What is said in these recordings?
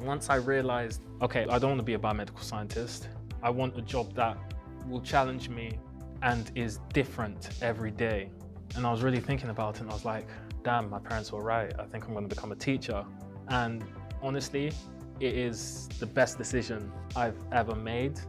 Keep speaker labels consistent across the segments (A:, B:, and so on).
A: Once I realized, okay, I don't want to be a biomedical scientist. I want a job that will challenge me and is different every day. And I was really thinking about it and I was like, damn, my parents were right. I think I'm going to become a teacher. And honestly, it is the best decision I've ever made.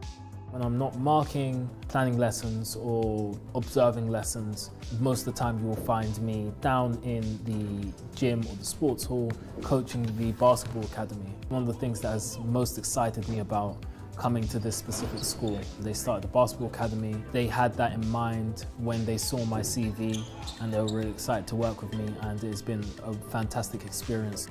A: When I'm not marking, planning lessons or observing lessons, most of the time you will find me down in the gym or the sports hall coaching the basketball academy. One of the things that has most excited me about coming to this specific school, they started the basketball academy. They had that in mind when they saw my CV and they were really excited to work with me, and it's been a fantastic experience.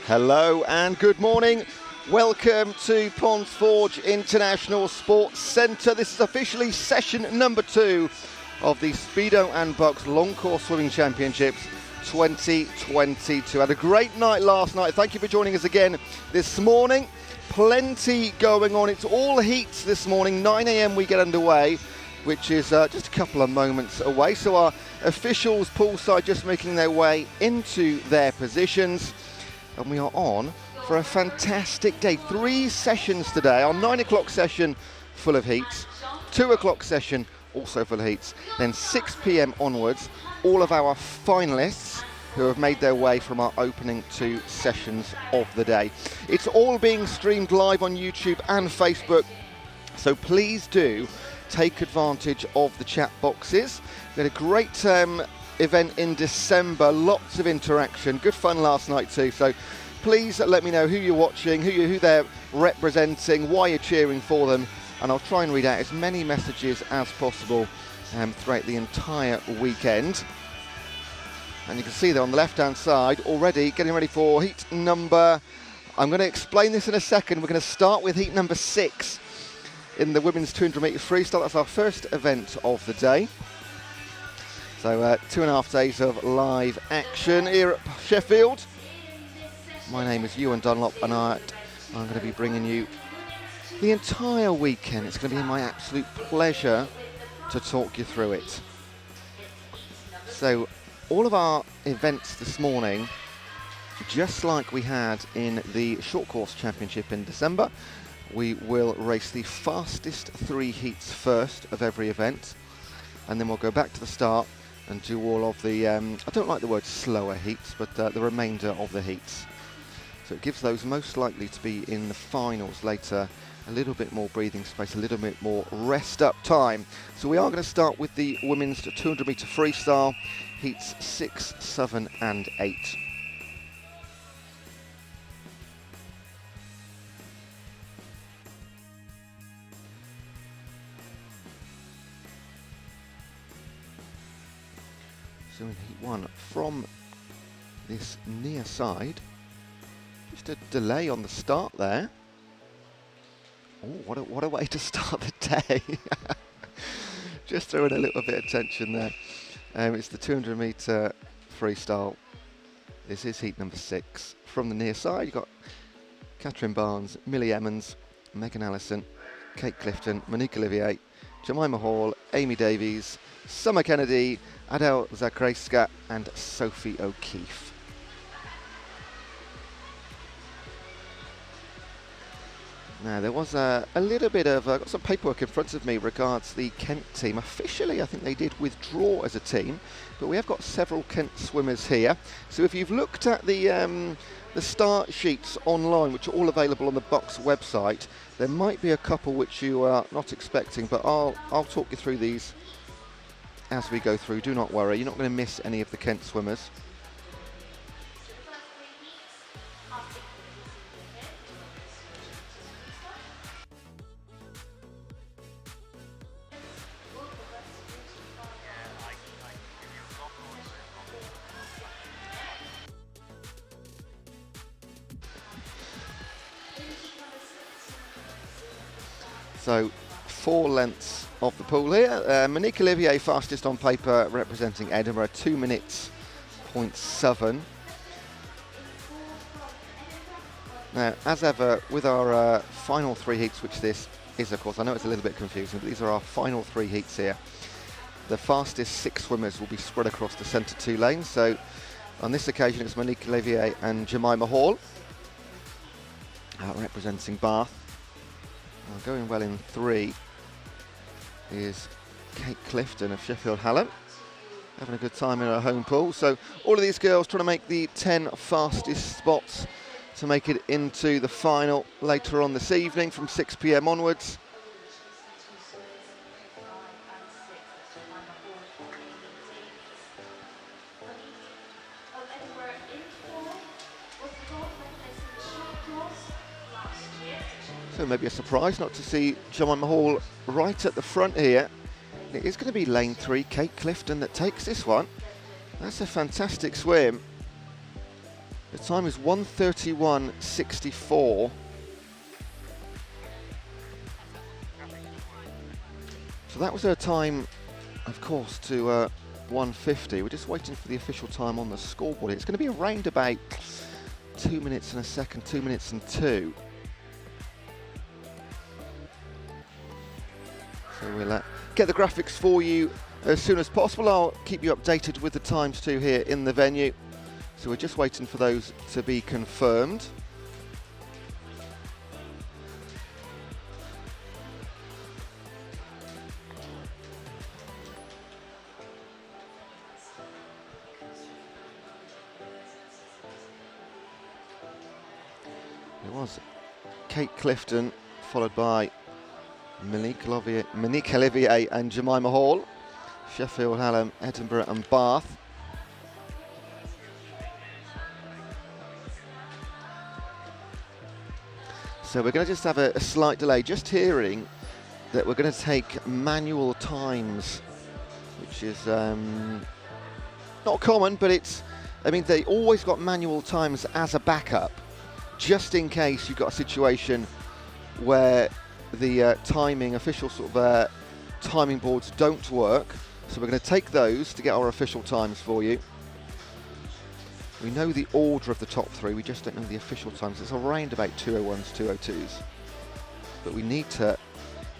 B: Hello and good morning. Welcome to Ponds Forge International Sports Centre. This is officially session number 2 of the Speedo and BUCS Long Course Swimming Championships 2022. Had a great night last night. Thank you for joining us again this morning. Plenty going on. It's all heats this morning. 9 a.m. we get underway, which is just a couple of moments away. So our officials poolside just making their way into their positions. And we are on for a fantastic day. 3 sessions today. Our 9 o'clock session full of heats, 2 o'clock session also full of heats, then 6 p.m. onwards, all of our finalists who have made their way from our opening 2 sessions of the day. It's all being streamed live on YouTube and Facebook, so please do take advantage of the chat boxes. We had a great event in December, lots of interaction, good fun last night too, so please let me know who you're watching, who they're representing, why you're cheering for them, and I'll try and read out as many messages as possible throughout the entire weekend. And you can see there on the left hand side already getting ready for heat number, I'm going to explain this in a second. We're going to start with heat number 6 in the women's 200 metre freestyle. That's our first event of the day. So 2.5 days of live action here at Sheffield. My name is Ewan Dunlop and I'm going to be bringing you the entire weekend. It's going to be my absolute pleasure to talk you through it. So all of our events this morning, just like we had in the short course championship in December, we will race the fastest 3 heats first of every event, and then we'll go back to the start and do all of the, I don't like the word slower heats, but the remainder of the heats. So it gives those most likely to be in the finals later a little bit more breathing space, a little bit more rest up time. So we are going to start with the women's 200 metre freestyle, heats 6, 7 and 8. So in heat 1, from this near side, just a delay on the start there. Oh, what a way to start the day. Just throwing a little bit of tension there. It's the 200 metre freestyle. This is heat number 6. From the near side, you've got Catherine Barnes, Millie Emmons, Megan Allison, Kate Clifton, Monique Olivier, Jemima Hall, Amy Davies, Summer Kennedy, Adele Zakreska and Sophie O'Keefe. Now there was a little bit of, got some paperwork in front of me regards the Kent team. Officially I think they did withdraw as a team, but we have got several Kent swimmers here. So if you've looked at the start sheets online, which are all available on the BUCS website, there might be a couple which you are not expecting, but I'll talk you through these as we go through. Do not worry, you're not going to miss any of the Kent swimmers. So 4 lengths of the pool here. Monique Olivier fastest on paper, representing Edinburgh, 2 minutes 0.7. Now, as ever, with our final 3 heats, which this is, of course, I know it's a little bit confusing, but these are our final 3 heats here. The fastest 6 swimmers will be spread across the centre 2 lanes. So on this occasion, it's Monique Olivier and Jemima Hall, representing Bath. Going well in 3 is Kate Clifton of Sheffield Hallam, having a good time in her home pool. So all of these girls trying to make the 10 fastest spots to make it into the final later on this evening from 6 p.m. onwards. So maybe a surprise not to see Jemima Hall right at the front here. It is going to be lane 3, Kate Clifton, that takes this one. That's a fantastic swim. The time is 1:31.64. So that was her time, of course, to 1:50. We're just waiting for the official time on the scoreboard. It's going to be around about 2 minutes and a second, 2 minutes and 2. So we'll get the graphics for you as soon as possible. I'll keep you updated with the times too here in the venue. So we're just waiting for those to be confirmed. It was Kate Clifton, followed by Monique Olivier and Jemima Hall, Sheffield, Hallam, Edinburgh and Bath. So we're going to just have a slight delay, just hearing that we're going to take manual times, which is not common, but it's, I mean, they always got manual times as a backup, just in case you've got a situation where the official sort of timing boards don't work. So we're going to take those to get our official times for you. We know the order of the top 3, we just don't know the official times. It's around about 2:01s, 2:02s. But we need to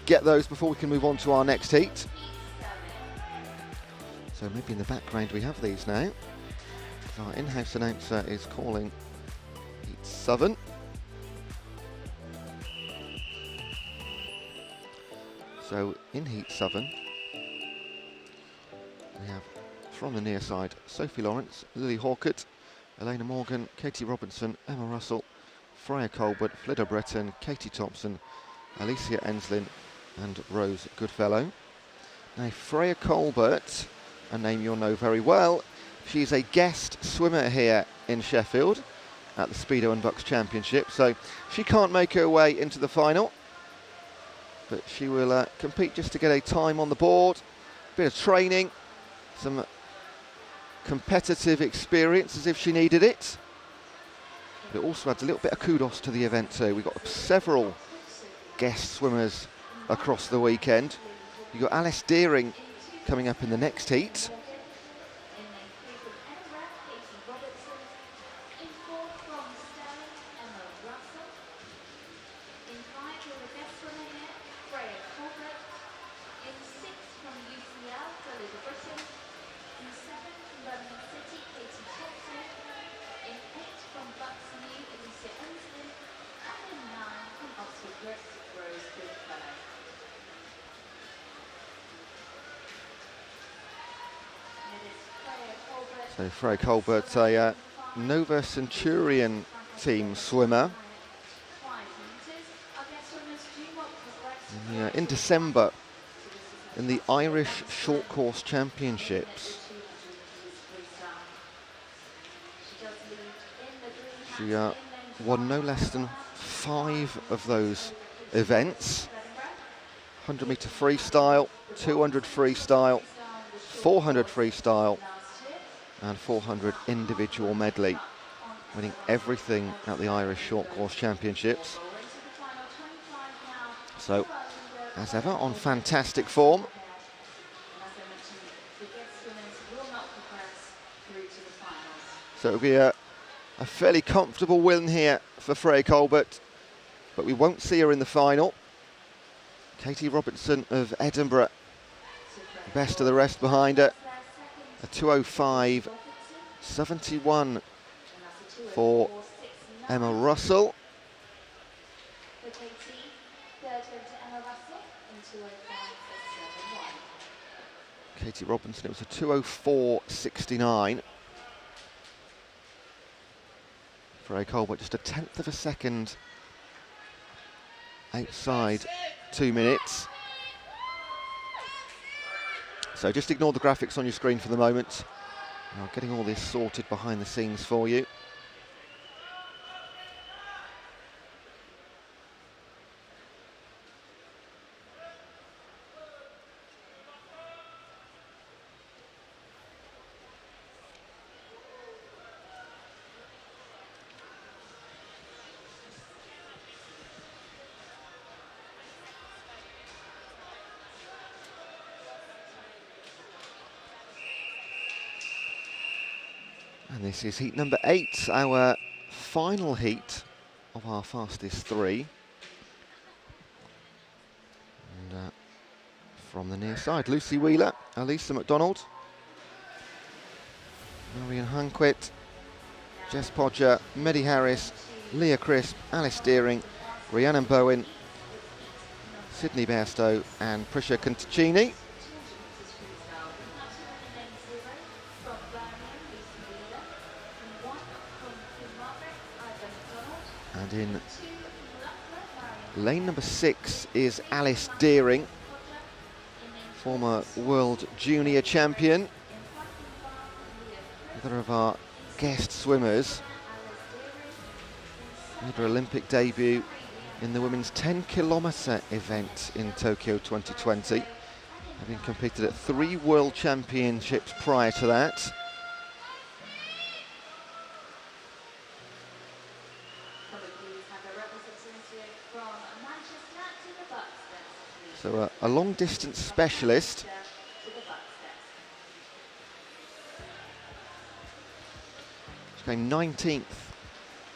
B: get those before we can move on to our next heat. So maybe in the background we have these now. Our in-house announcer is calling heat 7. So in heat 7, we have from the near side Sophie Lawrence, Lily Hawkett, Elena Morgan, Katie Robinson, Emma Russell, Freya Colbert, Flidda Breton, Katie Thompson, Alicia Enslin and Rose Goodfellow. Now Freya Colbert, a name you'll know very well, she's a guest swimmer here in Sheffield at the Speedo and BUCS Championship, so she can't make her way into the final, but she will compete just to get a time on the board, bit of training, some competitive experience as if she needed it. But it also adds a little bit of kudos to the event too. We've got several guest swimmers across the weekend. You've got Alice Deering coming up in the next heat. So Freya Colbert, a Nova Centurion team swimmer. In December, in the Irish Short Course Championships. She won no less than 5 of those events. 100 metre freestyle, 200 freestyle, 400 freestyle and 400 individual medley, winning everything at the Irish Short Course Championships. So, as ever, on fantastic form. So it'll be a fairly comfortable win here for Freya Colbert, but we won't see her in the final. Katie Robinson of Edinburgh, best of the rest behind her. A 2:05.71 for Emma Russell. Katie Robinson, it was a 2:04.69. Freya Colbert just a 1/10 of a second outside 2 minutes. So just ignore the graphics on your screen for the moment. I'm getting all this sorted behind the scenes for you. And this is heat number 8, our final heat of our fastest 3. And from the near side, Lucy Wheeler, Alisa McDonald, Marion Hanquett, Jess Podger, Meddy Harris, Leah Crisp, Alice Deering, Rhiannon Bowen, Sydney Bairstow and Prisha Conticini. And in lane number 6 is Alice Deering, former world junior champion. Another of our guest swimmers. Made her Olympic debut in the women's 10-kilometre event in Tokyo 2020. Having competed at 3 world championships prior to that. So a long distance specialist. She came 19th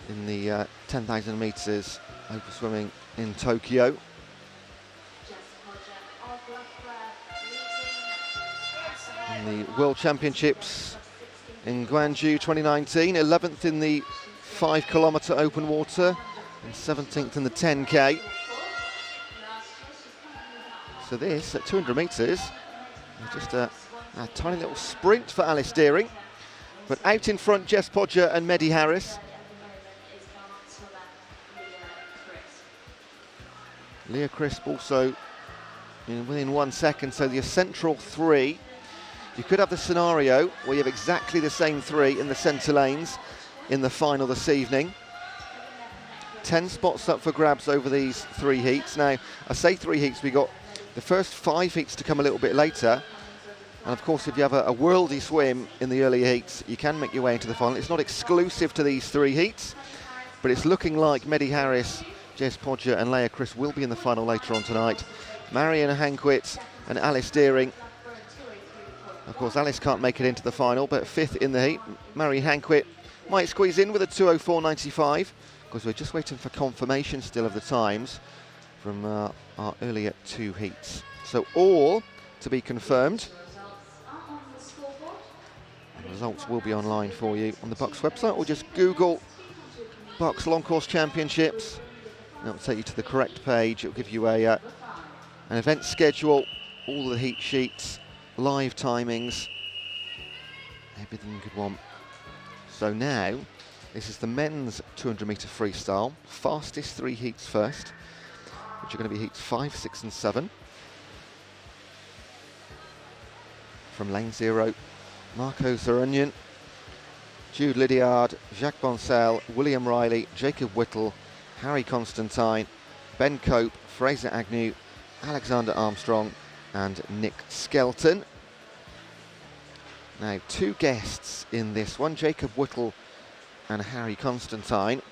B: in the 10,000 metres open swimming in Tokyo. In the World Championships in Gwangju 2019, 11th in the 5-kilometre open water and 17th in the 10K. So this, at 200 metres, just a tiny little sprint for Alice Deering. But out in front, Jess Podger and Meddy Harris. Leah Crisp also within 1 second, so the central 3. You could have the scenario where you have exactly the same 3 in the centre lanes in the final this evening. 10 spots up for grabs over these 3 heats. Now, I say 3 heats, we got the first 5 heats to come a little bit later. And of course, if you have a worldie swim in the early heats, you can make your way into the final. It's not exclusive to these 3 heats, but it's looking like Meddy Harris, Jess Podger and Leah Crisp will be in the final later on tonight. Marion Hanquett and Alice Deering. Of course, Alice can't make it into the final, but 5th in the heat. Marion Hanquett might squeeze in with a 2:04.95. Of course, we're just waiting for confirmation still of the times from our earlier 2 heats. So all to be confirmed. The results will be online for you on the BUCS website, or just Google BUCS Long Course Championships. And it'll take you to the correct page. It'll give you an event schedule, all the heat sheets, live timings, everything you could want. So now, this is the men's 200 metre freestyle, fastest 3 heats first, which are going to be heats 5, 6 and 7. from lane 0, Marco Zarunian, Jude Lydiard, Jacques Boncel, William Riley, Jacob Whittle, Harry Constantine, Ben Cope, Fraser Agnew, Alexander Armstrong and Nick Skelton. Now 2 guests in this one, Jacob Whittle and Harry Constantine.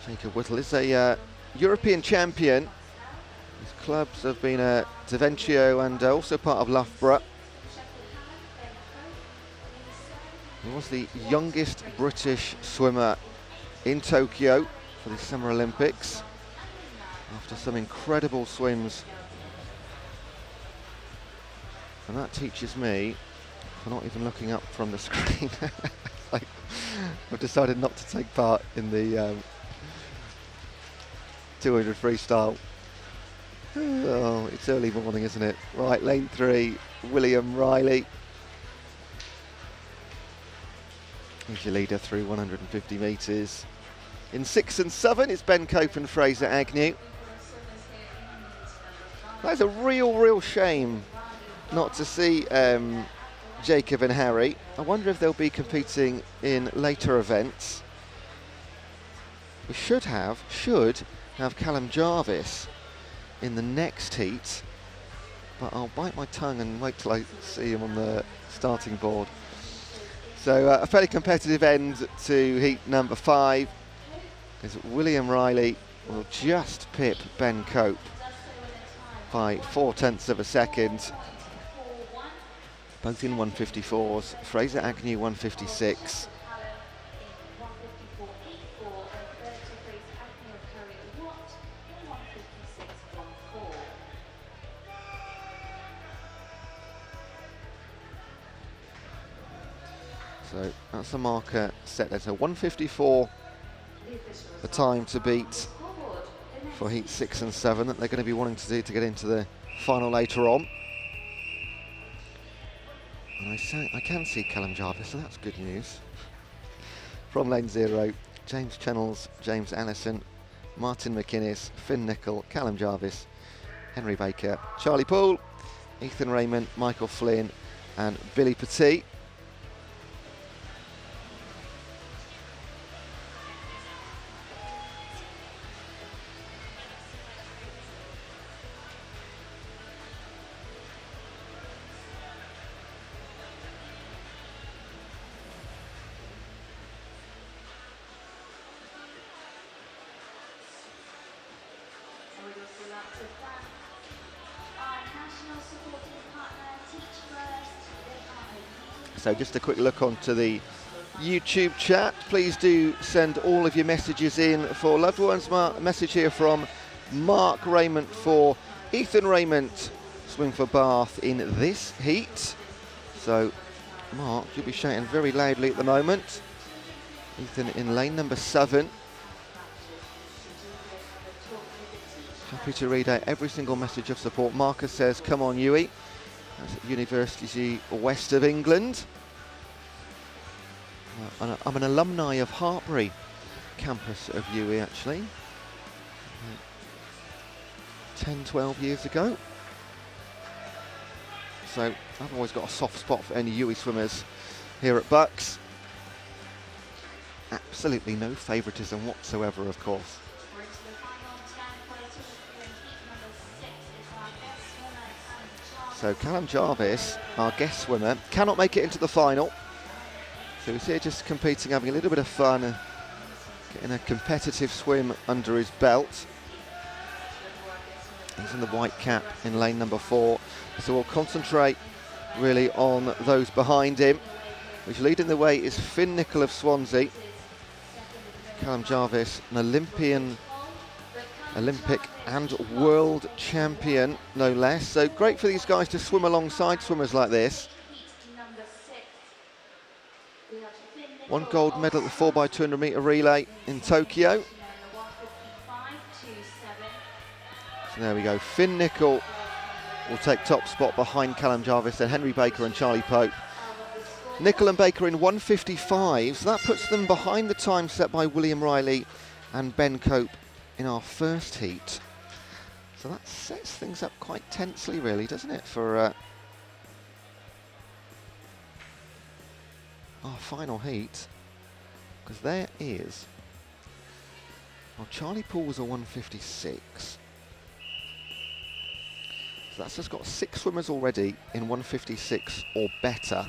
B: Jacob Whittle is a European champion. His clubs have been Daventio and also part of Loughborough. He was the youngest British swimmer in Tokyo for the Summer Olympics after some incredible swims. And that teaches me, for not even looking up from the screen, like, I've decided not to take part in the 200 freestyle. Oh, it's early morning, isn't it? Right, lane 3, William Riley. He's your leader through 150 metres. In 6 and 7, it's Ben Cope and Fraser Agnew. That's a real shame not to see Jacob and Harry. I wonder if they'll be competing in later events. We should have Callum Jarvis in the next heat, but I'll bite my tongue and wait till I see him on the starting board. So a fairly competitive end to heat number 5, as William Riley will just pip Ben Cope by 0.4 of a second. Both in 154s, Fraser Agnew 156. So that's a marker set there. So 154, the time to beat for heat 6 and 7 that they're going to be wanting to do to get into the final later on. And I can see Callum Jarvis, so that's good news. From lane 0, James Channels, James Allison, Martin McInnes, Finn Nicol, Callum Jarvis, Henry Baker, Charlie Poole, Ethan Raymond, Michael Flynn and Billy Petit. So just a quick look onto the YouTube chat. Please do send all of your messages in for loved ones. Message here from Mark Raymond for Ethan Raymond, swing for Bath in this heat. So Mark, you'll be shouting very loudly at the moment. Ethan in lane number 7. Happy to read out every single message of support. Marcus says, come on Huey. That's at University West of England. I'm an alumni of Hartbury campus of UWE actually. 10, 12 years ago. So I've always got a soft spot for any UWE swimmers here at BUCS. Absolutely no favouritism whatsoever, of course. So Callum Jarvis, our guest swimmer, cannot make it into the final. So he's here just competing, having a little bit of fun, getting a competitive swim under his belt. He's in the white cap in lane number 4. So we'll concentrate really on those behind him. Which leading the way is Finn Nicol of Swansea. Callum Jarvis, an Olympic and world champion, no less. So great for these guys to swim alongside swimmers like this. 1 gold medal at the 4x200 metre relay in Tokyo. So there we go. Finn Nicol will take top spot behind Callum Jarvis, then Henry Baker and Charlie Pope Nicol and Baker in 1:55, so that puts them behind the time set by William Riley and Ben Cope in our first heat. So that sets things up quite tensely, really, doesn't it, for our final heat? Because there is, well, Charlie Poole was a 1:56. So that's just got 6 swimmers already in 1:56 or better.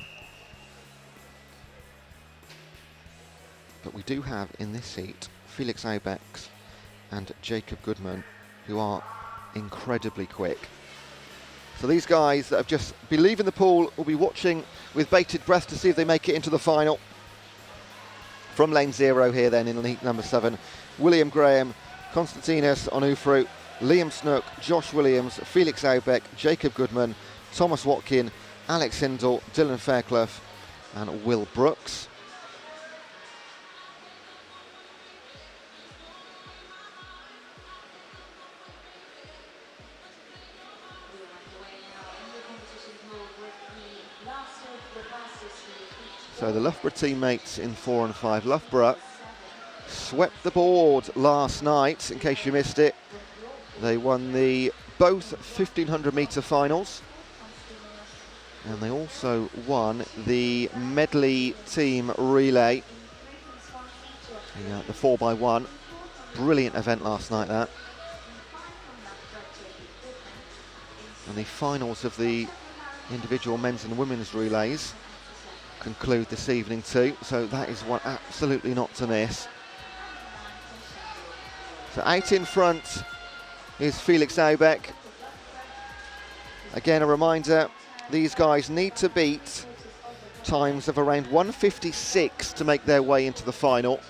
B: But we do have in this heat Felix Aubex and Jacob Goodman, who are incredibly quick. So these guys that have just been leaving the pool will be watching with bated breath to see if they make it into the final. From lane 0 here then in heat number 7, William Graham, Konstantinos Onufru, Liam Snook, Josh Williams, Felix Aubeck, Jacob Goodman, Thomas Watkin, Alex Hindle, Dylan Fairclough and Will Brooks. So the Loughborough teammates in 4 and 5. Loughborough swept the board last night, in case you missed it. They won both 1500 metre finals. And they also won the medley team relay. The 4x1. Brilliant event last night, that. And the finals of the individual men's and women's relays conclude this evening too, so that is one absolutely not to miss. So out in front is Felix Aubeck. Again, a reminder, these guys need to beat times of around 1:56 to make their way into the final.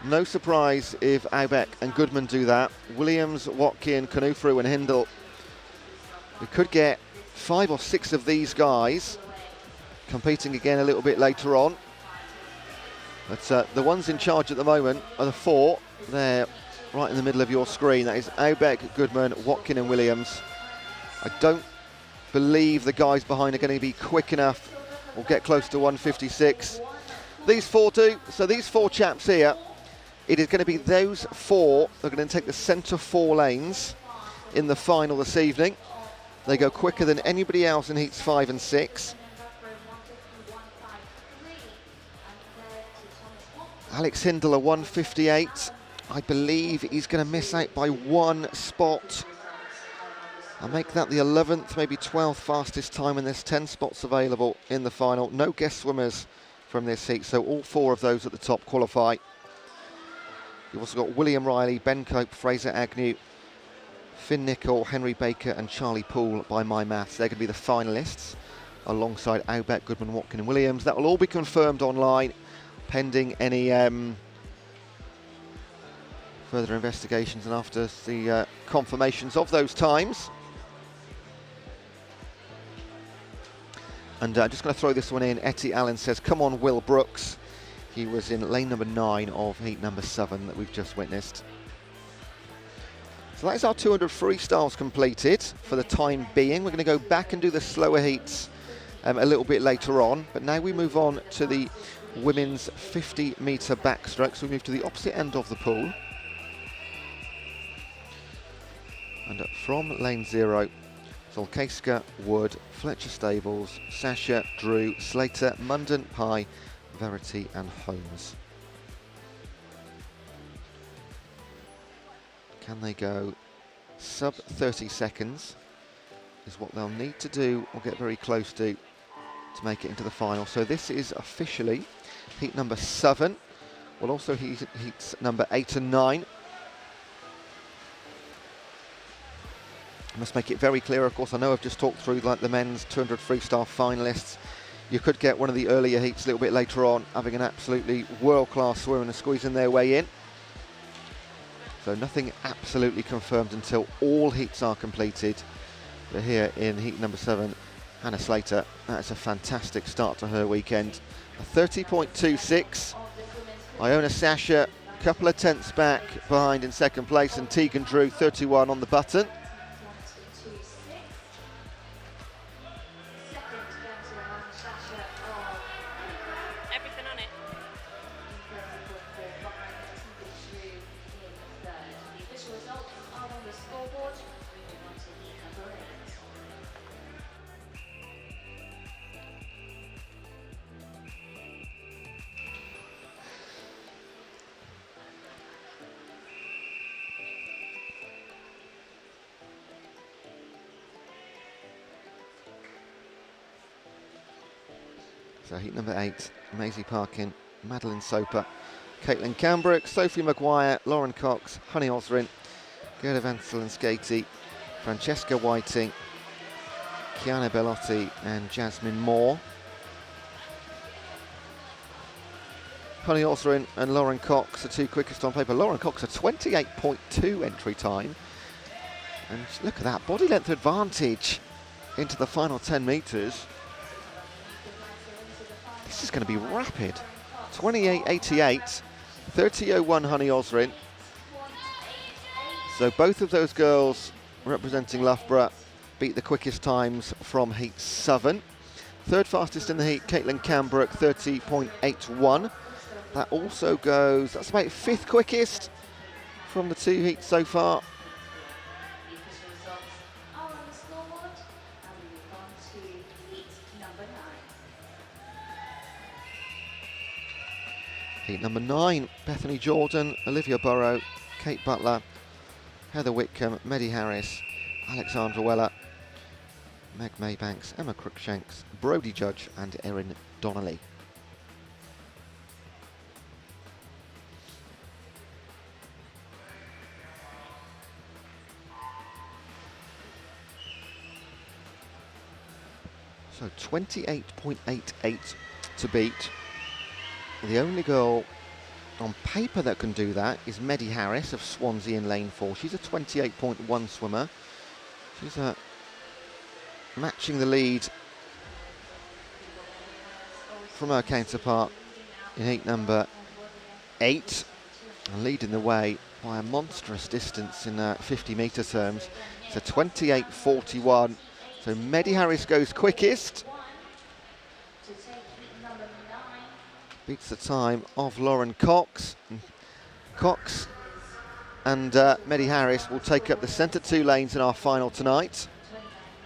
B: No surprise if Aubeck and Goodman do that. Williams, Watkin, Onufru and Hindle. We could get 5 or 6 of these guys competing again a little bit later on. But the ones in charge at the moment are the 4. They're right in the middle of your screen. That is Aubeck, Goodman, Watkin and Williams. I don't believe the guys behind are going to be quick enough or get close to 1:56. These 4 do. So these 4 chaps here, it is going to be those 4 that are going to take the centre 4 lanes in the final this evening. They go quicker than anybody else in heats 5 and 6. Alex Hindle a 1:58. I believe he's going to miss out by 1 spot. I'll make that the 11th, maybe 12th fastest time, and there's 10 spots available in the final. No guest swimmers from this heat, so all 4 of those at the top qualify. You've also got William Riley, Ben Cope, Fraser Agnew, Finn Nicol, Henry Baker and Charlie Poole by my maths. They're going to be the finalists alongside Aubeck, Goodman, Watkin and Williams. That will all be confirmed online pending any further investigations and after the confirmations of those times. And I'm just going to throw this one in. Etty Allen says, come on Will Brooks. He was in lane number 9 of heat number 7 that we've just witnessed. So that is our 200 freestyles completed for the time being. We're going to go back and do the slower heats a little bit later on. But now we move on to the women's 50 metre backstroke. So we move to the opposite end of the pool. And from lane 0, Zolkaiska, Wood, Fletcher Stables, Sasha, Drew, Slater, Munden, Pye, Verity and Holmes. Can they go sub 30 seconds is what they'll need to do or get very close to make it into the final. So this is officially heat number 7. Well, also heats number 8 and 9. I must make it very clear, of course, I know I've just talked through like the men's 200 freestyle finalists. You could get one of the earlier heats a little bit later on, having an absolutely world-class swimmer and squeezing their way in. So nothing absolutely confirmed until all heats are completed. But here in heat number 7, Hannah Slater, that's a fantastic start to her weekend. A 30.26. Iona Sasha, a couple of tenths back behind in second place, and Tegan Drew, 31 on the button. So heat number 8, Maisie Parkin, Madeline Soper, Caitlin Cambrick, Sophie Maguire, Lauren Cox, Honey Osrin, Gerda Vanselenskati, Francesca Whiting, Chiara Bellotti and Jasmine Moore. Honey Osrin and Lauren Cox are 2 quickest on paper. Lauren Cox a 28.2 entry time. And look at that, body length advantage into the final 10 metres. This is going to be rapid. 28.88, 30.01 Honey Osrin. So both of those girls representing Loughborough beat the quickest times from heat 7. Third fastest in the heat, Caitlin Cambrick, 30.81. That also goes, that's about 5th quickest from the 2 heats so far. Heat number 9, Bethany Jordan, Olivia Burrow, Kate Butler, Heather Whitcomb, Maddie Harris, Alexandra Weller, Meg Maybanks, Emma Cruikshanks, Brodie Judge and Erin Donnelly. So 28.88 to beat. The only girl on paper that can do that is Maddie Harris of Swansea in lane 4. She's a 28.1 swimmer. She's matching the lead from her counterpart in heat number 8 and leading the way by a monstrous distance in 50 metre terms. It's a 28.41. So Maddie Harris goes quickest. Beats the time of Lauren Cox. Cox and Maddie Harris will take up the centre 2 lanes in our final tonight.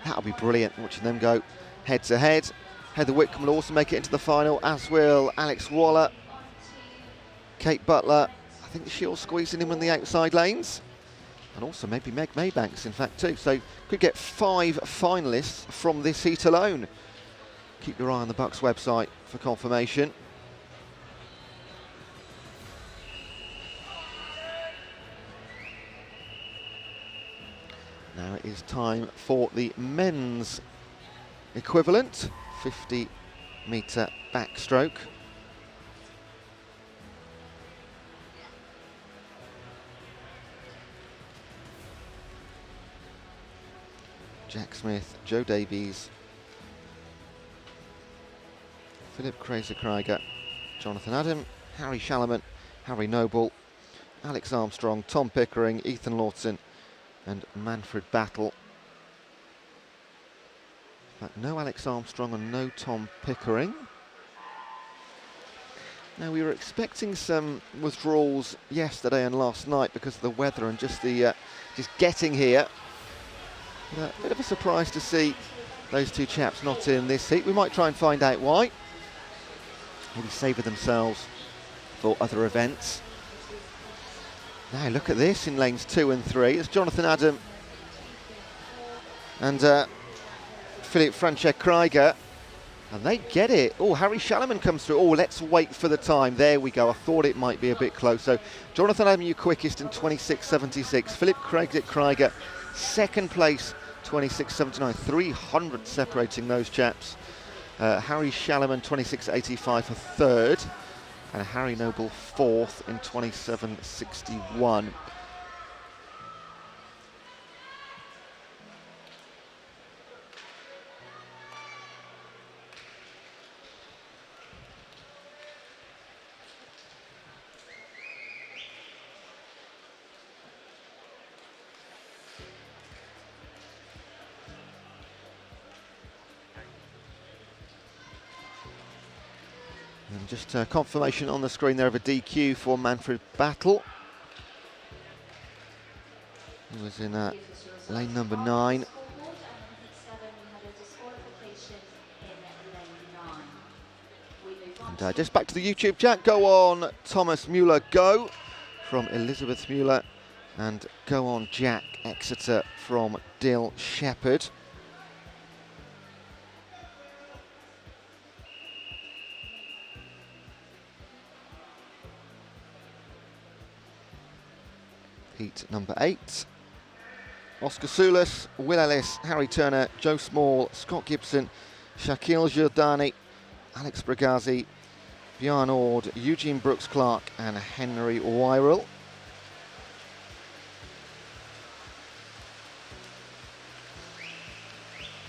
B: That'll be brilliant, watching them go head to head. Heather Whitcomb will also make it into the final, as will Alex Waller. Kate Butler, I think she'll squeeze in on the outside lanes. And also maybe Meg Maybanks, in fact, too. So could get 5 finalists from this heat alone. Keep your eye on the BUCS website for confirmation. Now it is time for the men's equivalent, 50 metre backstroke. Jack Smith, Joe Davies, Philip Kraser-Krieger, Jonathan Adam, Harry Shalaman, Harry Noble, Alex Armstrong, Tom Pickering, Ethan Lawton and Manfred Battle. But no Alex Armstrong and no Tom Pickering. Now we were expecting some withdrawals yesterday and last night because of the weather and just the just getting here. But a bit of a surprise to see those 2 chaps not in this heat. We might try and find out why. Maybe savour themselves for other events. Now look at this in lanes 2 and 3. It's Jonathan Adam and Philip Francesca-Krieger. And they get it. Oh, Harry Shalaman comes through. Oh, let's wait for the time. There we go. I thought it might be a bit close. So Jonathan Adam, you quickest in 26.76. Philip Krieger, second place, 26.79. 300 separating those chaps. Harry Shalaman, 26.85 for third. And Harry Noble fourth in 27.61. And just confirmation on the screen there of a DQ for Manfred Battle. He was in lane number 9. And just back to the YouTube chat, go on Thomas Mueller, go from Elizabeth Mueller, and go on Jack Exeter from Dill Shepherd. heat number 8. Oscar Soulis, Will Ellis, Harry Turner, Joe Small, Scott Gibson, Shaquille Giordani, Alex Brigazzi, Bjorn Ord, Eugene Brooks-Clark and Henry Wyrell.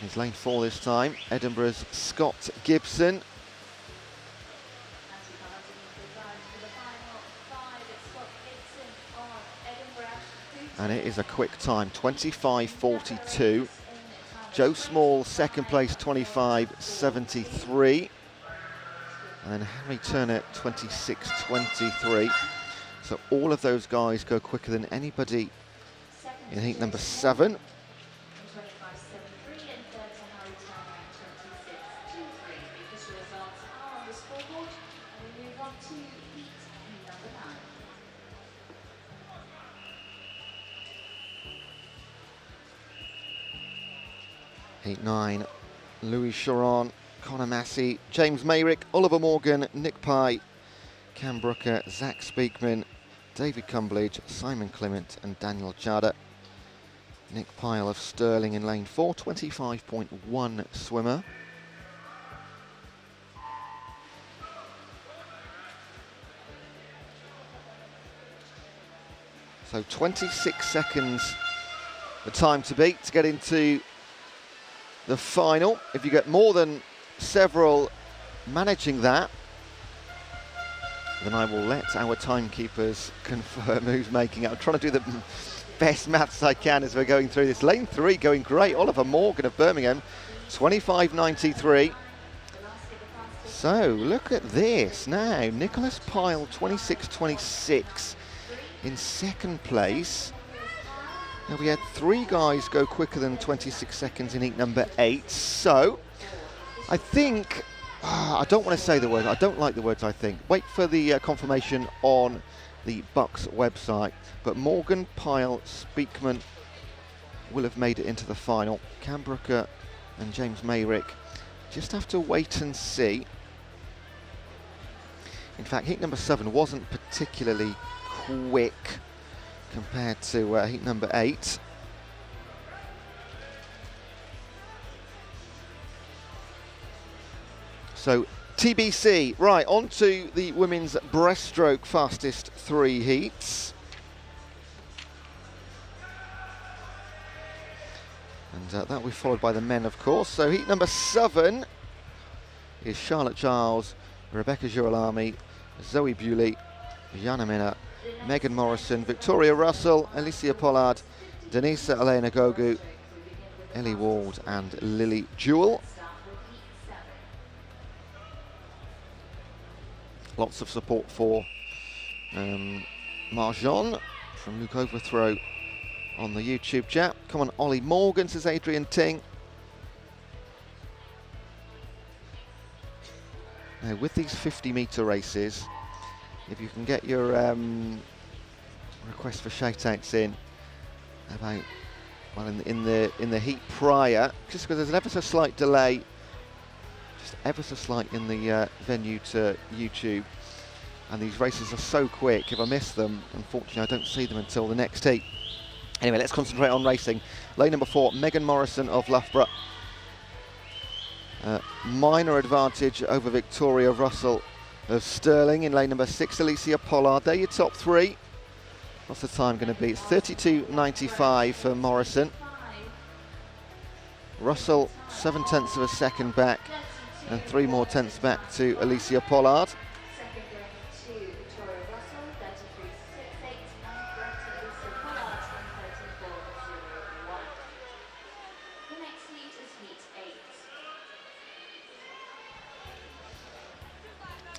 B: Here's lane 4 this time, Edinburgh's Scott Gibson. And it is a quick time, 25:42. Joe Small, second place, 25:73. And then Harry Turner, 26:23. So all of those guys go quicker than anybody in heat number 7. Heat 9, Louis Charon, Connor Massey, James Mayrick, Oliver Morgan, Nick Pye, Cam Brooker, Zach Speakman, David Cumberledge, Simon Clement and Daniel Jada. Nick Pyle of Stirling in lane 4, 25.1 swimmer. So 26 seconds the time to beat to get into the final. If you get more than several managing that, then I will let our timekeepers confirm who's making it. I'm trying to do the best maths I can as we're going through this. Lane 3 going great. Oliver Morgan of Birmingham, 25.93. So look at this now. Nicholas Pyle, 26.26 in second place. Now we had 3 guys go quicker than 26 seconds in heat number 8. So I think, I don't want to say the word, I don't like the words I think. Wait for the confirmation on the BUCS website. But Morgan, Pyle, Speakman will have made it into the final. Cam Brooker and James Mayrick just have to wait and see. In fact, heat number 7 wasn't particularly quick compared to heat number 8. So TBC, right, on to the women's breaststroke fastest 3 heats. And that will be followed by the men, of course. So heat number 7 is Charlotte Giles, Rebecca Girolami, Zoe Bewley, Jana Minna, Megan Morrison, Victoria Russell, Alicia Pollard, Denisa Elena Gogu, Ellie Ward and Lily Jewell. Lots of support for Marjan from Luke Overthrow on the YouTube chat. Come on, Ollie Morgan, says Adrian Ting. Now with these 50-metre races, if you can get your request for shout-outs in about, well, in the heat prior, just because there's an ever so slight delay, just ever so slight in the venue to YouTube, and these races are so quick. If I miss them, unfortunately, I don't see them until the next heat. Anyway, let's concentrate on racing. Lane number 4, Megan Morrison of Loughborough. Minor advantage over Victoria Russell of Stirling in lane number 6, Alicia Pollard. They're your top 3. What's the time going to be? It's 32.95 for Morrison. Russell 7/10 of a second back and 3 more tenths back to Alicia Pollard.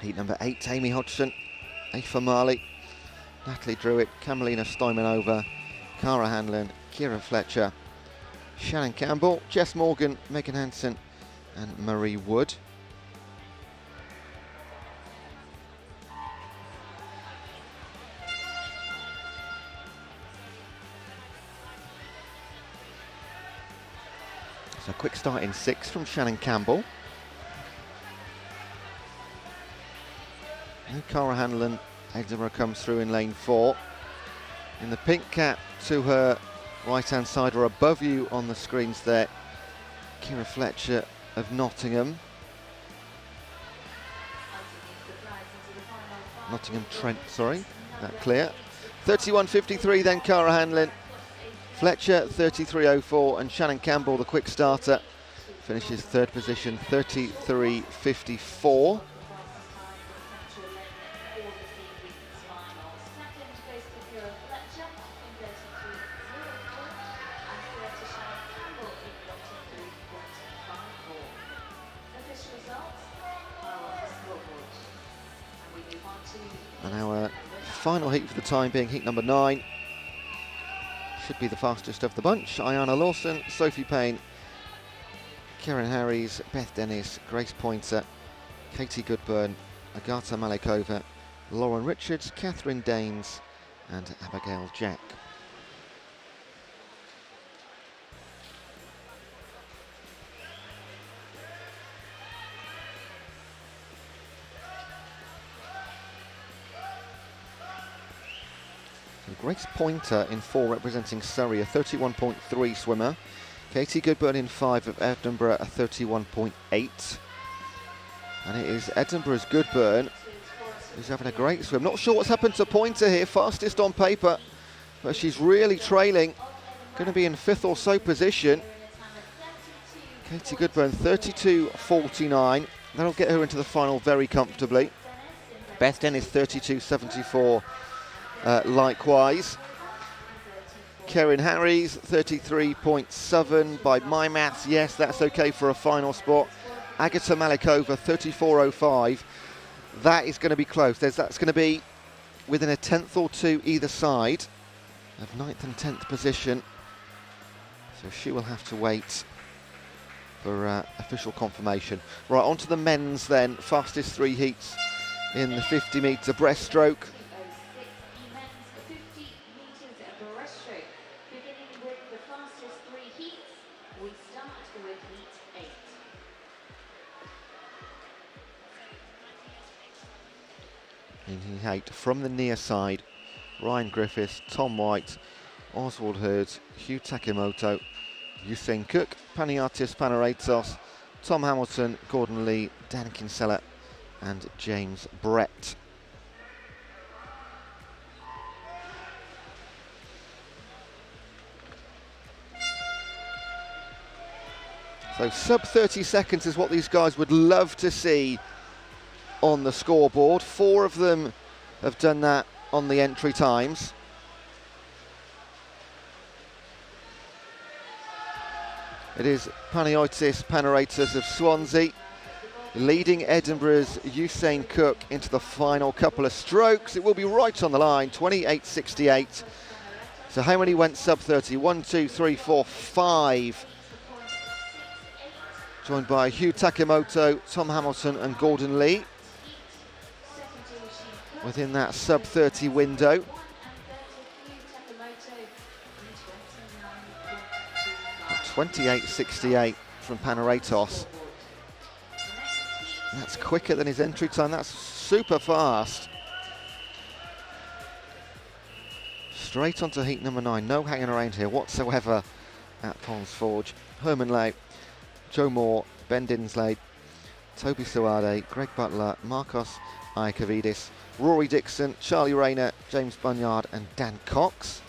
B: Heat number 8, Amy Hodgson, Aoife Marley, Natalie Druitt, Camelina Stoimanova, Cara Hanlon, Kira Fletcher, Shannon Campbell, Jess Morgan, Megan Hansen and Marie Wood. So a quick start in 6 from Shannon Campbell. And Cara Hanlon, Edinburgh comes through in lane 4. in the pink cap to her right-hand side, or above you on the screens there, Kira Fletcher of Nottingham. Nottingham Trent, sorry, that clear. 31.53 then Cara Hanlon. Fletcher 33.04, and Shannon Campbell, the quick starter, finishes third position, 33.54. And our final heat for the time being, heat number 9. Should be the fastest of the bunch. Ayana Lawson, Sophie Payne, Karen Harries, Beth Dennis, Grace Pointer, Katie Goodburn, Agata Malekova, Lauren Richards, Catherine Danes, and Abigail Jack. Grace Pointer in 4, representing Surrey, a 31.3 swimmer. Katie Goodburn in 5 of Edinburgh, a 31.8. And it is Edinburgh's Goodburn who's having a great swim. Not sure what's happened to Pointer here, fastest on paper, but she's really trailing. Going to be in 5th or so position. Katie Goodburn, 32.49. That'll get her into the final very comfortably. Beth Dennis, 32.74. Likewise. Karen Harries, 33.7 by my maths. Yes, that's okay for a final spot. Agata Malekova, 34.05. That is going to be close. That's going to be within a 10th or 2 either side of 9th and 10th position. So she will have to wait for official confirmation. Right, on to the men's then. Fastest 3 heats in the 50-metre breaststroke. In heat 8, from the near side, Ryan Griffiths, Tom White, Oswald Hurd, Hugh Takimoto, Usain Cook, Paniatis Panaraitos, Tom Hamilton, Gordon Lee, Dan Kinsella, and James Brett. So sub 30 seconds is what these guys would love to see on the scoreboard. 4 of them have done that on the entry times. It is Panayotis Panaraitis of Swansea leading Edinburgh's Usain Cook into the final couple of strokes. It will be right on the line, 28.68. So how many went sub 30? 1, 2, 3, 4, 5. Joined by Hugh Takimoto, Tom Hamilton and Gordon Lee within that sub 30 window. At 28.68 from Panaraitos. That's quicker than his entry time. That's super fast. Straight onto heat number 9. No hanging around here whatsoever at Ponds Forge. Herman Lau, Joe Moore, Ben Dinslade, Toby Suade, Greg Butler, Marcos Iacovidis, Rory Dixon, Charlie Rayner, James Bunyard and Dan Cox.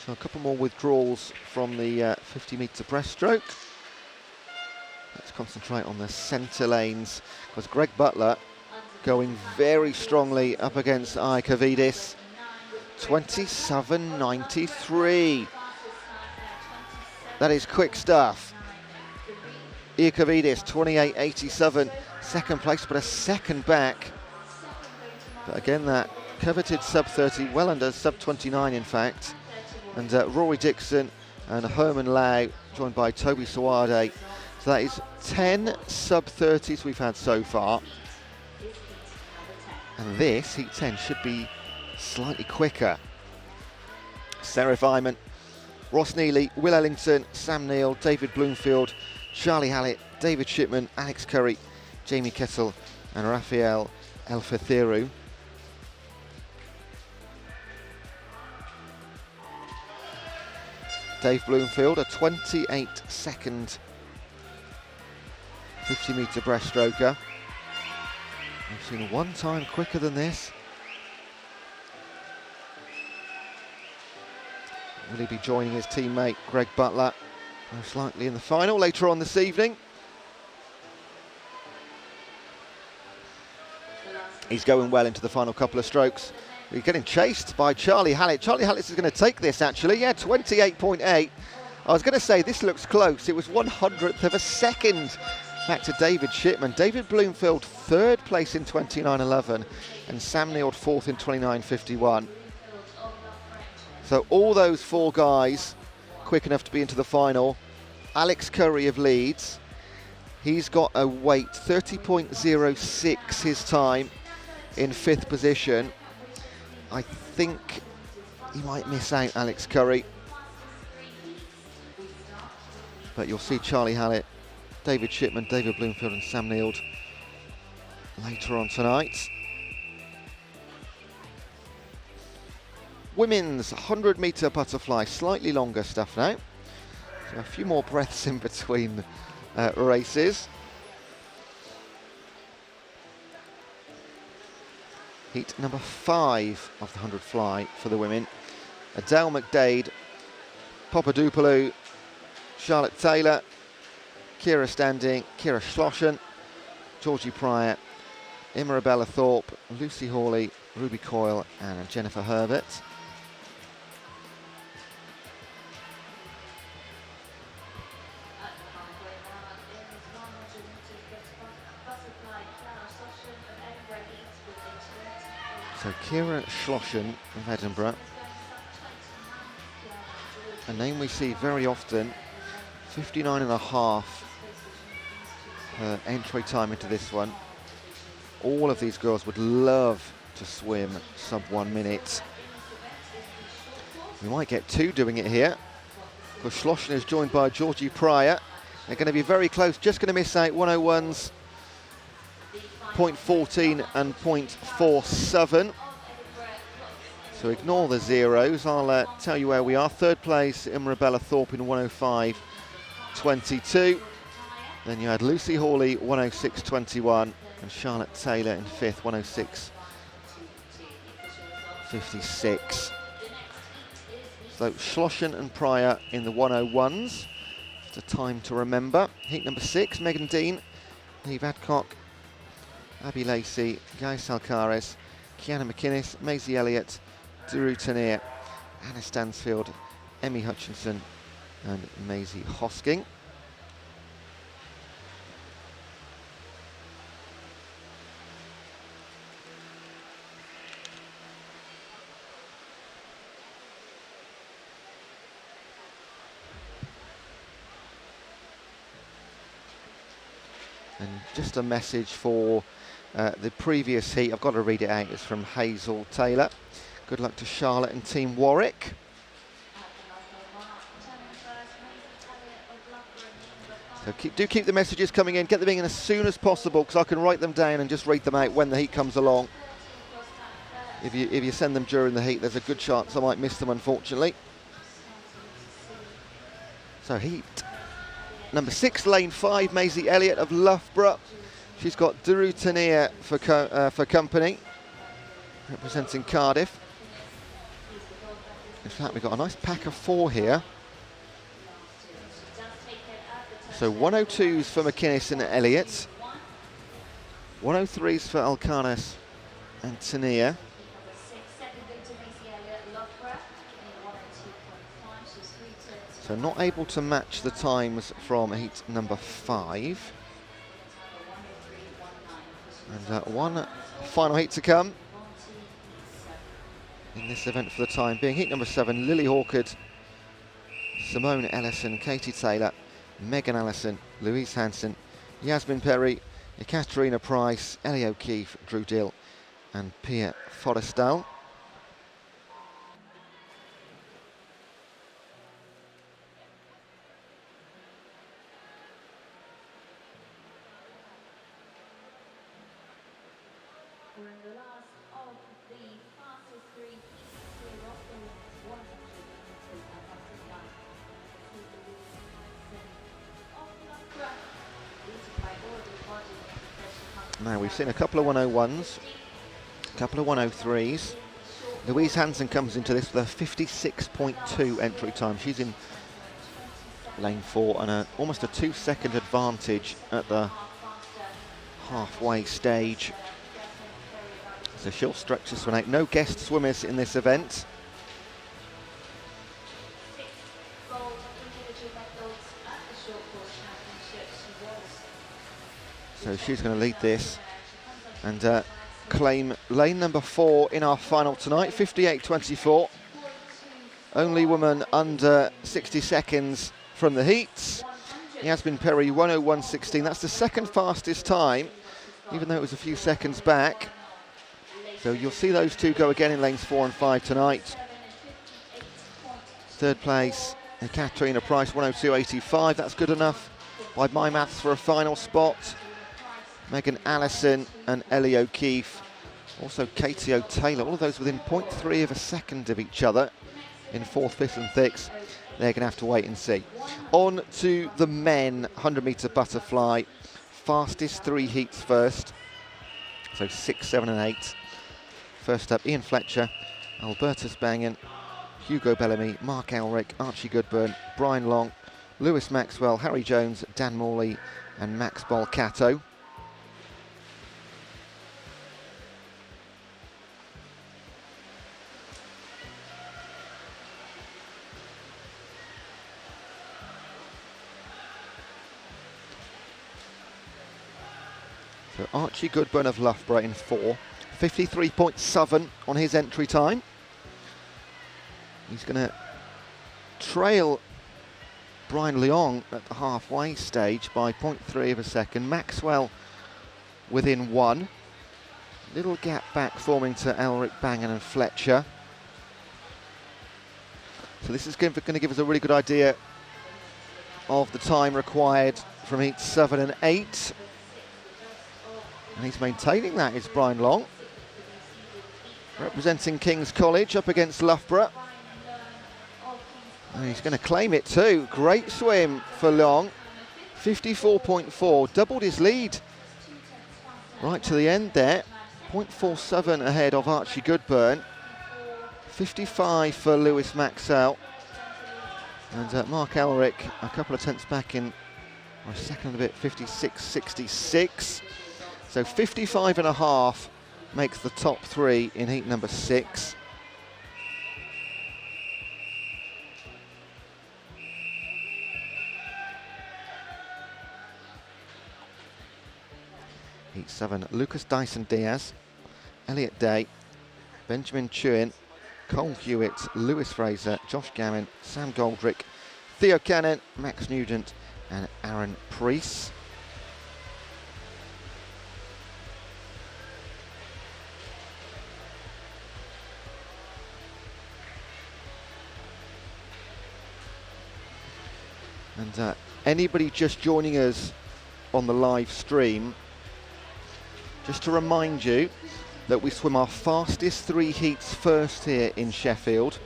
B: So a couple more withdrawals from the 50-metre breaststroke. Let's concentrate on the centre lanes, because Greg Butler going very strongly up against Iacovidis. 27.93. That is quick stuff. Iacovidis 28.87, second place, but a second back. But again, that coveted sub 30, well under sub 29 in fact. And Rory Dixon and Herman Lau, joined by Toby Suade. So that is 10 sub 30s we've had so far. And this, heat 10, should be slightly quicker. Serif Iman Ross Neely, Will Ellington, Sam Neill, David Bloomfield, Charlie Hallett, David Shipman, Alex Curry, Jamie Kettle and Raphael Elfetheru. Dave Bloomfield, a 28-second 50-metre breaststroker. We've seen one time quicker than this. Will he be joining his teammate Greg Butler most likely in the final later on this evening? He's going well into the final couple of strokes. He's getting chased by Charlie Hallett. Charlie Hallett is going to take this actually, yeah, 28.8. I was going to say this looks close. It was 100th of a second back to David Shipman. David Bloomfield third place in 29.11 and Sam Neill fourth in 29.51. So all those four guys quick enough to be into the final. Alex Curry of Leeds, he's got a weight 30.06 his time in fifth position. I think he might miss out, Alex Curry. But you'll see Charlie Hallett, David Shipman, David Bloomfield and Sam Neill later on tonight. Women's 100-metre butterfly, slightly longer stuff now. So a few more breaths in between races. Heat number 5 of the 100 fly for the women. Adele McDade, Papadopoulou, Charlotte Taylor, Kira Standing, Kira Schlossen, Georgie Pryor, Imarabella Thorpe, Lucy Hawley, Ruby Coyle and Jennifer Herbert. So Kira Schlossen of Edinburgh, a name we see very often, 59.5 her entry time into this one. All of these girls would love to swim sub 1 minute. We might get two doing it here, because Schlossen is joined by Georgie Pryor. They're going to be very close, just going to miss out 101s. 0.14 and 0.47. So ignore the zeros. I'll tell you where we are. Third place, Imarabella Thorpe in 105.22. Then you had Lucy Hawley, 106.21, and Charlotte Taylor in fifth, 106.56. So Schlossen and Pryor in the 101s. It's a time to remember. Heat number 6, Megan Dean, Eve Adcock, Abby Lacey, Guy Salcares, Kiana McInnes, Maisie Elliott, Duru Tanier, Anna Stansfield, Emmy Hutchinson and Maisie Hosking. And just a message for the previous heat, I've got to read it out, it's from Hazel Taylor. Good luck to Charlotte and Team Warwick. So do keep the messages coming in, get them in as soon as possible, because I can write them down and just read them out when the heat comes along. If you send them during the heat, there's a good chance I might miss them, unfortunately. So heat number 6, lane 5, Maisie Elliott of Loughborough. She's got Duru Tanier for company, representing Cardiff. In fact, we've got a nice pack of 4 here. So 102s for McInnes and Elliott, 103s for Alcanas and Tanier. So not able to match the times from heat number 5. And one final heat to come in this event for the time being. Heat number 7, Lily Hawkard, Simone Ellison, Katie Taylor, Megan Allison, Louise Hanson, Yasmin Perry, Ekaterina Price, Ellie O'Keefe, Drew Dill and Pia Forrestal. Now we've seen a couple of 101s, a couple of 103s. Louise Hansen comes into this with a 56.2 entry time. She's in lane 4 and almost a 2-second advantage at the halfway stage. So she'll stretch this one out. No guest swimmers in this event. So she's going to lead this and claim lane number 4 in our final tonight, 58.24. Only woman under 60 seconds from the heats. Yasmin Perry, 101.16. That's the second fastest time, even though it was a few seconds back. So you'll see those two go again in lanes 4 and 5 tonight. Third place, Katrina Price, 102.85. That's good enough by my maths for a final spot. Megan Allison and Ellie O'Keefe, also Katie O'Taylor, all of those within 0.3 of a second of each other in 4th, 5th and 6th. They're going to have to wait and see. On to the men 100-metre butterfly. Fastest 3 heats first. So 6, 7 and 8. First up, Ian Fletcher, Albertus Bangan, Hugo Bellamy, Mark Elric, Archie Goodburn, Brian Long, Lewis Maxwell, Harry Jones, Dan Morley and Max Bolcato. So Archie Goodburn of Loughborough in 4, 53.7 on his entry time. He's going to trail Brian Leong at the halfway stage by 0.3 of a second. Maxwell within 1. Little gap back forming to Elric, Bangan and Fletcher. So this is going to give us a really good idea of the time required from heats 7 and 8. And he's maintaining that, is Brian Long. Representing King's College up against Loughborough. And he's going to claim it too. Great swim for Long. 54.4, doubled his lead right to the end there. 0.47 ahead of Archie Goodburn. 55 for Lewis Maxwell. And Mark Elric a couple of tenths back in a second and a bit, 56.66. So 55.5 makes the top 3 in heat number 6. Heat 7, Lucas Dyson-Diaz, Elliot Day, Benjamin Chewin, Cole Hewitt, Lewis Fraser, Josh Gammon, Sam Goldrick, Theo Cannon, Max Nugent and Aaron Preece. And anybody just joining us on the live stream, just to remind you that we swim our fastest 3 heats first here in Sheffield.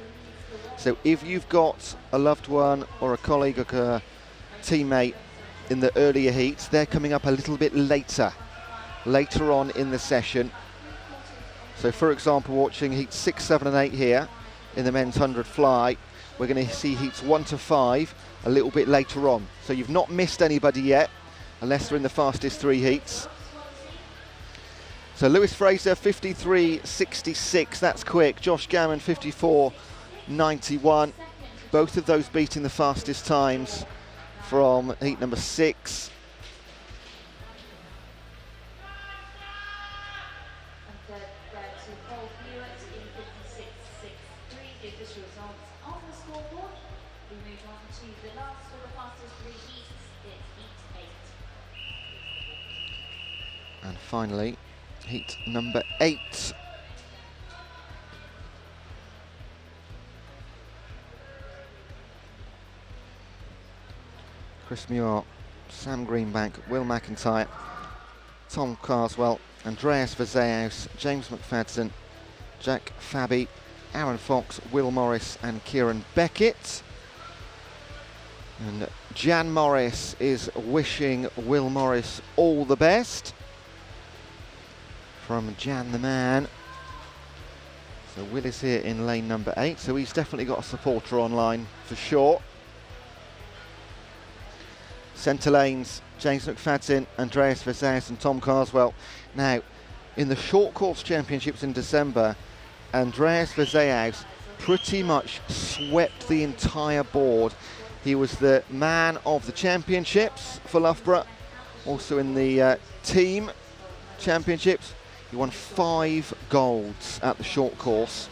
B: So if you've got a loved one or a colleague or a teammate in the earlier heats, they're coming up a little bit later on in the session. So for example, watching heats 6, 7 and 8 here in the men's 100 fly, we're going to see heats 1 to 5 a little bit later on. So you've not missed anybody yet, unless they're in the fastest 3 heats. So Lewis Fraser, 53.66, that's quick. Josh Gammon, 54.91. Both of those beating the fastest times from heat number 6. And finally, heat number 8. Chris Muir, Sam Greenbank, Will McIntyre, Tom Carswell, Andreas Verzeaus, James McFadden, Jack Fabi, Aaron Fox, Will Morris and Kieran Beckett. And Jan Morris is wishing Will Morris all the best. From Jan the man. So Will is here in lane number 8, so he's definitely got a supporter online for sure. Centre lanes, James McFadden, Andreas Verzeaus and Tom Carswell. Now, in the short course championships in December, Andreas Verzeaus pretty much swept the entire board. He was the man of the championships for Loughborough, also in the team championships. He won 5 golds at the short course.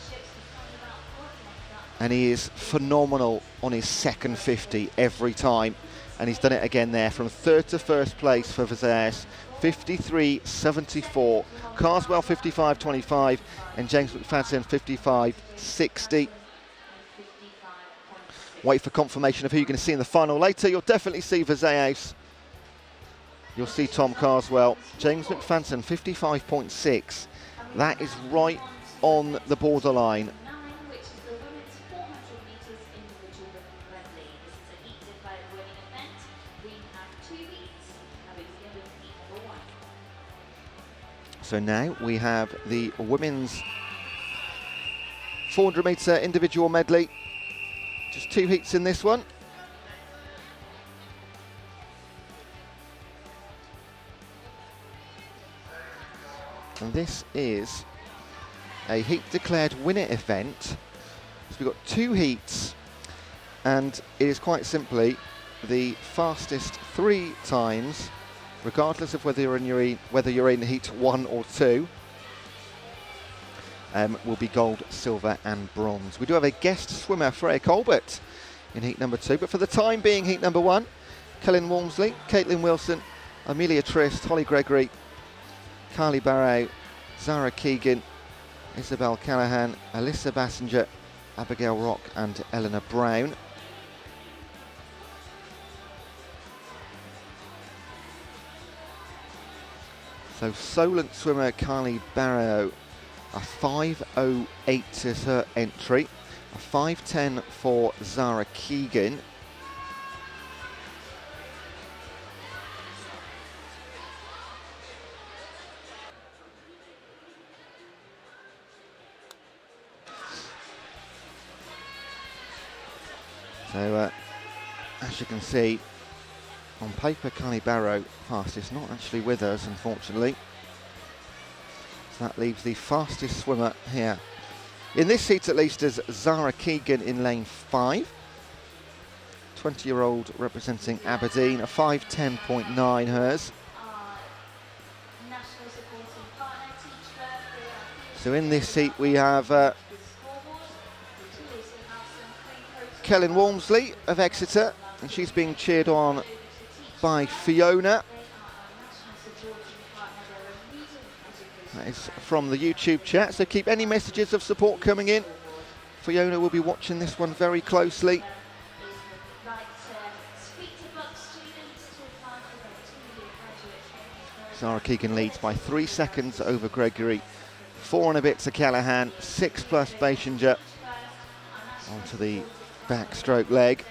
B: And he is phenomenal on his second 50 every time. And he's done it again there, from 3rd to 1st place for Verzeaus, 53.74. Carswell 55.25 and James McFadden 55.60. Wait for confirmation of who you're going to see in the final later. You'll definitely see Verzeaus. You'll see Tom Carswell. James McFadden 55.6. That is right on the borderline. So now we have the women's 400 metre individual medley. Just 2 heats in this one. And this is a heat declared winner event. So we've got 2 heats, and it is quite simply the fastest 3 times, regardless of whether you're in heat 1 or 2, will be gold, silver and bronze. We do have a guest swimmer, Freya Colbert, in heat number 2, but for the time being, heat number 1, Kellen Walmsley, Caitlin Wilson, Amelia Trist, Holly Gregory, Carly Barrow, Zara Keegan, Isabel Callahan, Alyssa Bassinger, Abigail Rock and Eleanor Brown. So Solent swimmer Carly Barrow, a 5.08 is her entry, a 5.10 for Zara Keegan. So as you can see, on paper Carly Barrow fastest, not actually with us unfortunately. So that leaves the fastest swimmer here. In this heat at least is Zara Keegan in lane 5. 20-year-old representing Aberdeen, a 5.10.9 hers. So in this heat we have Kellen Walmsley of Exeter, and she's being cheered on by Fiona. That is from the YouTube chat, so keep any messages of support coming in. Fiona will be watching this one very closely. Zara Keegan leads by 3 seconds over Gregory. 4 and a bit to Callahan, 6 plus Basinger onto the backstroke leg.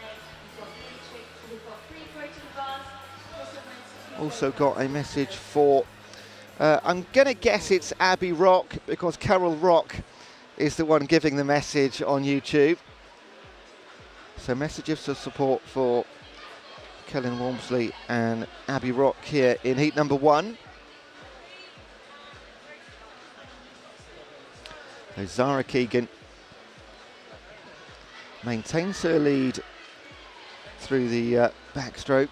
B: Also got a message for, I'm going to guess it's Abby Rock, because Carol Rock is the one giving the message on YouTube. So messages of support for Kellen Walmsley and Abby Rock here in heat number 1. So Zara Keegan maintains her lead through the backstroke.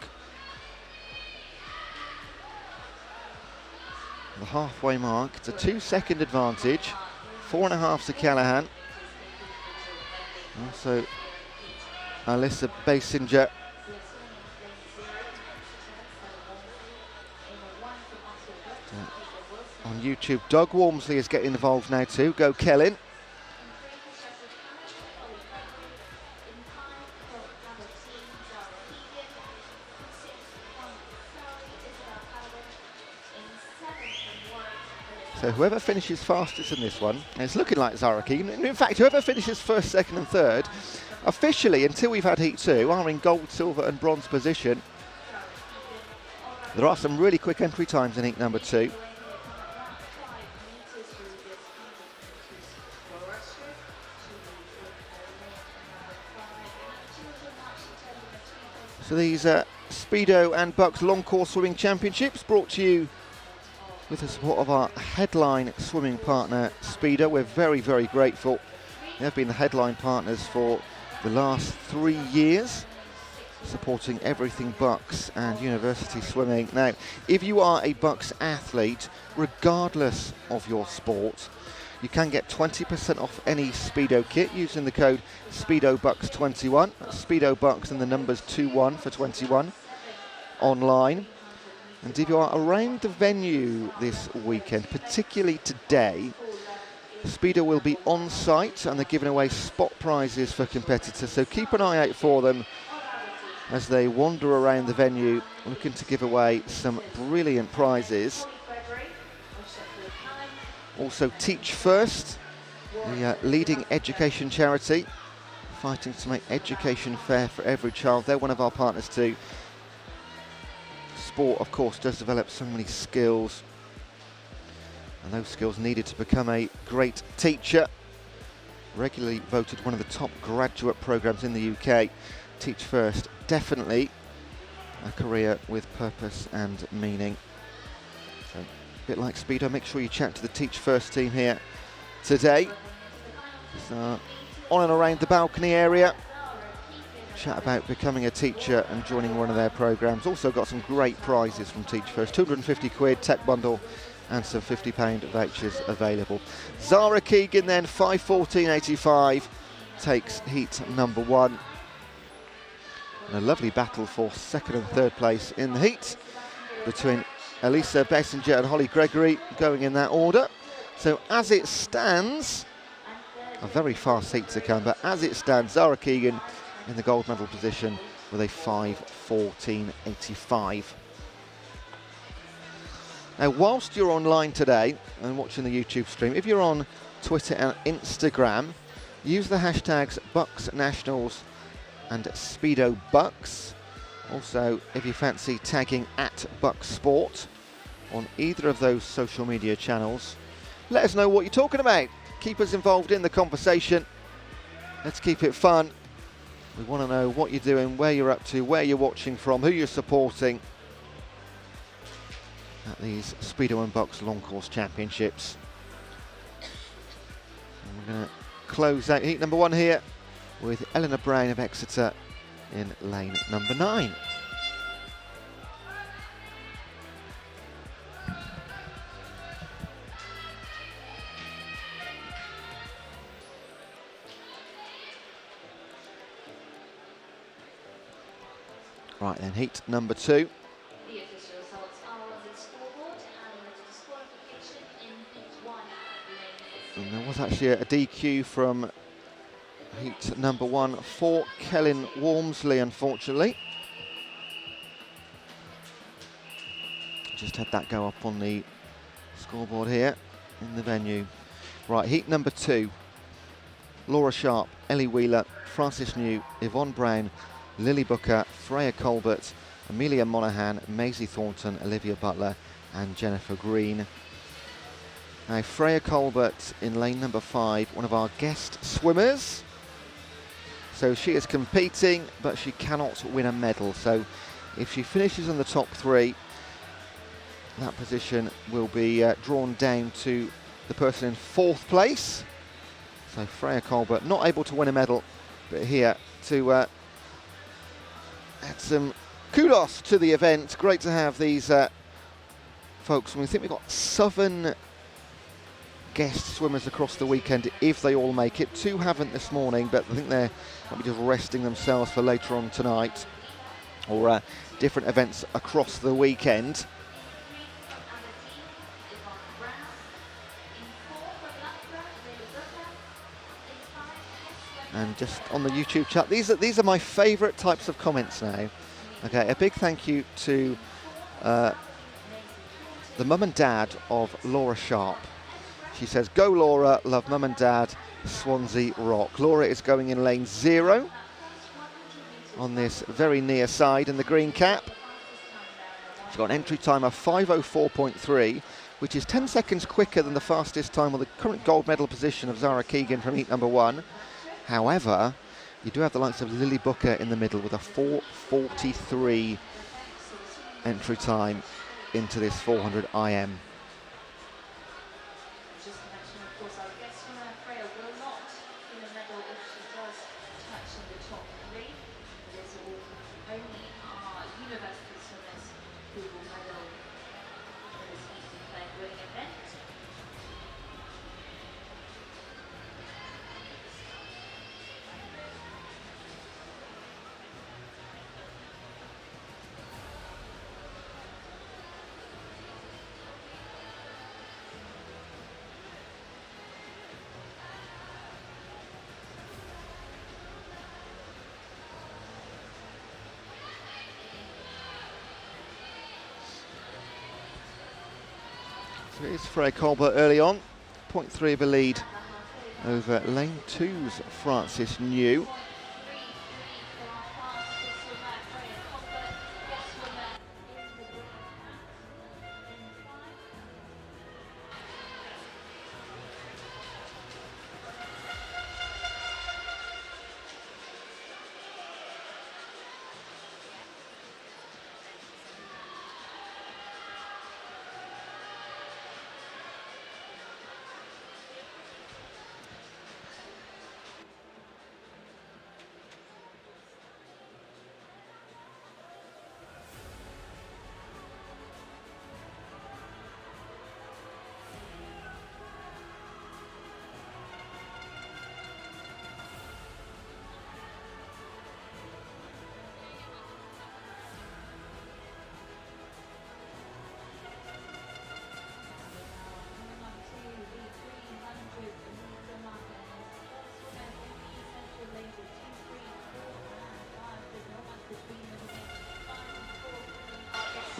B: The halfway mark, it's a 2-second advantage, 4.5 to Callahan. Also Alyssa Basinger. On YouTube, Doug Walmsley is getting involved now too. Go Kellen. So whoever finishes fastest in this one, and it's looking like Zara Keegan. In fact, whoever finishes first, second and third, officially, until we've had heat 2, are in gold, silver and bronze position. There are some really quick entry times in heat number 2. So these Speedo and BUCS Long Course Swimming Championships brought to you with the support of our headline swimming partner Speedo. We're very, very grateful. They have been the headline partners for the last 3 years, supporting everything BUCS and university swimming. Now, if you are a BUCS athlete, regardless of your sport, you can get 20% off any Speedo kit using the code SpeedoBUCS21. That's Speedo BUCS and the numbers 21 for 21 online. And if you are around the venue this weekend, particularly today, Speedo will be on site and they're giving away spot prizes for competitors. So keep an eye out for them as they wander around the venue, looking to give away some brilliant prizes. Also Teach First, the leading education charity, fighting to make education fair for every child. They're one of our partners too. Sport, of course, does develop so many skills, and those skills needed to become a great teacher. Regularly voted one of the top graduate programs in the UK. Teach First, definitely a career with purpose and meaning. So, a bit like Speedo, make sure you chat to the Teach First team here today. So, on and around the balcony area, chat about becoming a teacher and joining one of their programs. Also got some great prizes from Teach First, 250 quid tech bundle and some £50 vouchers available. Zara Keegan then, 5:14.85, takes heat number 1. And a lovely battle for second and third place in the heat between Elisa Bessinger and Holly Gregory, going in that order. So as it stands, a very fast heat to come, but as it stands, Zara Keegan in the gold medal position with a 5:14.85. Now, whilst you're online today and watching the YouTube stream, if you're on Twitter and Instagram, use the hashtags BUCS Nationals and Speedo BUCS. Also, if you fancy tagging at BUCS Sport on either of those social media channels, let us know what you're talking about. Keep us involved in the conversation. Let's keep it fun. We want to know what you're doing, where you're up to, where you're watching from, who you're supporting at these Speedo and BUCS Long Course Championships. And we're going to close out heat number 1 here with Eleanor Brown of Exeter in lane number 9. Right then, heat number 2.
C: The official results are on the scoreboard, and the disqualification in heat 1.
B: And there was actually a DQ from heat number 1 for Kellen Walmsley, unfortunately. Just had that go up on the scoreboard here in the venue. Right, heat number 2. Laura Sharp, Ellie Wheeler, Frances New, Yvonne Brown, Lily Booker, Freya Colbert, Amelia Monaghan, Maisie Thornton, Olivia Butler and Jennifer Green. Now Freya Colbert in lane number 5, one of our guest swimmers. So she is competing, but she cannot win a medal. So if she finishes in the top 3, that position will be drawn down to the person in 4th place. So Freya Colbert not able to win a medal, but here to add some kudos to the event. Great to have these folks. We think we've got 7 guest swimmers across the weekend if they all make it. 2 haven't this morning, but I think they're might be just resting themselves for later on tonight or different events across the weekend. And just on the YouTube chat, these are my favourite types of comments now. Okay, a big thank you to the mum and dad of Laura Sharp. She says, "Go Laura, love mum and dad, Swansea rock." Laura is going in lane 0 on this very near side in the green cap. She's got an entry time of 5:04.3, which is 10 seconds quicker than the fastest time on the current gold medal position of Zara Keegan from heat number 1. However, you do have the likes of Lily Booker in the middle with a 4:43 entry time into this 400 IM. So it is Freya Colbert early on, 0.3 of a lead over lane 2's Francis New.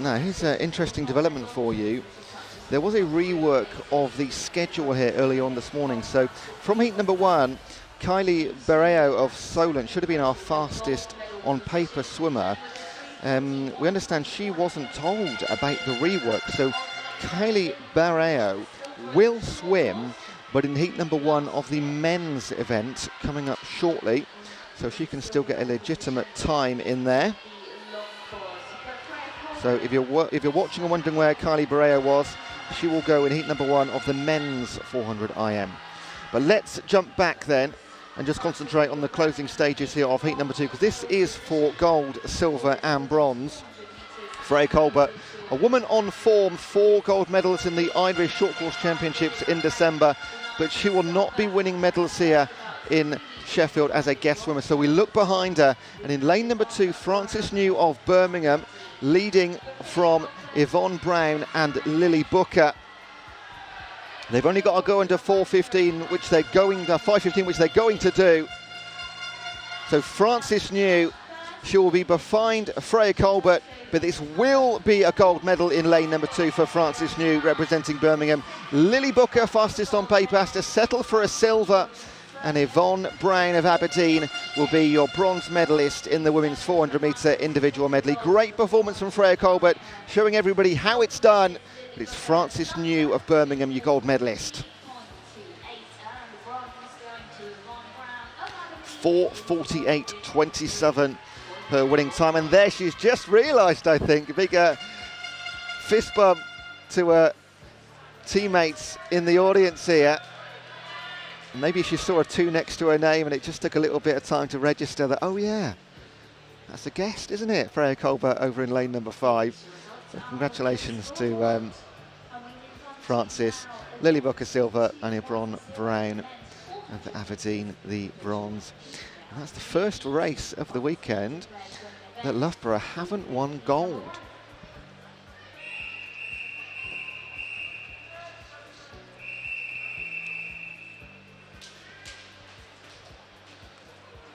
B: Now, here's an interesting development for you. There was a rework of the schedule here early on this morning. So from heat number 1, Kylie Berreo of Solent should have been our fastest on paper swimmer. We understand she wasn't told about the rework. So Kylie Berreo will swim, but in heat number 1 of the men's event coming up shortly. So she can still get a legitimate time in there. So if you're watching and wondering where Kylie Berreo was, she will go in heat number 1 of the men's 400 IM. But let's jump back then and just concentrate on the closing stages here of heat number 2, because this is for gold, silver and bronze. Freya Colbert, a woman on form, 4 gold medals in the Irish Short Course Championships in December, but she will not be winning medals here in Sheffield as a guest swimmer. So we look behind her, and in lane number 2, Francis New of Birmingham, leading from Yvonne Brown and Lily Booker. They've only got to go into 4:15, which they're going to 5:15, which they're going to do. So Francis New, she will be behind Freya Colbert, but this will be a gold medal in lane number 2 for Francis New, representing Birmingham. Lily Booker, fastest on paper, has to settle for a silver, and Yvonne Brown of Aberdeen will be your bronze medalist in the women's 400 metre individual medley. Great performance from Freya Colbert, showing everybody how it's done. But it's Francis New of Birmingham, your gold medalist. 4:48.27 her winning time, and there she's just realised, I think, a big fist bump to her teammates in the audience here. Maybe she saw a 2 next to her name and it just took a little bit of time to register that, oh yeah, that's a guest, isn't it? Freya Colbert over in lane number 5. So congratulations to Francis, Lily Booker silver and Yvonne Brown of Aberdeen the bronze. And that's the first race of the weekend that Loughborough haven't won gold.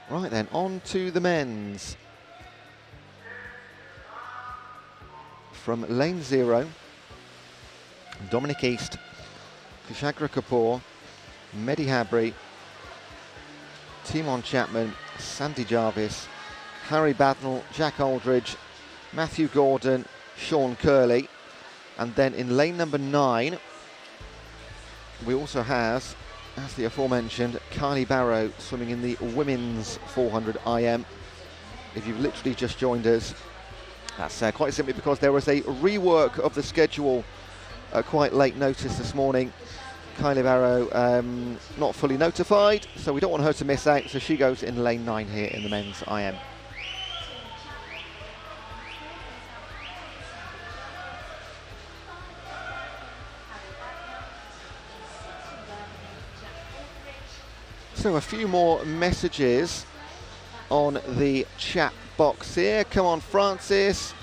B: Right then, on to the men's. From lane 0, Dominic East Kushagra Kapoor, Mehdi Habri, Timon Chapman, Sandy Jarvis, Harry Badnell, Jack Aldridge, Matthew Gordon, Sean Curley. And then in lane number 9, we also have, as the aforementioned, Kylie Barrow swimming in the women's 400 IM. If you've literally just joined us, that's quite simply because there was a rework of the schedule at quite late notice this morning. Kylie Barrow not fully notified, so we don't want her to miss out, so she goes in lane 9 here in the men's IM. So a few more messages on the chat box here. Come on, Francis.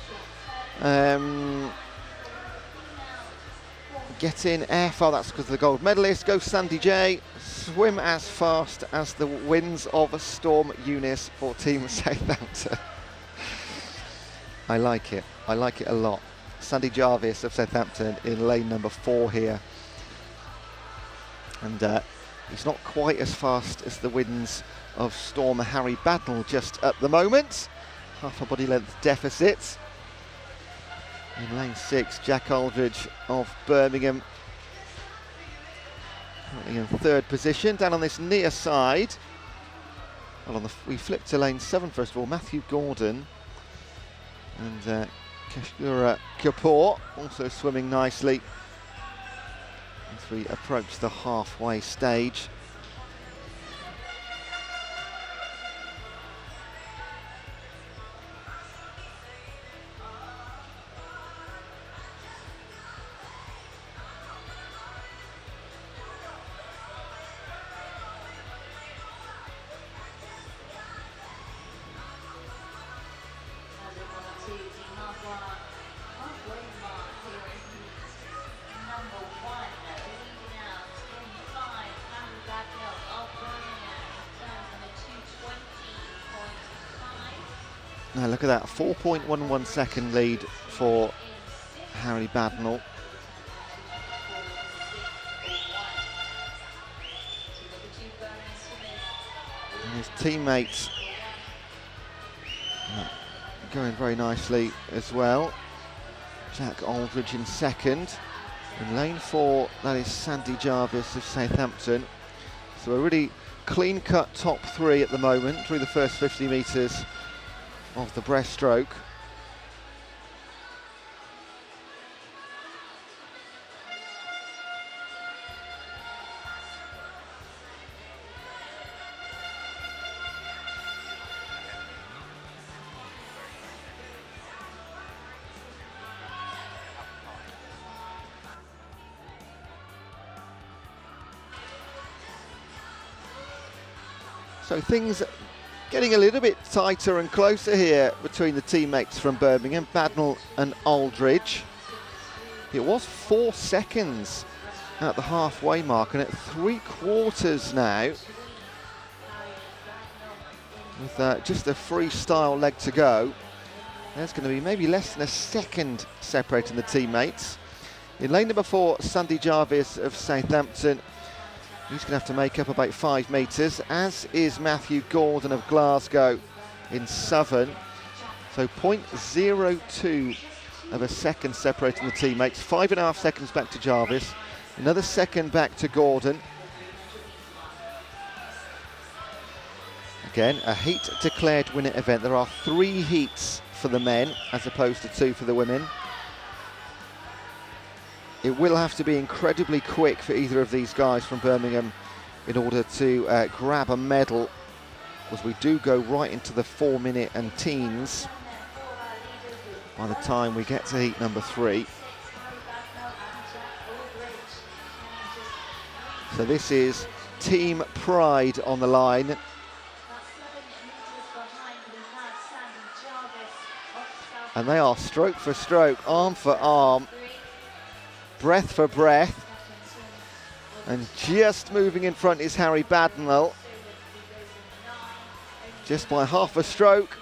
B: Get in F. Oh, that's because of the gold medalist. Go Sandy J. Swim as fast as the winds of Storm Eunice for Team Southampton. I like it. I like it a lot. Sandy Jarvis of Southampton in lane number 4 here. And he's not quite as fast as the winds of Storm Harry Badnell just at the moment. Half a body length deficit. In lane 6, Jack Aldridge of Birmingham. Currently in 3rd position, down on this near side. Well, we flip to lane 7 first of all. Matthew Gordon and Keshura Kapoor also swimming nicely as we approach the halfway stage. Now look at that, 4.11 second lead for Harry Badnell. And his teammates going very nicely as well. Jack Aldridge in 2nd. In lane 4, that is Sandy Jarvis of Southampton. So a really clean-cut top 3 at the moment through the first 50 metres of the breaststroke. So things getting a little bit tighter and closer here between the teammates from Birmingham, Badnell and Aldridge. It was 4 seconds at the halfway mark, and at 3/4 now, with just a freestyle leg to go, there's going to be maybe less than a second separating the teammates. In lane number 4, Sandy Jarvis of Southampton. He's going to have to make up about 5 metres, as is Matthew Gordon of Glasgow in Southern. So 0.02 of a second separating the teammates. 5.5 seconds back to Jarvis. Another second back to Gordon. Again, a heat declared winner event. There are 3 heats for the men as opposed to 2 for the women. It will have to be incredibly quick for either of these guys from Birmingham in order to grab a medal, because we do go right into the 4-minute and teens by the time we get to heat number 3. So this is team pride on the line. And they are stroke for stroke, arm for arm, breath for breath, and just moving in front is Harry Badnell, just by half a stroke.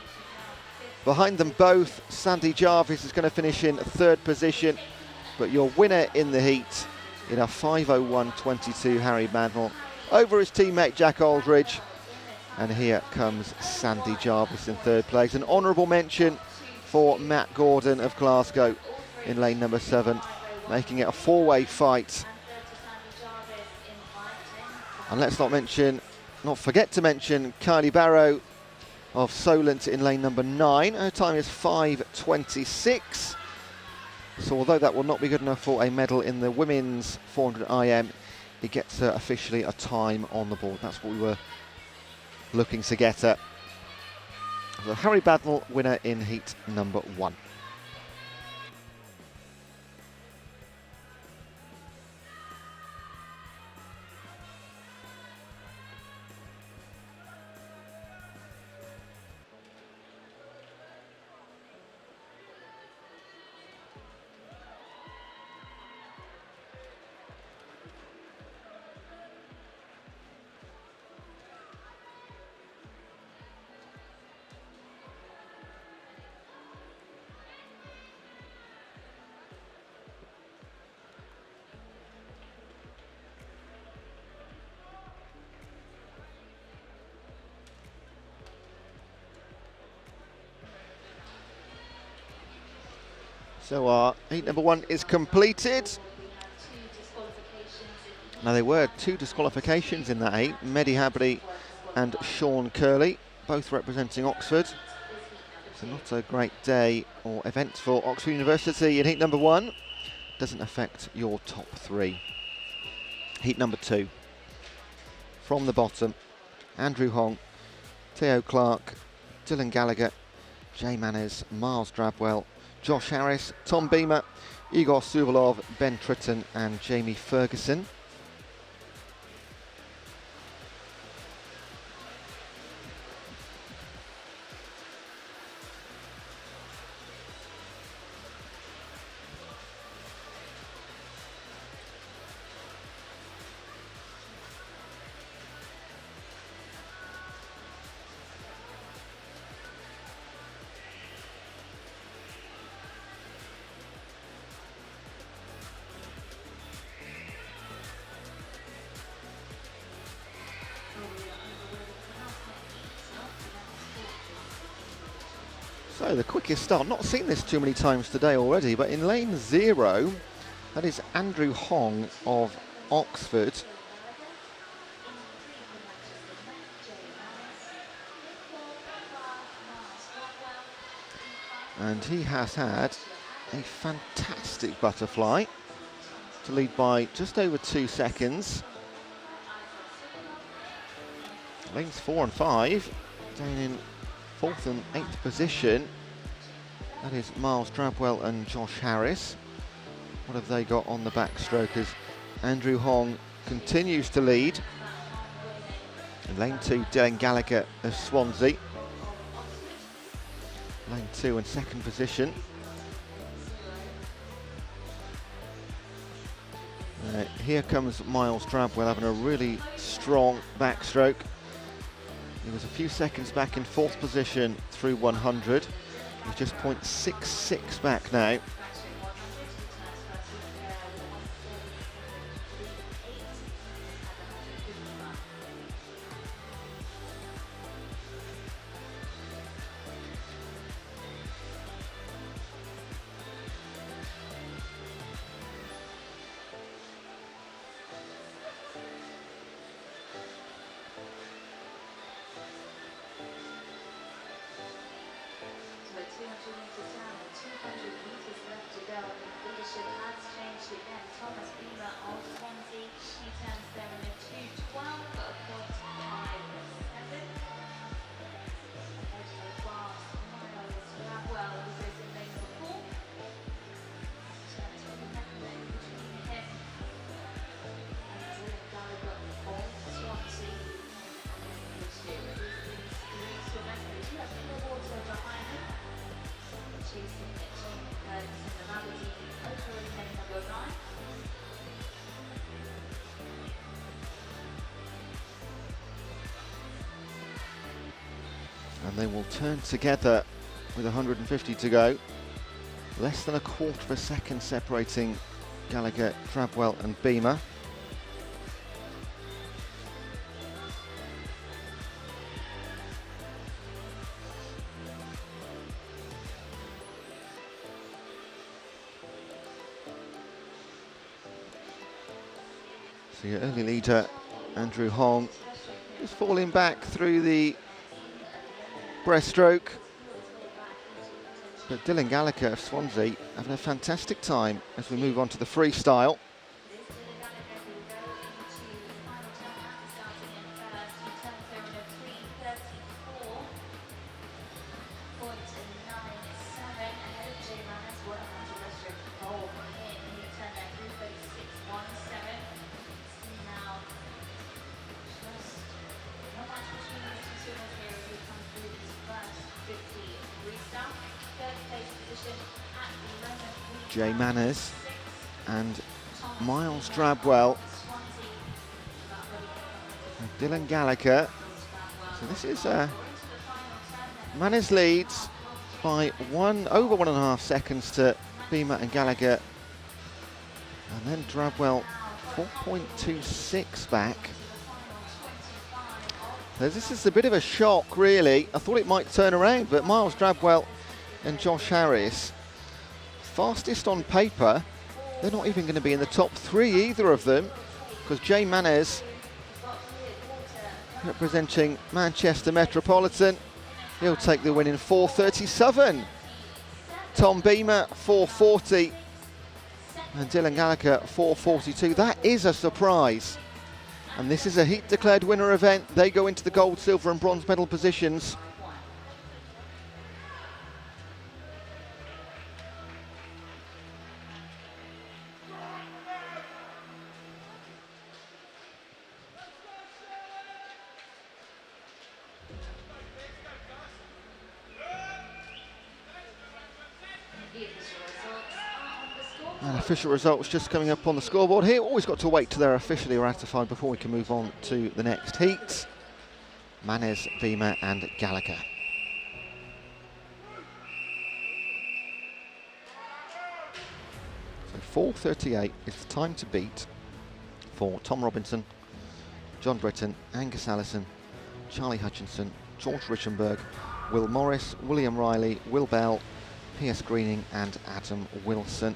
B: Behind them both, Sandy Jarvis is going to finish in 3rd position, but your winner in the heat in a 5:01.22 Harry Badnell over his teammate Jack Aldridge. And here comes Sandy Jarvis in third place. An honourable mention for Matt Gordon of Glasgow in lane number 7, making it a 4-way fight. And let's not forget to mention Kylie Barrow of Solent in lane number 9. Her time is 5:26. So although that will not be good enough for a medal in the women's 400 IM, it gets her officially a time on the board. That's what we were looking to get at. So Harry Badnell, winner in heat number 1. So our heat number 1 is completed. Now there were 2 disqualifications in that heat, Mehdi Habri and Sean Curley, both representing Oxford. So not a great day or event for Oxford University in heat number 1. Doesn't affect your top 3. Heat number 2. From the bottom, Andrew Hong, Theo Clark, Dylan Gallagher, Jay Manners, Miles Drabwell, Josh Harris, Tom Beamer, Igor Suvalov, Ben Tritton and Jamie Ferguson. So the quickest start, not seen this too many times today already, but in lane 0, that is Andrew Hong of Oxford. And he has had a fantastic butterfly to lead by just over 2 seconds. Lanes 4 and 5 down in 4th and 8th position. That is Miles Drabwell and Josh Harris. What have they got on the backstrokers? Andrew Hong continues to lead. In lane 2, Dylan Gallagher of Swansea. Lane 2 and 2nd position. Here comes Miles Drabwell having a really strong backstroke. He was a few seconds back in 4th position through 100. He's just 0.66 back now. And they will turn together with 150 to go. Less than a quarter of a second separating Gallagher, Drabwell and Beamer. So your early leader, Andrew Hong, is falling back through the breaststroke. But Dylan Gallagher of Swansea having a fantastic time as we move on to the freestyle. Jay Manners and Miles Drabwell. And Dylan Gallagher. So this is Manners leads by over 1.5 seconds to Beamer and Gallagher. And then Drabwell 4.26 back. So this is a bit of a shock, really. I thought it might turn around, but Miles Drabwell and Josh Harris, fastest on paper. They're not even going to be in the top 3, either of them, because Jay Manners, representing Manchester Metropolitan, he'll take the win in 4:37. Tom Beamer 4:40 and Dylan Gallagher 4:42. That is a surprise. And this is a heat declared winner event. They go into the gold, silver and bronze medal positions. And official results just coming up on the scoreboard here. Always got to wait till they're officially ratified before we can move on to the next heat. Manners, Beamer and Gallagher. So 4:38 is the time to beat for Tom Robinson, John Britton, Angus Allison, Charlie Hutchinson, George Richenberg, Will Morris, William Riley, Will Bell, P.S. Greening and Adam Wilson.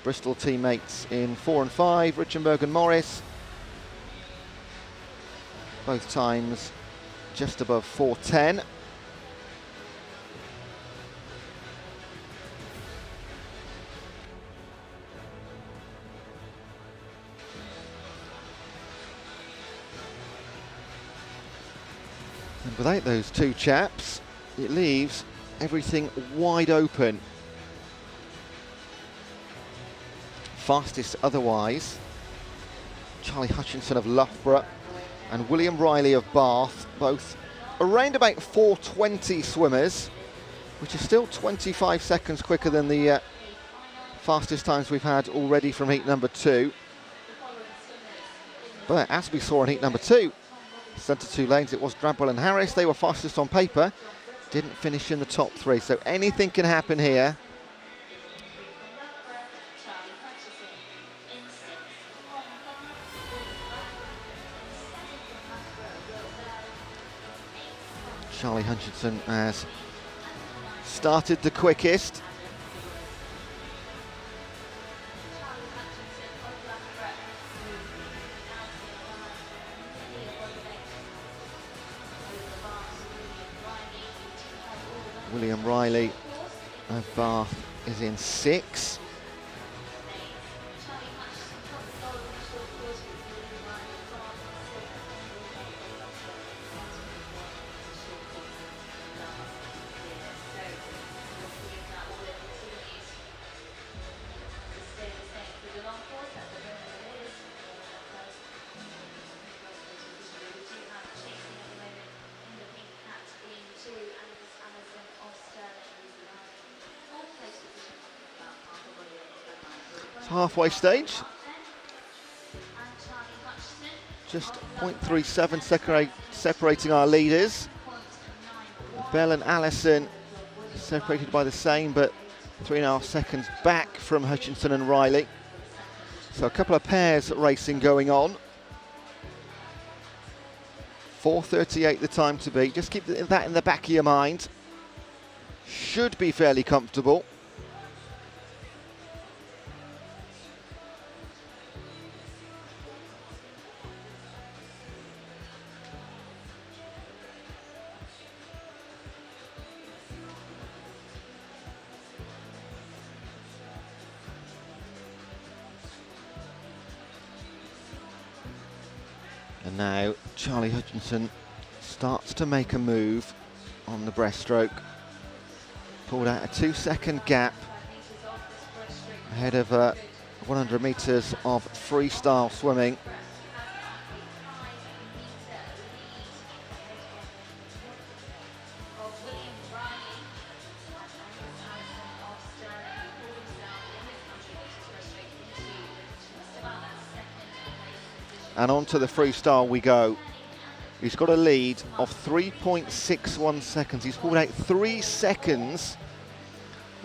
B: Bristol teammates in 4 and 5, Richenberg and Morris. Both times just above 4:10. And without those two chaps, it leaves everything wide open. Fastest otherwise, Charlie Hutchinson of Loughborough and William Riley of Bath, both around about 4:20 swimmers, which is still 25 seconds quicker than the fastest times we've had already from heat number 2. But as we saw in heat number 2, centre 2 lanes, it was Drabwell and Harris. They were fastest on paper, didn't finish in the top 3, so anything can happen here. Charlie Hutchinson has started the quickest. William Riley of Bath is in 6. Halfway stage, just 0.37 separating our leaders. Bell and Allison separated by the same, but 3.5 seconds back from Hutchinson and Riley. So a couple of pairs racing going on. 4:38 the time to beat. Just keep that in the back of your mind. Should be fairly comfortable. And now Charlie Hutchinson starts to make a move on the breaststroke. Pulled out a 2-second gap ahead of 100 metres of freestyle swimming. And onto the freestyle we go. He's got a lead of 3.61 seconds. He's pulled out 3 seconds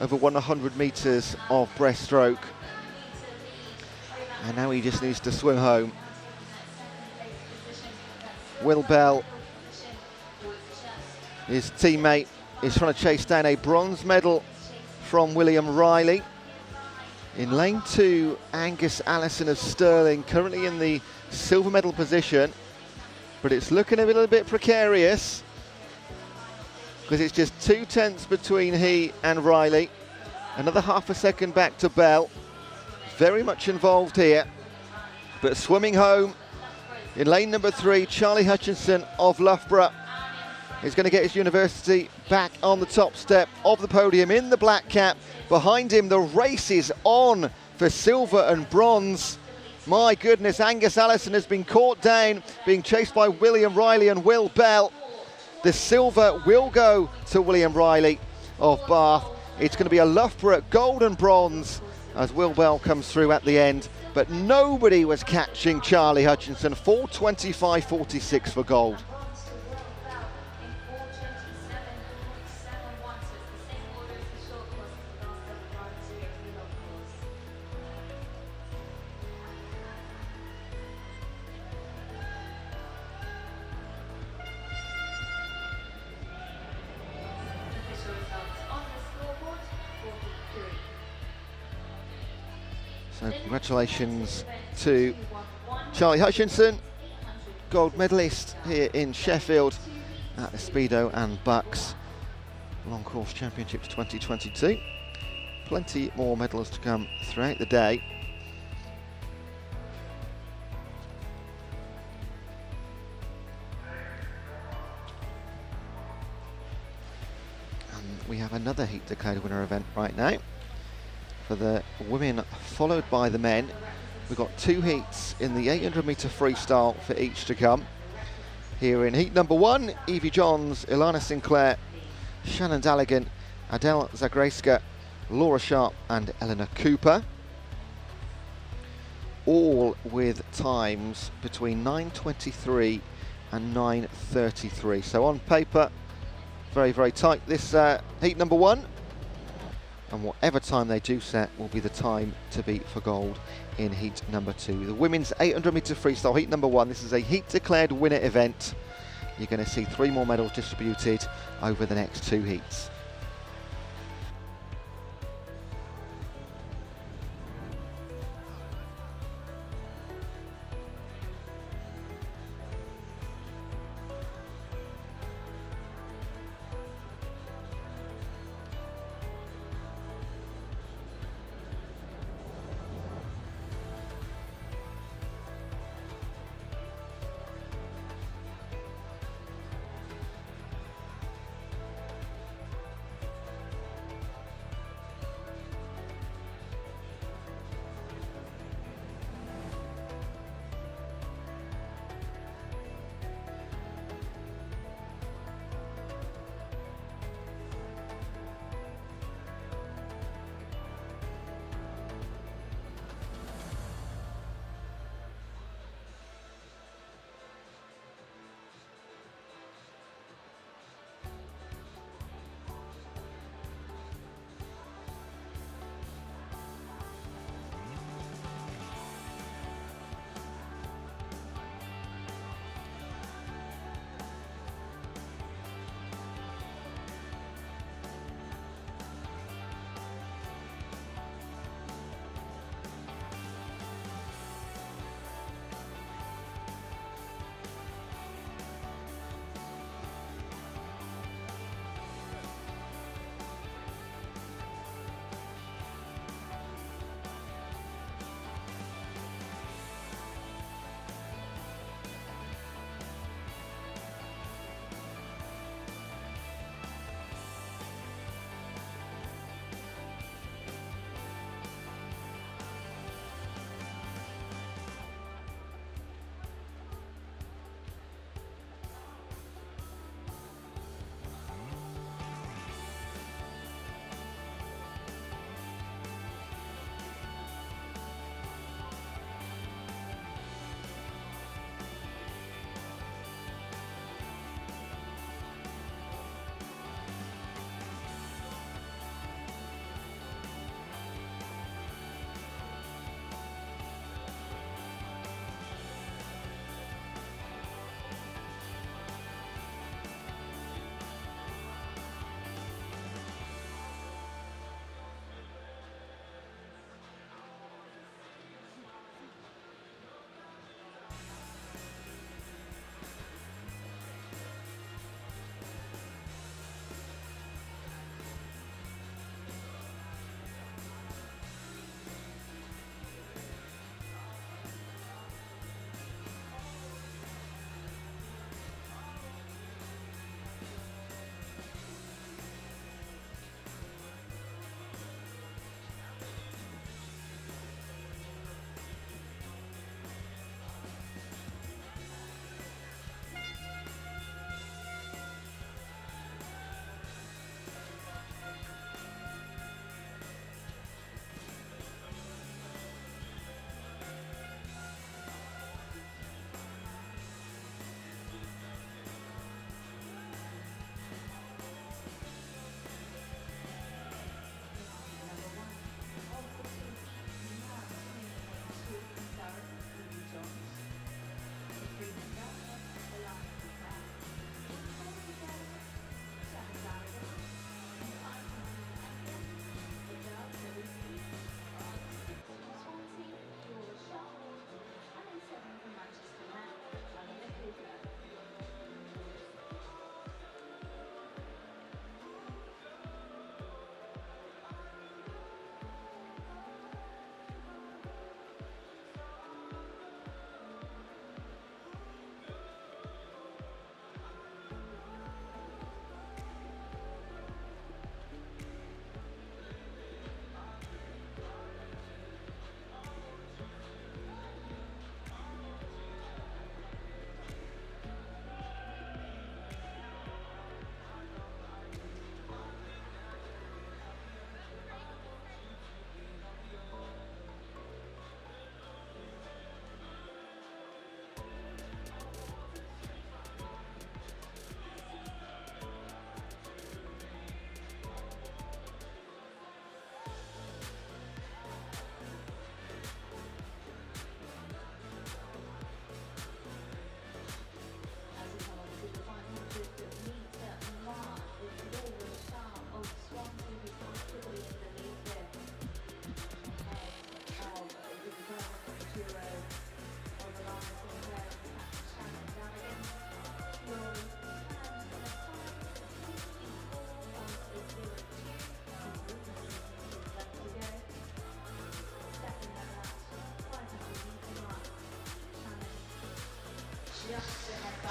B: over 100 metres of breaststroke. And now he just needs to swim home. Will Bell, his teammate, is trying to chase down a bronze medal from William Riley. In lane 2, Angus Allison of Stirling, currently in the silver medal position, but it's looking a little bit precarious because it's just 2/10 between he and Riley. Another half a second back to Bell. Very much involved here, but swimming home in lane number 3, Charlie Hutchinson of Loughborough is going to get his university back on the top step of the podium in the black cap. Behind him, the race is on for silver and bronze. My goodness, Angus Allison has been caught down, being chased by William Riley and Will Bell. The silver will go to William Riley of Bath. It's going to be a Loughborough gold and bronze as Will Bell comes through at the end. But nobody was catching Charlie Hutchinson. 4:25.46 for gold. So congratulations to Charlie Hutchinson, gold medalist here in Sheffield at the Speedo and BUCS Long Course Championships 2022. Plenty more medals to come throughout the day. And we have another heat declared winner event right now. For the women, followed by the men. We've got 2 heats in the 800 metre freestyle for each to come. Here in heat number 1, Evie Johns, Ilana Sinclair, Shannon Dalligan, Adele Zagrejska, Laura Sharp and Eleanor Cooper. All with times between 9:23 and 9:33. So on paper, very, very tight this heat number 1. And whatever time they do set will be the time to beat for gold in heat number 2. The women's 800 metre freestyle heat number 1. This is a heat declared winner event. You're going to see 3 more medals distributed over the next 2 heats.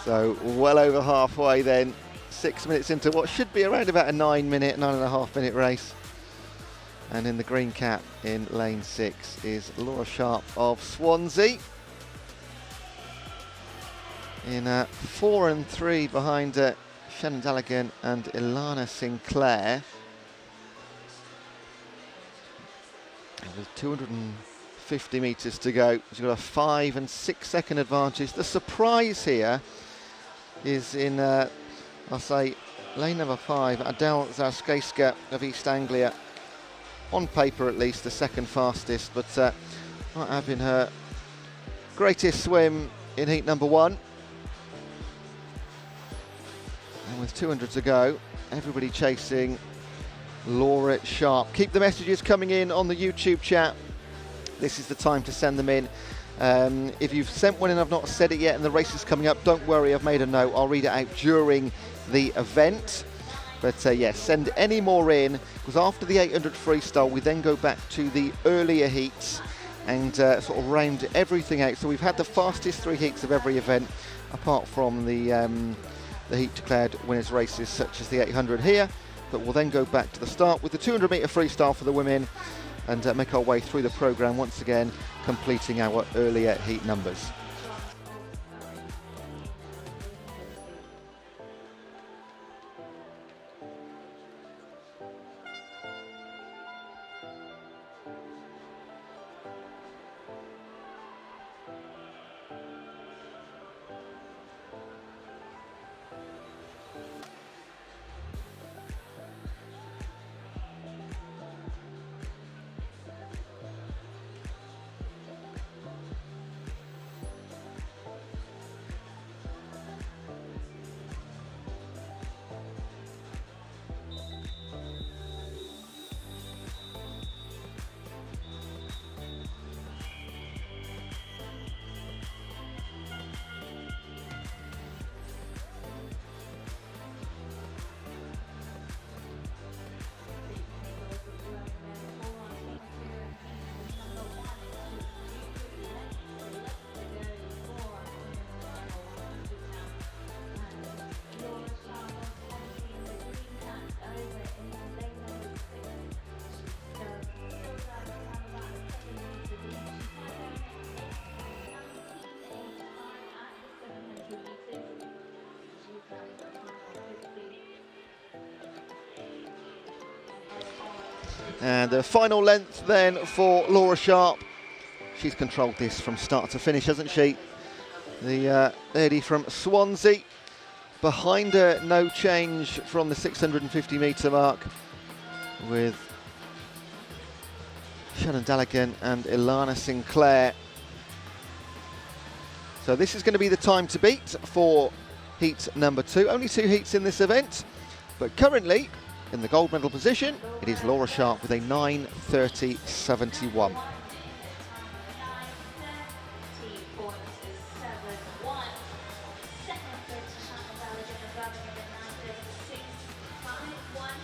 B: So well over halfway then, 6 minutes into what should be around about a 9.5 minute race. And in the green cap in lane 6 is Laura Sharp of Swansea. In 4 and 3 behind Shannon Dallaghan and Ilana Sinclair. And with 250 metres to go, she's got a 5 and 6 second advantage. The surprise here is in, I'll say, lane number 5, Adele Zarskayska of East Anglia. On paper at least, the second fastest, but not having her greatest swim in heat number 1. And with 200 to go, everybody chasing Laura Sharp. Keep the messages coming in on the YouTube chat. This is the time to send them in. If you've sent one and I've not said it yet and the race is coming up, don't worry, I've made a note. I'll read it out during the event. But yes, send any more in, because after the 800 freestyle, we then go back to the earlier heats and sort of round everything out. So we've had the fastest 3 heats of every event, apart from the heat declared winners races, such as the 800 here. But we'll then go back to the start with the 200 metre freestyle for the women and make our way through the programme once again, completing our earlier heat numbers. And the final length then for Laura Sharp. She's controlled this from start to finish, hasn't she? The lady from Swansea. Behind her, no change from the 650 metre mark, with Shannon Dallaghan and Ilana Sinclair. So this is going to be the time to beat for heat number 2. Only 2 heats in this event, but currently in the gold medal position, it is Laura Sharp with a 9:30.71.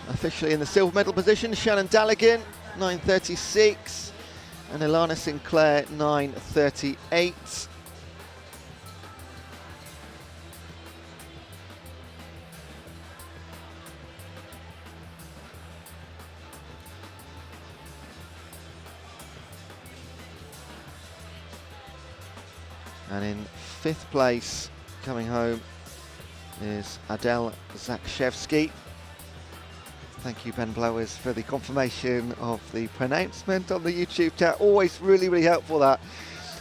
B: Officially in the silver medal position, Shannon Dallaghan, 9:36, and Ilana Sinclair, 9:38. And in 5th place, coming home, is Adele Zakshevsky. Thank you, Ben Blowers, for the confirmation of the pronouncement on the YouTube chat. Always really, really helpful, that.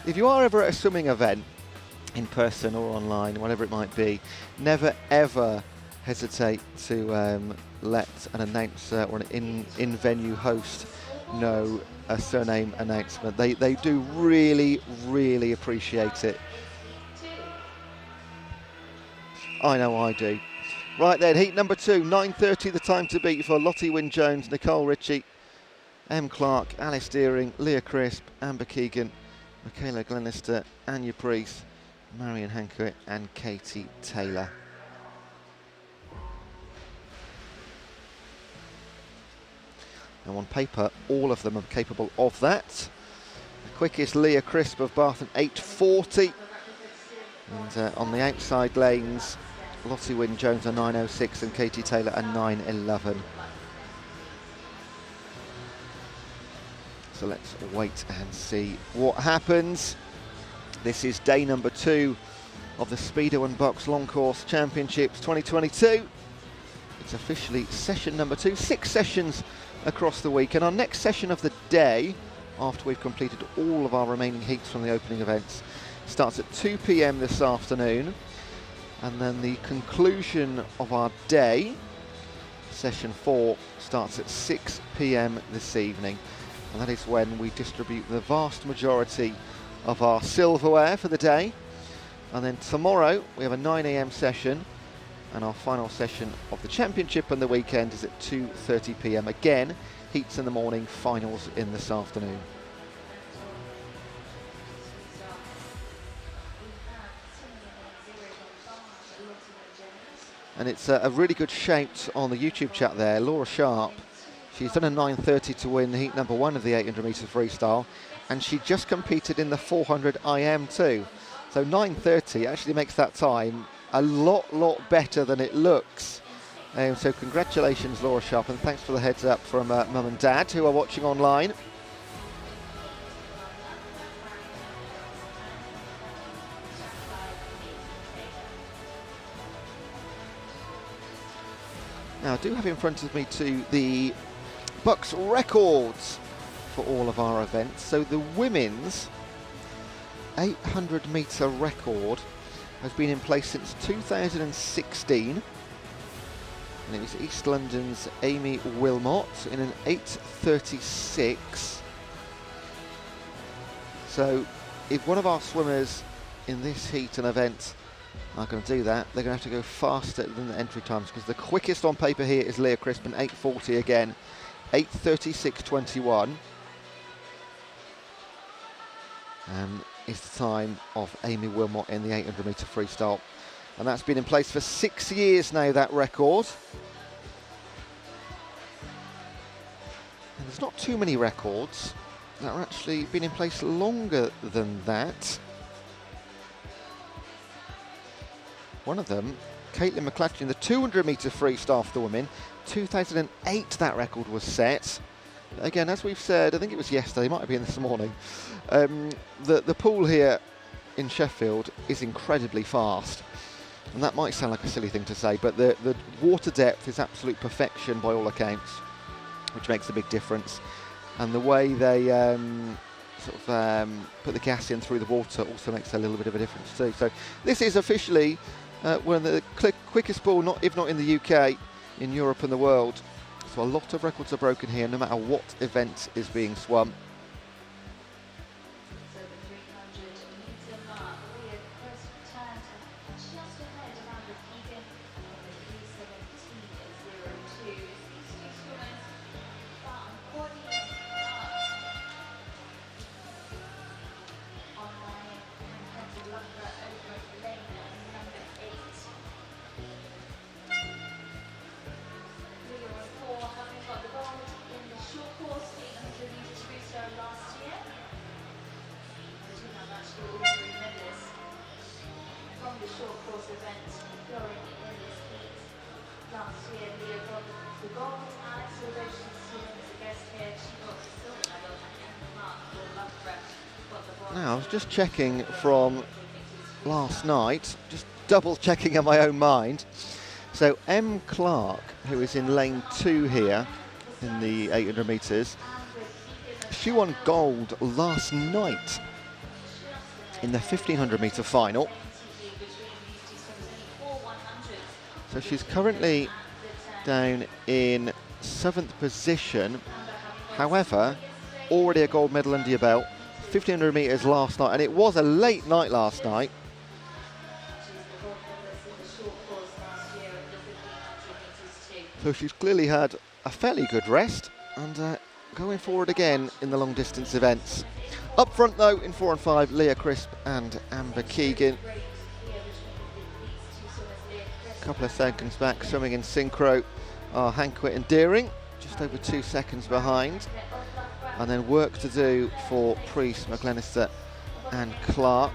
B: If you are ever at a swimming event, in person or online, whatever it might be, never ever hesitate to let an announcer or an in-venue host know a surname announcement. They do really, really appreciate it. I know I do. Right then, heat number 2, 9:30 the time to beat for Lottie Wynne-Jones, Nicole Ritchie, Em Clark, Alice Deering, Leah Crisp, Amber Keegan, Michaela Glenister, Anya Priest, Marion Hancock and Katie Taylor. Now on paper, all of them are capable of that. The quickest, Leah Crisp of Bath, at 8:40. And on the outside lanes, Lottie Wynne-Jones are 9.06 and Katie Taylor are 9.11. So let's wait and see what happens. This is day number 2 of the Speedo and BUCS Long Course Championships 2022. It's officially session number 2, 6 sessions across the week. And our next session of the day, after we've completed all of our remaining heats from the opening events, starts at 2 p.m. this afternoon. And then the conclusion of our day, session 4, starts at 6 p.m. this evening. And that is when we distribute the vast majority of our silverware for the day. And then tomorrow we have a 9 a.m. session, and our final session of the championship and the weekend is at 2:30 p.m. Again, heats in the morning, finals in this afternoon. And it's a really good shout on the YouTube chat there. Laura Sharp, she's done a 9:30 to win heat number 1 of the 800 metres freestyle, and she just competed in the 400 IM too. So 9:30 actually makes that time a lot better than it looks. So congratulations, Laura Sharp, and thanks for the heads up from Mum and Dad who are watching online. Now I do have in front of me too the BUCS records for all of our events. So the women's 800 metre record has been in place since 2016, and it was East London's Amy Wilmot in an 8:36. So if one of our swimmers in this heat and event are going to do that, they're going to have to go faster than the entry times, because the quickest on paper here is Leah Crisp in 8:40 again, 8:36.21. Is the time of Amy Wilmot in the 800 metre freestyle, and that's been in place for 6 years now, that record. And there's not too many records that are actually been in place longer than that. One of them, Caitlin McClatchy in the 200 metre freestyle for the women, 2008 that record was set. Again, as we've said, I think it was yesterday, might have been this morning, the pool here in Sheffield is incredibly fast. And that might sound like a silly thing to say, but the water depth is absolute perfection by all accounts, which makes a big difference. And the way they put the gas in through the water also makes a little bit of a difference too. So this is officially one of the quickest pool, if not in the UK, in Europe and the world. So a lot of records are broken here, no matter what event is being swum.
C: So the 300 metre mark, Leah Crisp turned just ahead of Amber Keegan on the 3:17.02. These two swimmers are unfortunately online and Henry Lumber over at lane number 8. Leah was 4, having got the gold in the short course 800 metres freestyle last year. The two have actually all 3 medals from the short course event going in this heat. Last year, Leah got the gold, and although she's swimming as a guest here, she got the silver medal, and Mark Loughborough got the bronze.
B: Now, I was just checking from last night, just double checking in my own mind. So M. Clark, who is in lane 2 here in the 800 metres, she won gold last night in the 1500 metre final. So she's currently down in 7th position. However, already a gold medal under your belt. 1500 metres last night, and it was a late night last night. So she's clearly had a fairly good rest, and going forward again in the long distance events. Up front though, in 4 and 5, Leah Crisp and Amber Keegan. A couple of seconds back, swimming in synchro, are Hankwit and Deering, just over 2 seconds behind. And then work to do for Priest, McLennister and Clark.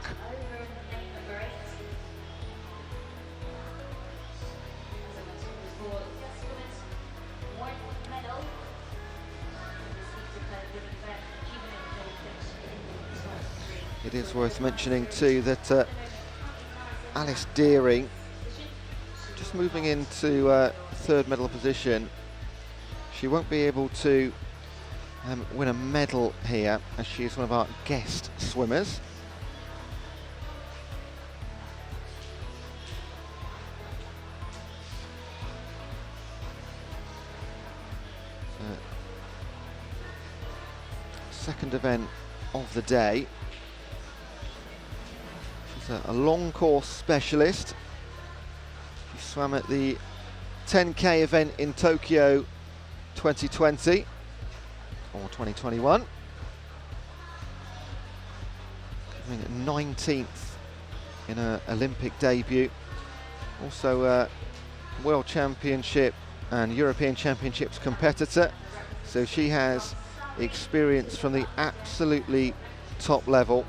B: It is worth mentioning too that Alice Deering, just moving into third medal position, she won't be able to win a medal here, as she is one of our guest swimmers. Second event of the day. She's a long course specialist. She swam at the 10K event in Tokyo 2020 or 2021. Coming 19th in her Olympic debut. Also a World Championship and European Championships competitor. So she has experience from the absolutely top level.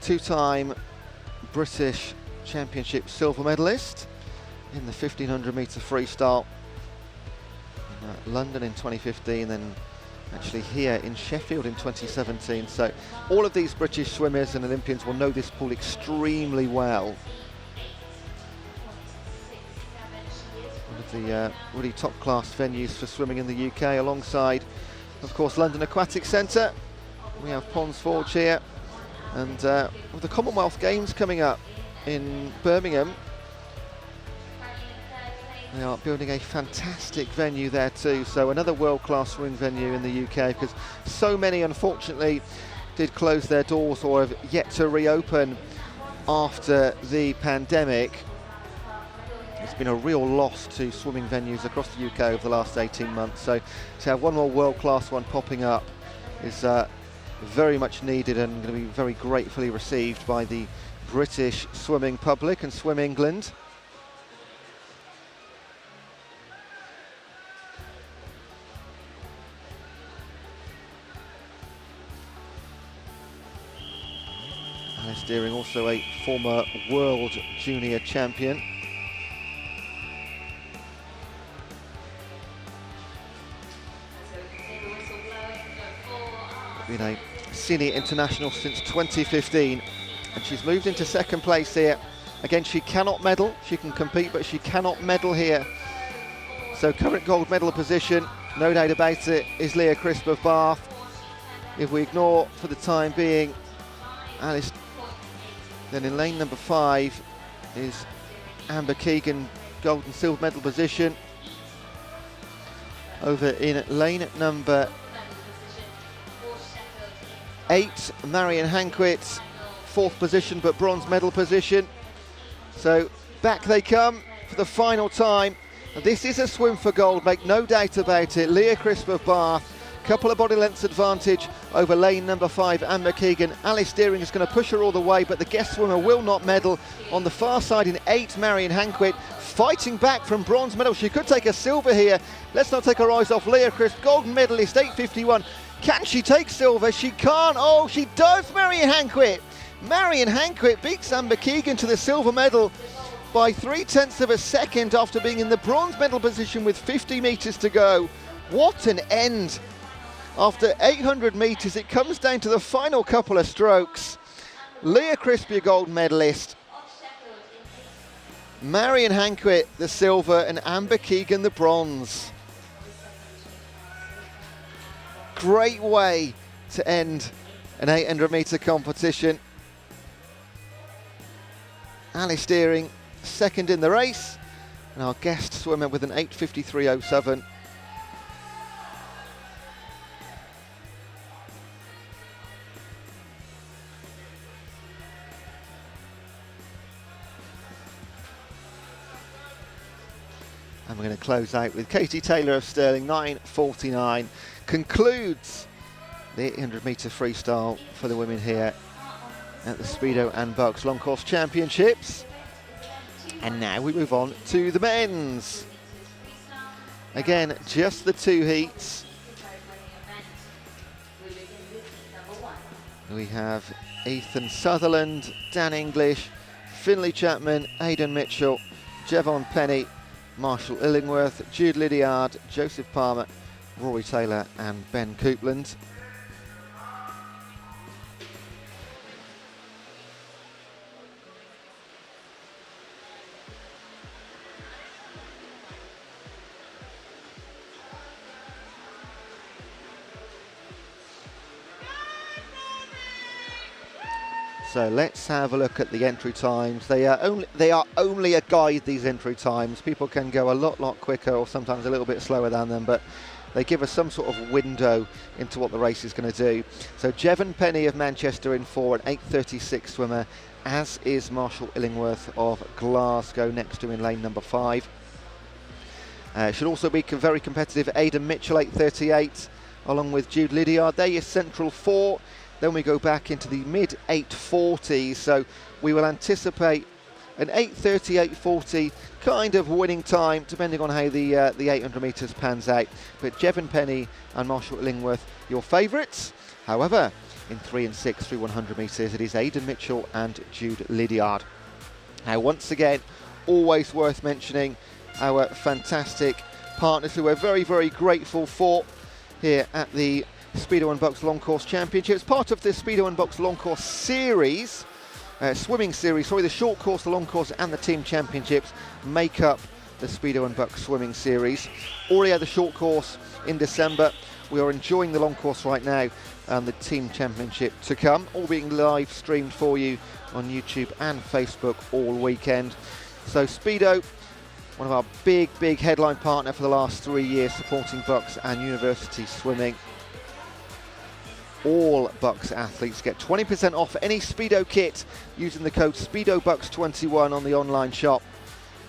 B: Two-time British Championship silver medalist in the 1500 metre freestyle in London in 2015, then actually here in Sheffield in 2017. So all of these British swimmers and Olympians will know this pool extremely well. One of the really top-class venues for swimming in the UK, alongside, of course, London Aquatic Centre. We have Ponds Forge here, and with the Commonwealth Games coming up in Birmingham, they are building a fantastic venue there too. So another world-class swimming venue in the UK, because so many, unfortunately, did close their doors or have yet to reopen after the pandemic. It's been a real loss to swimming venues across the UK over the last 18 months. So to have one more world-class one popping up is very much needed, and going to be very gratefully received by the British swimming public and Swim England. Alice Deering, also a former world junior champion. Been a senior international since 2015, and she's moved into second place here. Again, she cannot medal. She can compete, but she cannot medal here. So current gold medal position, no doubt about it, is Leah Crisp of Bath. If we ignore for the time being Alice, then in lane number 5 is Amber Keegan, gold and silver medal position. Over in lane number 8, Marion Hanquett, 4th position but bronze medal position. So back they come for the final time. And this is a swim for gold, make no doubt about it. Leah Crisp of Bath, couple of body lengths advantage over lane number 5, Amber Keegan. Alice Deering is going to push her all the way, but the guest swimmer will not medal. On the far side in 8, Marion Hanquett, fighting back from bronze medal. She could take a silver here. Let's not take our eyes off Leah Crisp, golden medalist, 8:51. Can she take silver? She can't. Oh, she does, Marion Hanquett. Marion Hanquett beats Amber Keegan to the silver medal by 0.3 of a second after being in the bronze medal position with 50 metres to go. What an end. After 800 metres, it comes down to the final couple of strokes. Leah Crisp, your gold medalist. Marion Hanquett, the silver, and Amber Keegan, the bronze. Great way to end an 800 metre competition. Alice Deering, second in the race, and our guest swimmer with an 8:53.07. And we're going to close out with Katie Taylor of Stirling, 9:49. Concludes the 800 metre freestyle for the women here at the Speedo and BUCS Long Course Championships. And now we move on to the men's. Again, just the 2 heats. We have Ethan Sutherland, Dan English, Finlay Chapman, Aidan Mitchell, Jevon Penny, Marshall Illingworth, Jude Lydiard, Joseph Palmer, Rory Taylor and Ben Coupland. So let's have a look at the entry times. They are only a guide, these entry times. People can go a lot quicker or sometimes a little bit slower than them, but they give us some sort of window into what the race is going to do. So Jevon Penny of Manchester in 4, an 8:36 swimmer, as is Marshall Illingworth of Glasgow next to in lane number 5. Should also be very competitive. Aidan Mitchell 8:38, along with Jude Lydiard. They're your central 4. Then we go back into the mid 8:40s, so we will anticipate an 8:30, 8:40 kind of winning time, depending on how the 800 metres pans out. But Jevon Penny and Marshall Illingworth, your favourites. However, in 3 and 6 through 100 metres, it is Aidan Mitchell and Jude Lydiard. Now, once again, always worth mentioning our fantastic partners who we're very grateful for here at the Speedo and BUCS Long Course Championships, part of the Speedo and BUCS Long Course Series, swimming series, sorry, the short course, the long course and the team championships make up the Speedo and BUCS swimming series. Already had the short course in December. We are enjoying the long course right now and the team championship to come, all being live streamed for you on YouTube and Facebook all weekend. So Speedo, one of our big headline partner for the last 3 years, supporting BUCS and university swimming. All BUCS athletes get 20% off any Speedo kit using the code SpeedoBUCS21 on the online shop.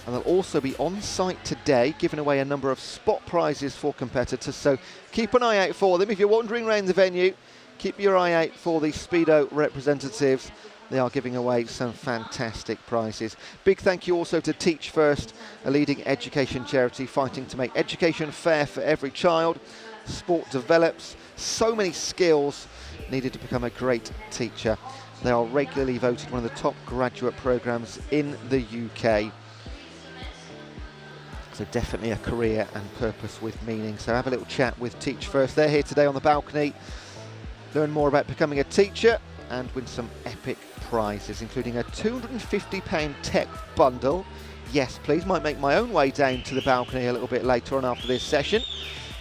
B: And they'll also be on site today giving away a number of spot prizes for competitors, so keep an eye out for them. If you're wandering around the venue, keep your eye out for the Speedo representatives. They are giving away some fantastic prizes. Big thank you also to Teach First, a leading education charity fighting to make education fair for every child. Sport develops so many skills needed to become a great teacher. They are regularly voted one of the top graduate programmes in the UK. So definitely a career and purpose with meaning. So have a little chat with Teach First. They're here today on the balcony. Learn more about becoming a teacher and win some epic prizes, including a £250 tech bundle. Yes, please, might make my own way down to the balcony a little bit later on after this session,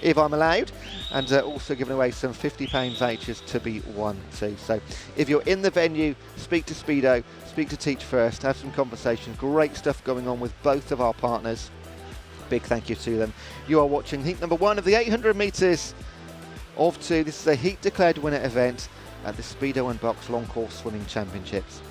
B: if I'm allowed, and also giving away some £50 vouchers to be won too. So if you're in the venue, speak to Speedo, speak to Teach First, have some conversation. Great stuff going on with both of our partners. Big thank you to them. You are watching heat number 1 of the 800 metres of 2. This is a heat declared winner event at the Speedo and BUCS Long Course Swimming Championships.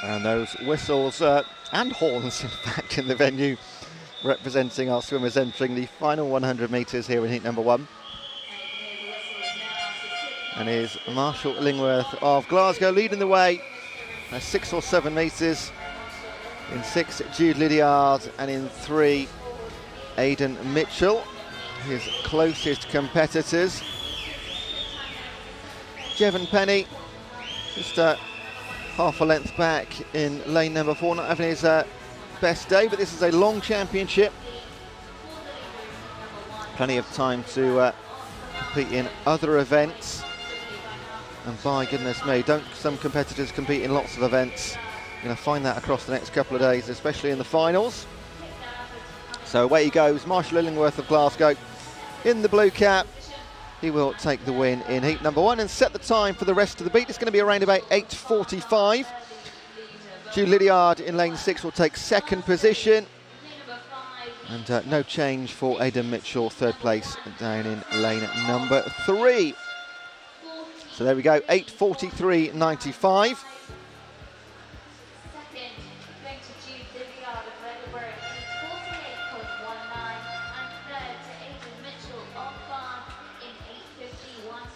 B: And those whistles and horns, in fact, in the venue, representing our swimmers entering the final 100 metres here in heat number 1. And here's Marshall Illingworth of Glasgow leading the way, 6 or 7 metres. In 6, Jude Lydiard, and in 3, Aidan Mitchell, his closest competitors. Jevon Penny, just half a length back in lane number 4, not having his best day, but this is a long championship. Plenty of time to compete in other events. And by goodness me, don't some competitors compete in lots of events? You're going to find that across the next couple of days, especially in the finals. So away he goes, Marshall Illingworth of Glasgow in the blue cap. He will take the win in heat number 1 and set the time for the rest of the beat. It's going to be around about 8:45. Jude Lydiard in lane 6 will take 2nd position. And no change for Aidan Mitchell, 3rd place down in lane number 3. So there we go, 8:43.95.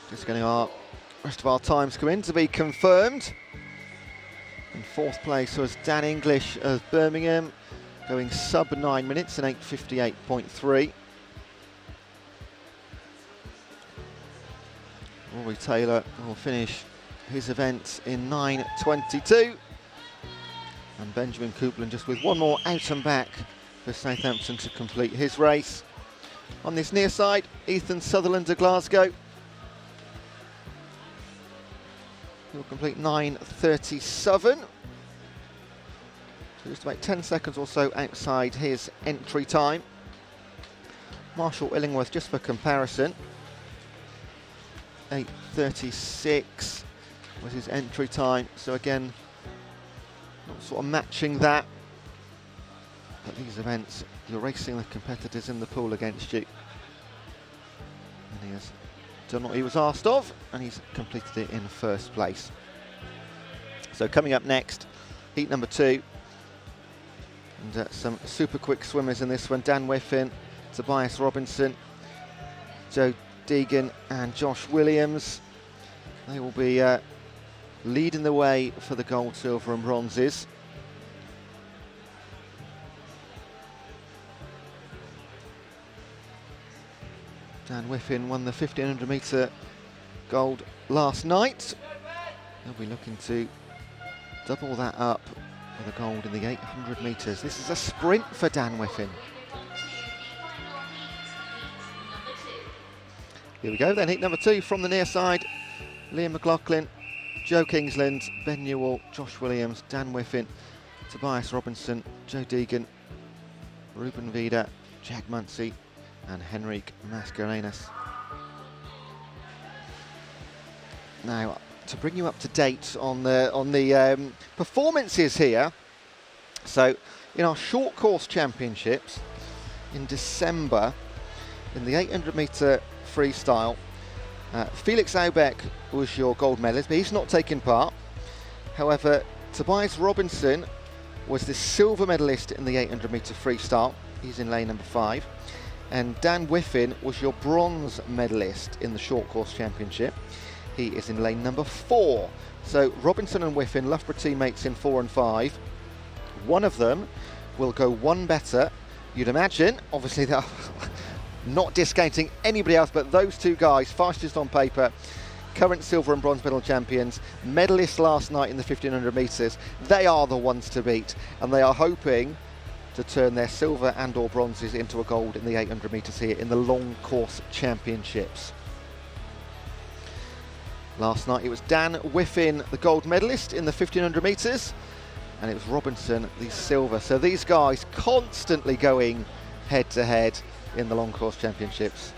B: Just getting our rest of our times come in to be confirmed. In 4th place was Dan English of Birmingham, going sub 9 minutes in 8:58.3. Rory Taylor will finish his event in 9:22. And Benjamin Coupland just with one more out and back for Southampton to complete his race. On this near side, Ethan Sutherland of Glasgow. He'll complete 9:37. So just about 10 seconds or so outside his entry time. Marshall Illingworth, just for comparison, 8:36 was his entry time. So again, not sort of matching that. But these events, you're racing the competitors in the pool against you. And he has done what he was asked of, and he's completed it in 1st place. So coming up next, heat number 2, and some super quick swimmers in this one. Dan Whiffen, Tobias Robinson, Joe Deegan and Josh Williams. They will be leading the way for the gold, silver and bronzes. Dan Whiffen won the 1500 metre gold last night. He'll be looking to double that up with a gold in the 800 metres. This is a sprint for Dan Whiffen. Here we go then, heat number 2 from the near side. Liam McLaughlin, Joe Kingsland, Ben Newell, Josh Williams, Dan Whiffen, Tobias Robinson, Joe Deegan, Ruben Vida, Jack Muncy and Henrik Mascarenas. Now, to bring you up to date on the performances here, so in our short course championships in December, in the 800 metre freestyle, Felix Aubeck was your gold medalist, but he's not taking part. However, Tobias Robinson was the silver medalist in the 800 metre freestyle. He's in lane number 5. And Dan Whiffen was your bronze medalist in the short course championship. He is in lane number 4. So Robinson and Whiffen, Loughborough teammates in 4 and 5. One of them will go one better, you'd imagine. Obviously, they're not discounting anybody else, but those two guys, fastest on paper, current silver and bronze medal champions, medalists last night in the 1500 metres. They are the ones to beat, and they are hoping to turn their silver and or bronzes into a gold in the 800 metres here in the long course championships. Last night it was Dan Whiffen, the gold medalist in the 1500 metres, and it was Robinson, the silver. So these guys constantly going head to head in the long course championships.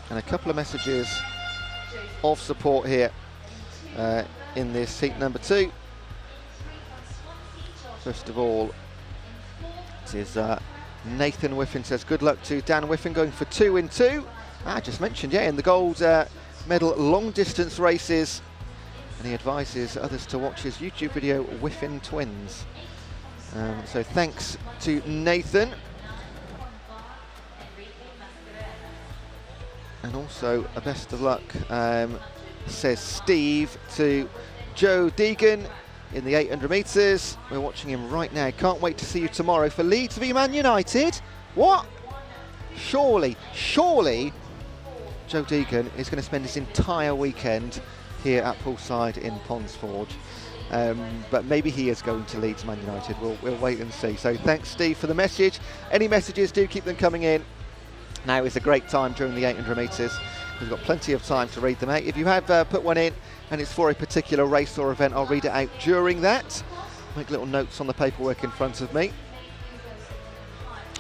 B: And a couple of messages of support here in this heat number 2. First of all, it is Nathan Whiffen says, good luck to Dan Whiffen going for 2 in 2. I just mentioned, yeah, in the gold medal long distance races and he advises others to watch his YouTube video Whiffin Twins. So thanks to Nathan. And also a best of luck, says Steve, to Joe Deegan in the 800 metres. We're watching him right now. Can't wait to see you tomorrow for Leeds v Man United. What? Surely Joe Deegan is going to spend his entire weekend here at poolside in Ponds Forge. But maybe he is going to Leeds Man United. We'll wait and see. So thanks, Steve, for the message. Any messages, do keep them coming in. Now is a great time during the 800 metres. We've got plenty of time to read them out. If you have put one in and it's for a particular race or event, I'll read it out during that. Make little notes on the paperwork in front of me.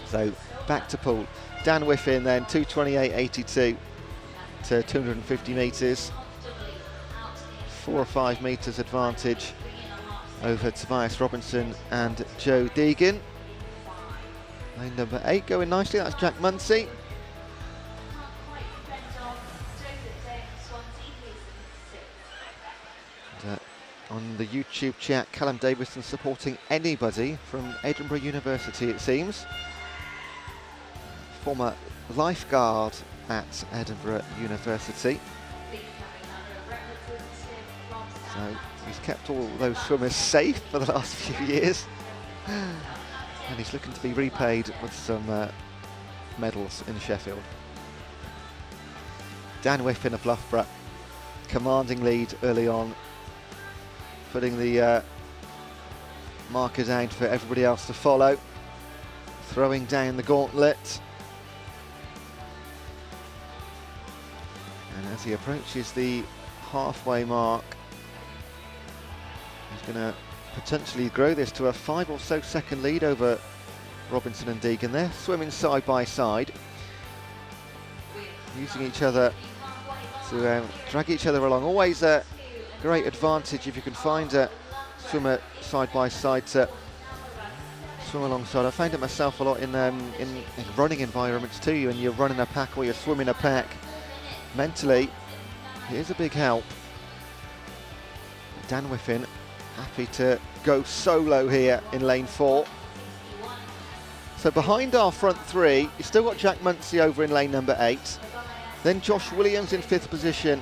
B: So back to pool. Dan Whiffin then, 2:28.82 to 250 metres. 4 or 5 metres advantage over Tobias Robinson and Joe Deegan. Lane number 8 going nicely, that's Jack Munsey. And, on the YouTube chat, Callum Davison supporting anybody from Edinburgh University, it seems. Former lifeguard at Edinburgh University. So he's kept all those swimmers safe for the last few years. And he's looking to be repaid with some medals in Sheffield. Dan Whiffin of Loughborough, commanding lead early on, putting the marker down for everybody else to follow, throwing down the gauntlet. And as he approaches the halfway mark, he's going to potentially grow this to a 5 or so second lead over Robinson and Deegan there, swimming side by side, using each other to drag each other along. Always a great advantage if you can find a swimmer side by side to swim alongside. I find it myself a lot in running environments too, when you're running a pack or you're swimming a pack. Mentally, it is a big help. Dan Whiffin happy to go solo here in lane 4. So behind our front 3, you've still got Jack Munsey over in lane number 8. Then Josh Williams in 5th position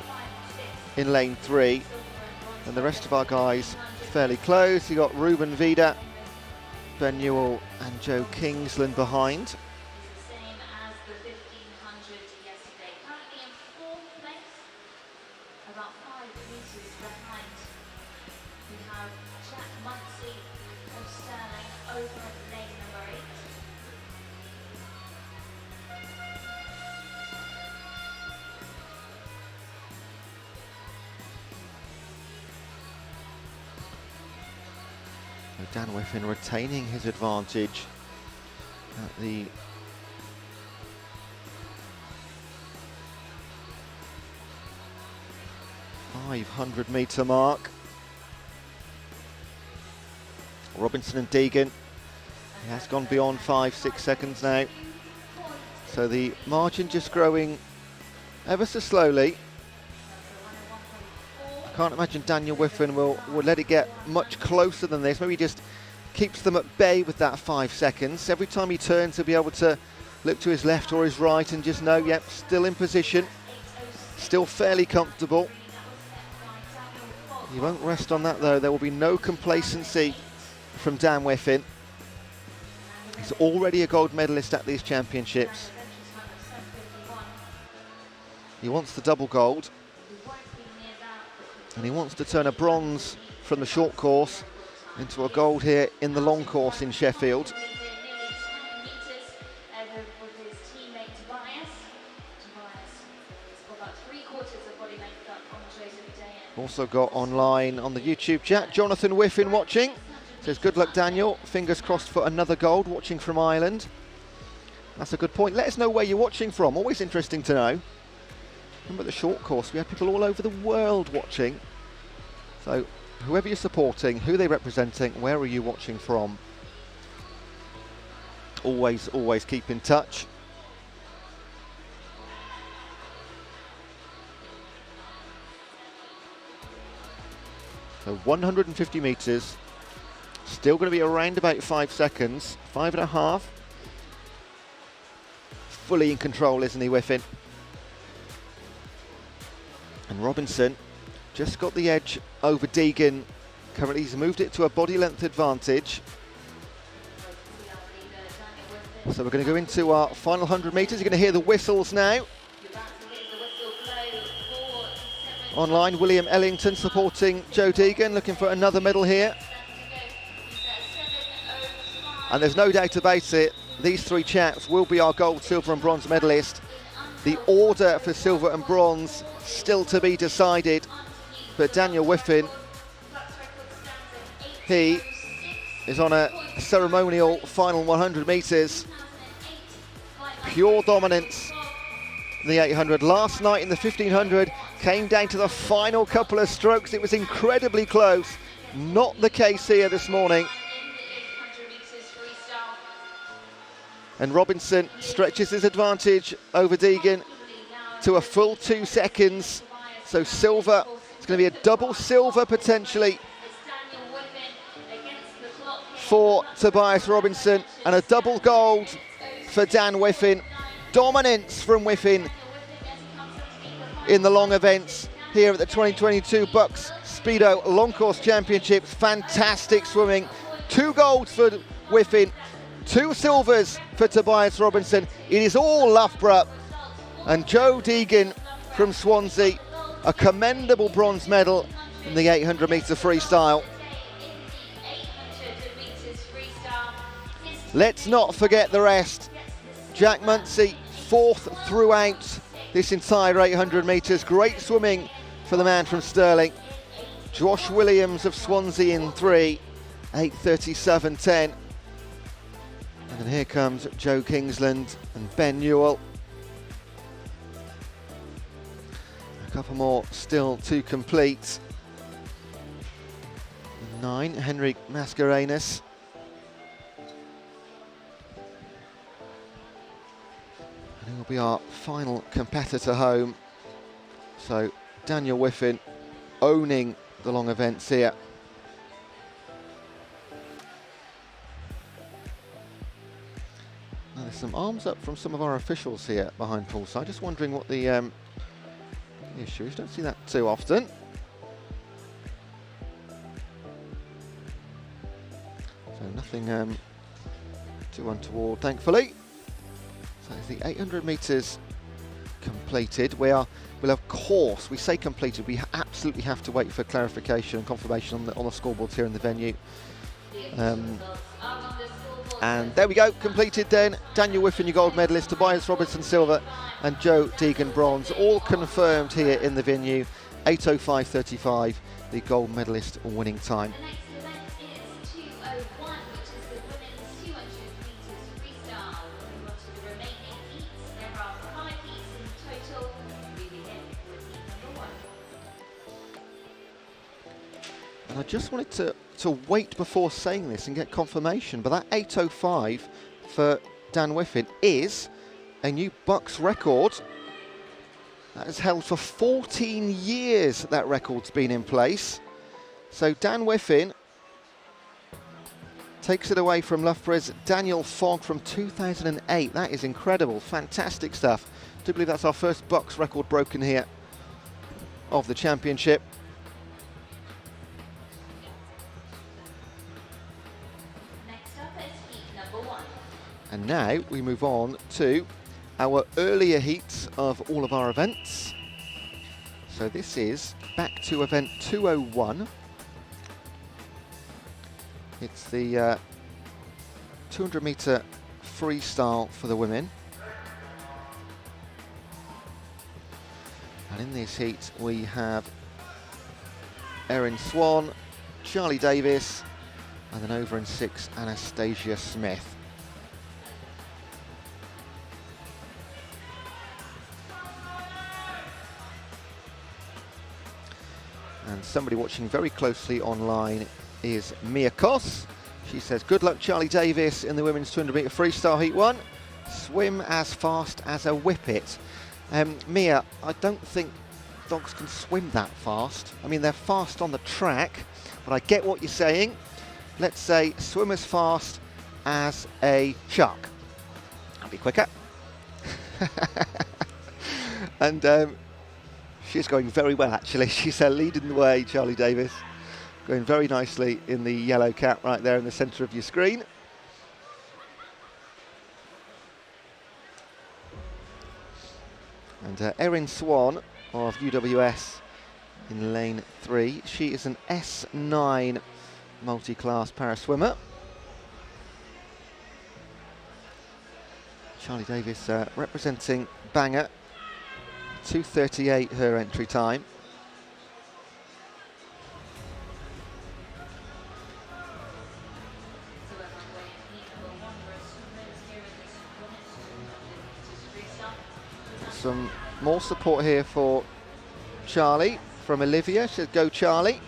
B: in lane 3. And the rest of our guys fairly close. You've got Ruben Vida, Ben Newell and Joe Kingsland behind. Dan Whiffin retaining his advantage at the .500 mark. Robinson and Deegan, he has gone beyond 5-6 seconds now. So the margin just growing ever so slowly. I can't imagine Daniel Whiffin will let it get much closer than this. Maybe just keeps them at bay with that 5 seconds. Every time he turns, he'll be able to look to his left or his right and just know, yep, still in position, still fairly comfortable. He won't rest on that though. There will be no complacency from Dan Whiffin. He's already a gold medalist at these championships. He wants the double gold. And he wants to turn a bronze from the short course into a gold here in the long course in Sheffield. Also got online on the YouTube chat, Jonathan Whiffin watching. Says, good luck Daniel, fingers crossed for another gold, watching from Ireland. That's a good point. Let us know where you're watching from, always interesting to know. Remember the short course, we had people all over the world watching. So whoever you're supporting, who they're representing, where are you watching from? Always keep in touch. So 150 metres, still going to be around about 5 seconds, 5.5. Fully in control, isn't he, Whiffin? And Robinson just got the edge over Deegan. Currently he's moved it to a body length advantage. So we're going to go into our final 100 metres. You're going to hear the whistles now. Online, William Ellington supporting Joe Deegan, looking for another medal here. And there's no doubt about it, these three chaps will be our gold, silver and bronze medalist. The order for silver and bronze still to be decided, but Daniel Whiffin, he is on a ceremonial final 100 metres. Pure dominance in the 800. Last night in the 1500 came down to the final couple of strokes. It was incredibly close. Not the case here this morning. And Robinson stretches his advantage over Deegan to a full 2 seconds. So silver, it's going to be a double silver potentially for Tobias Robinson and a double gold for Dan Whiffin. Dominance from Whiffin in the long events here at the 2022 BUCS Speedo Long Course Championships. Fantastic swimming. 2 golds for Whiffin, 2 silvers for Tobias Robinson. It is all Loughborough. And Joe Deegan from Swansea, a commendable bronze medal in the 800 metre freestyle. Let's not forget the rest. Jack Munsey, 4th throughout this entire 800 metres. Great swimming for the man from Stirling. Josh Williams of Swansea in 3, 8:37.10. And then here comes Joe Kingsland and Ben Newell. A couple more still to complete. 9, Henrik Mascarenhas. And he will be our final competitor home. So Daniel Whiffin owning the long events here. Now there's some arms up from some of our officials here behind poolside. Just wondering what the issue is. Don't see that too often. So nothing too untoward, thankfully. So it's the 800 metres completed. We'll of course, we say completed, we absolutely have to wait for clarification and confirmation on the scoreboards here in the venue. And there we go, completed then. Daniel Whiffin, your gold medalist, Tobias Robinson silver, and Joe Deegan bronze, all confirmed here in the venue. 8:05.35, the gold medalist winning time. And I just wanted to wait before saying this and get confirmation, but that 8:05 for Dan Whiffin is a new BUCS record. That is held for 14 years, that record's been in place. So Dan Whiffin takes it away from Loughborough's Daniel Fogg from 2008. That is incredible, fantastic stuff. I do believe that's our first BUCS record broken here of the championship. And now we move on to our earlier heats of all of our events. So this is back to event 201. It's the 200 metre freestyle for the women. And in this heat we have Erin Swan, Charlie Davis, and then over in 6, Anastasia Smith. And somebody watching very closely online is Mia Koss. She says, good luck Charlie Davis in the women's 200 metre freestyle heat 1. Swim as fast as a whippet. Mia, I don't think dogs can swim that fast. I mean, they're fast on the track, but I get what you're saying. Let's say swim as fast as a shark. That'll be quicker. And she's going very well, actually. She's leading the way, Charlie Davis. Going very nicely in the yellow cap right there in the centre of your screen. And Erin Swan of UWS in lane 3. She is an S9 multi-class para swimmer. Charlie Davis representing Bangor. 2:38 her entry time. Some more support here for Charlie from Olivia. She says, go Charlie.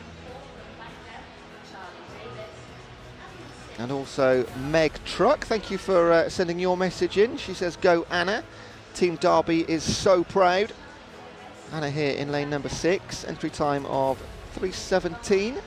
B: And also Meg Truck, thank you for sending your message in. She says, go Anna. Team Derby is so proud. Anna here in lane number 6, entry time of 3:17.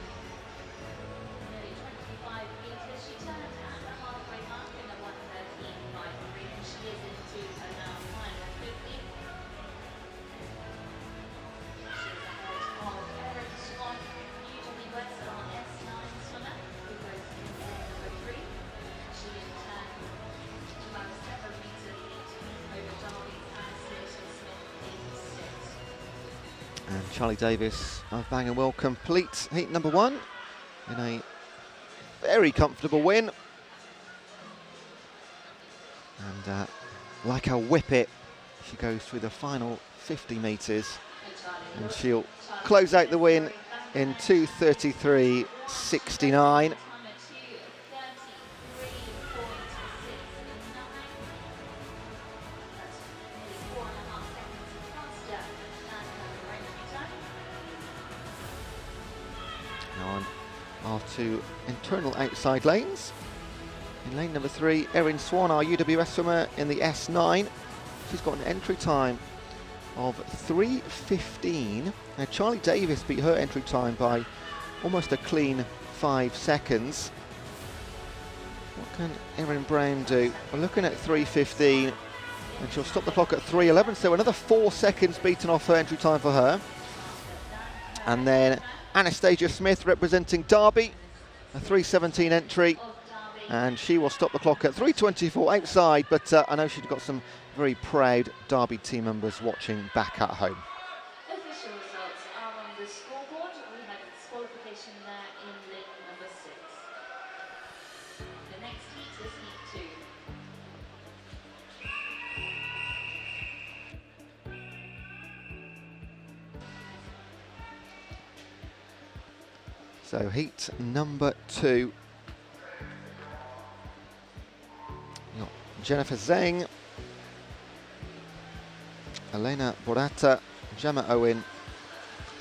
B: And Charlie Davis of Bangor will complete heat number 1 in a very comfortable win. And like a whippet, she goes through the final 50 metres and she'll close out the win in 2:33.69. Our 2 internal outside lanes. In lane number 3, Erin Swan, our UWS swimmer in the S9. She's got an entry time of 3:15. Now Charlie Davis beat her entry time by almost a clean 5 seconds. What can Erin Brown do? We're looking at 3:15 and she'll stop the clock at 3:11, so another 4 seconds beaten off her entry time for her. And then Anastasia Smith representing Derby, a 3:17 entry, and she will stop the clock at 3:24 outside, but I know she's got some very proud Derby team members watching back at home.
C: Official results are on the scoreboard. We had disqualification there in lane number 6. The next heat is heat 2.
B: So heat number 2. We've got Jennifer Zeng, Elena Borata, Gemma Owen,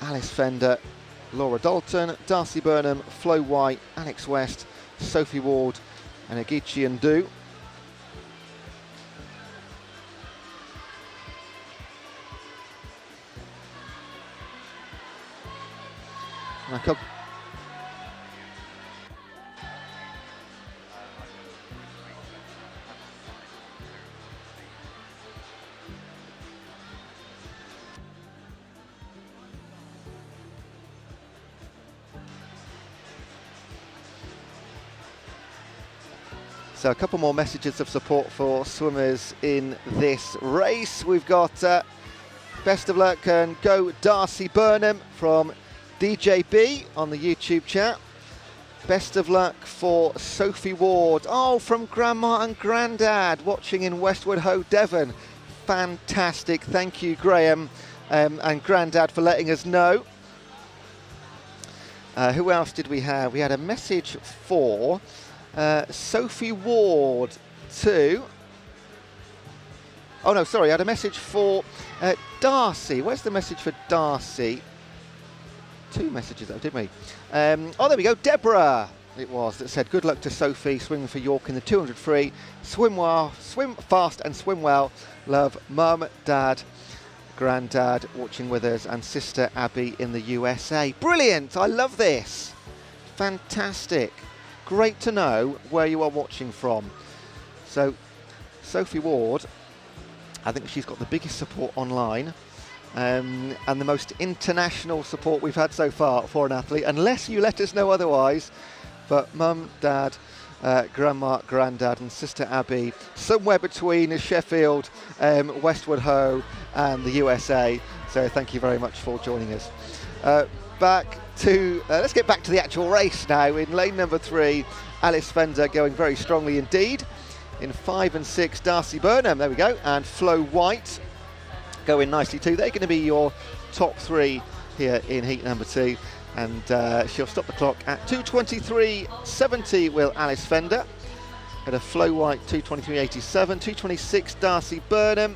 B: Alice Fender, Laura Dalton, Darcy Burnham, Flo White, Alex West, Sophie Ward and Agichi Ndu. So a couple more messages of support for swimmers in this race. We've got best of luck and go Darcy Burnham from DJB on the YouTube chat. Best of luck for Sophie Ward. Oh, from Grandma and Grandad watching in Westwood Ho, Devon. Fantastic. Thank you, Graham and Grandad, for letting us know. Who else did we have? We had a message for Sophie Ward too. Oh no, sorry, I had a message for Darcy. Where's the message for Darcy? 2 messages though, didn't we? Oh, there we go, Deborah it was, that said good luck to Sophie swimming for York in the 200 free. Swim well, swim fast and swim well. Love, Mum, Dad granddad watching with us, and sister Abby in the USA. Brilliant, I love this. Fantastic. Great to know where you are watching from. So Sophie Ward, I think she's got the biggest support online and the most international support we've had so far for an athlete, unless you let us know otherwise. But mum, dad, grandma, granddad and sister Abby, somewhere between Sheffield, Westward Ho and the USA. So thank you very much for joining us. Let's get back to the actual race now. In lane number 3, Alice Fender going very strongly indeed. In 5 and 6, Darcy Burnham, there we go, and Flo White going nicely too. They're going to be your top 3 here in heat number 2. And she'll stop the clock at 2:23.70 will Alice Fender. At a Flo White 2:23.87, 2:26 Darcy Burnham.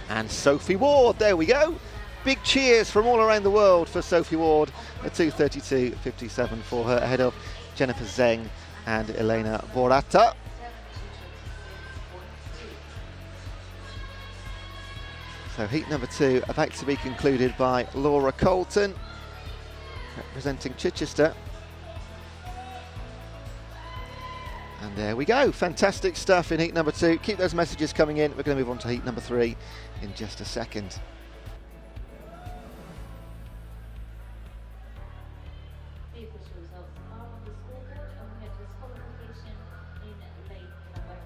B: And Sophie Ward, there we go. Big cheers from all around the world for Sophie Ward. A 2:32.57 for her, ahead of Jennifer Zeng and Elena Borata. So heat number 2 about to be concluded by Laura Colton, representing Chichester. And there we go, fantastic stuff in heat number 2. Keep those messages coming in. We're going to move on to heat number 3 in just a second.
C: The official results are on the scoreboard, and we have disqualification in lane number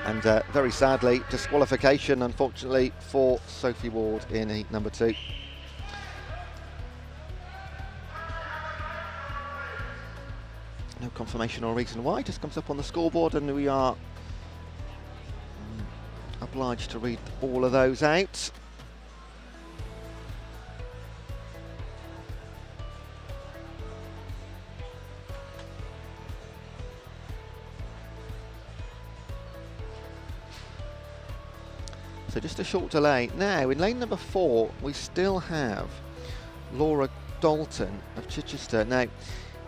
C: 8.
B: And very sadly, disqualification, unfortunately, for Sophie Ward in heat number 2. No confirmation or reason why, just comes up on the scoreboard, and we are obliged to read all of those out. So just a short delay. Now, in lane number 4, we still have Laura Dalton of Chichester. Now,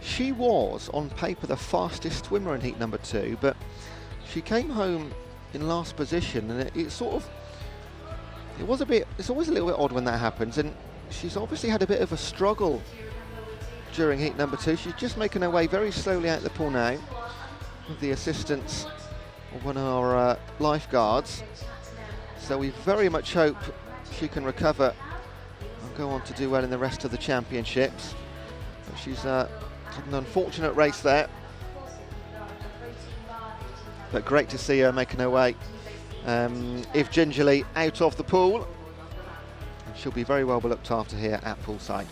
B: she was, on paper, the fastest swimmer in heat number 2, but she came home in last position, and it's always a little bit odd when that happens, and she's obviously had a bit of a struggle during heat number 2. She's just making her way very slowly out the pool now, with the assistance of one of our lifeguards. So we very much hope she can recover and go on to do well in the rest of the championships. But she's had an unfortunate race there. But great to see her making her way, if gingerly, out of the pool. And she'll be very well looked after here at poolside.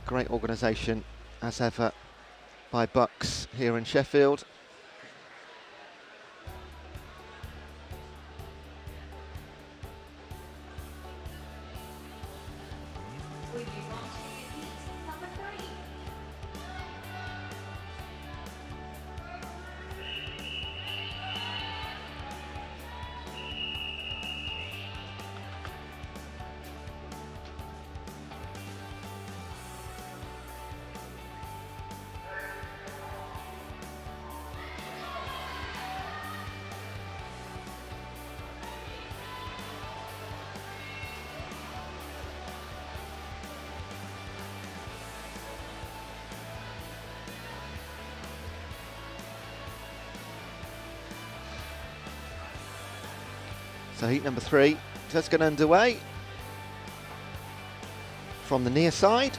B: Great organisation, as ever, by BUCS here in Sheffield.
C: We move on to heat number 3.
B: So heat number 3 just getting underway. From the near side,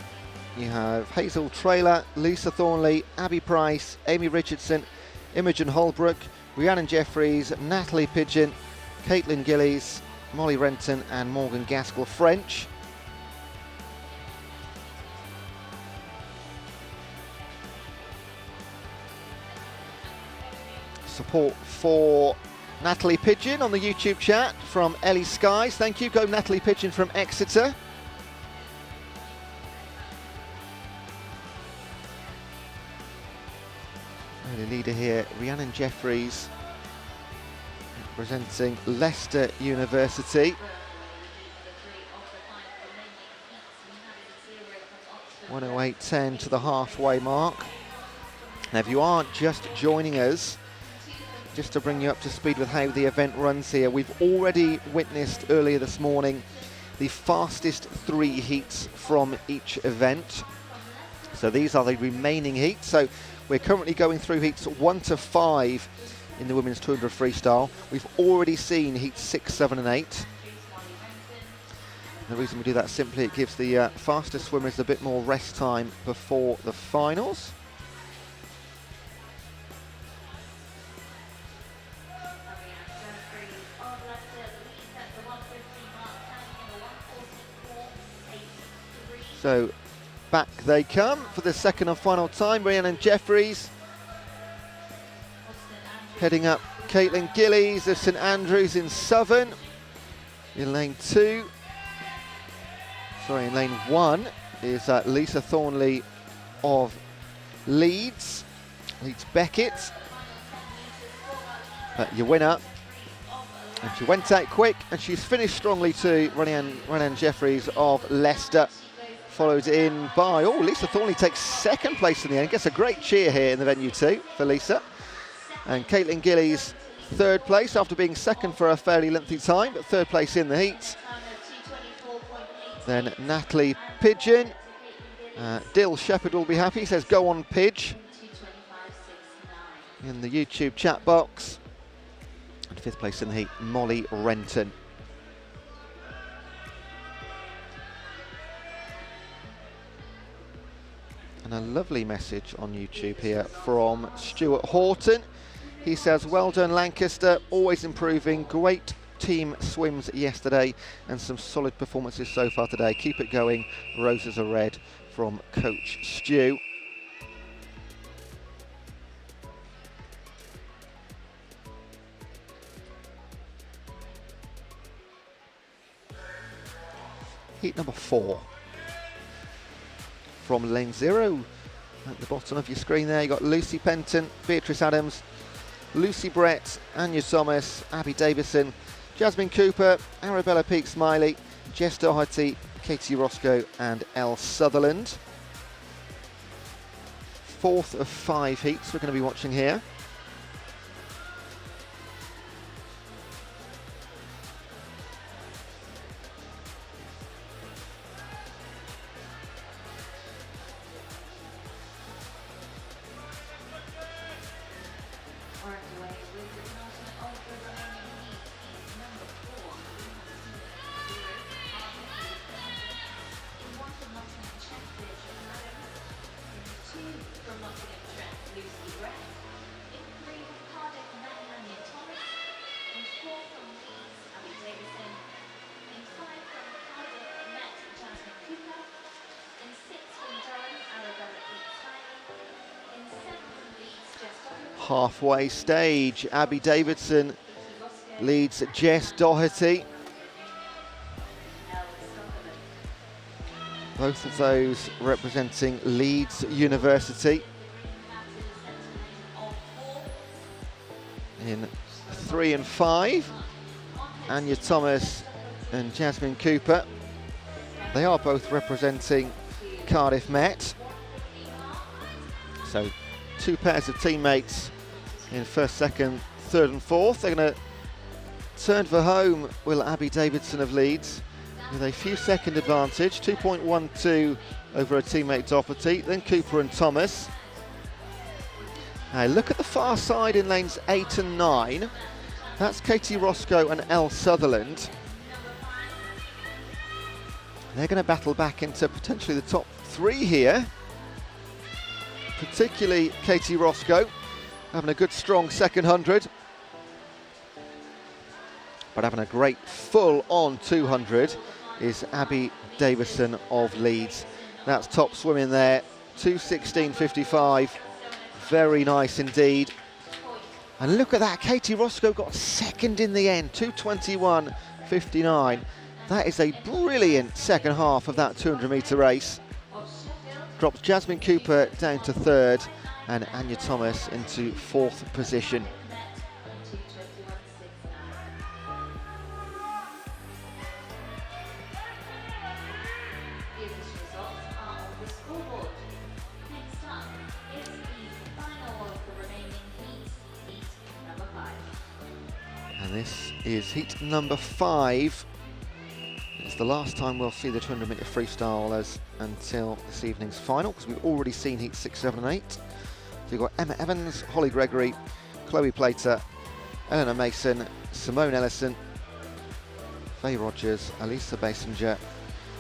B: you have Hazel Traylor, Lisa Thornley, Abby Price, Amy Richardson, Imogen Holbrook, Rhiannon Jeffries, Natalie Pigeon, Caitlin Gillies, Molly Renton and Morgan Gaskell French. Support for Natalie Pigeon on the YouTube chat from Ellie Skies. Thank you. Go Natalie Pigeon from Exeter. And the leader here, Rhiannon Jeffries, representing Leicester University. 108.10 to the halfway mark. Now, if you are just joining us, just to bring you up to speed with how the event runs here. We've already witnessed earlier this morning the fastest 3 heats from each event. So these are the remaining heats. So we're currently going through heats 1 to 5 in the women's 200 freestyle. We've already seen heats 6, 7 and 8. The reason we do that, simply it gives the fastest swimmers a bit more rest time before the finals. So back they come for the second and final time. Rhiannon Jeffries heading up. Caitlin Gillies of St Andrews in Southern in lane 2. Sorry, in lane 1 is Lisa Thornley of Leeds Beckett. But your winner, and she went out quick, and she's finished strongly too. Rhiannon Jeffries of Leicester, followed in by, Lisa Thornley takes second place in the end. Gets a great cheer here in the venue too for Lisa. And Caitlin Gillies third place after being second for a fairly lengthy time, but third place in the heat. Then Natalie Pigeon. Dill Shepherd will be happy, he says go on Pidge in the YouTube chat box. And fifth place in the heat, Molly Renton. And a lovely message on YouTube here from Stuart Horton. He says, well done Lancaster, always improving, great team swims yesterday and some solid performances so far today. Keep it going, roses are red, from Coach Stu. Heat number 4. From lane 0, at the bottom of your screen there, you've got Lucy Penton, Beatrice Adams, Lucy Brett, Anya Thomas, Abby Davison, Jasmine Cooper, Arabella Peake-Smiley, Jess Doherty, Katie Roscoe and Elle Sutherland. 4th of 5 heats we're going to be watching here. Halfway stage, Abby Davidson leads Jess Doherty. Both of those representing Leeds University. In 3 and 5, Anya Thomas and Jasmine Cooper. They are both representing Cardiff Met. So 2 pairs of teammates in 1st, 2nd, 3rd and 4th. They're going to turn for home, will Abby Davidson of Leeds, with a few second advantage, 2.12 over her teammate Doherty, then Cooper and Thomas. Now look at the far side in lanes 8 and 9. That's Katie Roscoe and Elle Sutherland. They're going to battle back into potentially the top 3 here. Particularly Katie Roscoe, having a good strong second 100. But having a great full-on 200 is Abby Davison of Leeds. That's top swimming there, 2:16.55. Very nice indeed. And look at that, Katie Roscoe got second in the end, 2:21.59. That is a brilliant second half of that 200-metre race. Drops Jasmine Cooper down to 3rd and Anya Thomas into 4th position. And this is heat number 5. It's the last time we'll see the 200-metre freestylers until this evening's final, because we've already seen heat 6, 7 and 8. So you've got Emma Evans, Holly Gregory, Chloe Plater, Eleanor Mason, Simone Ellison, Faye Rogers, Alisa Basinger,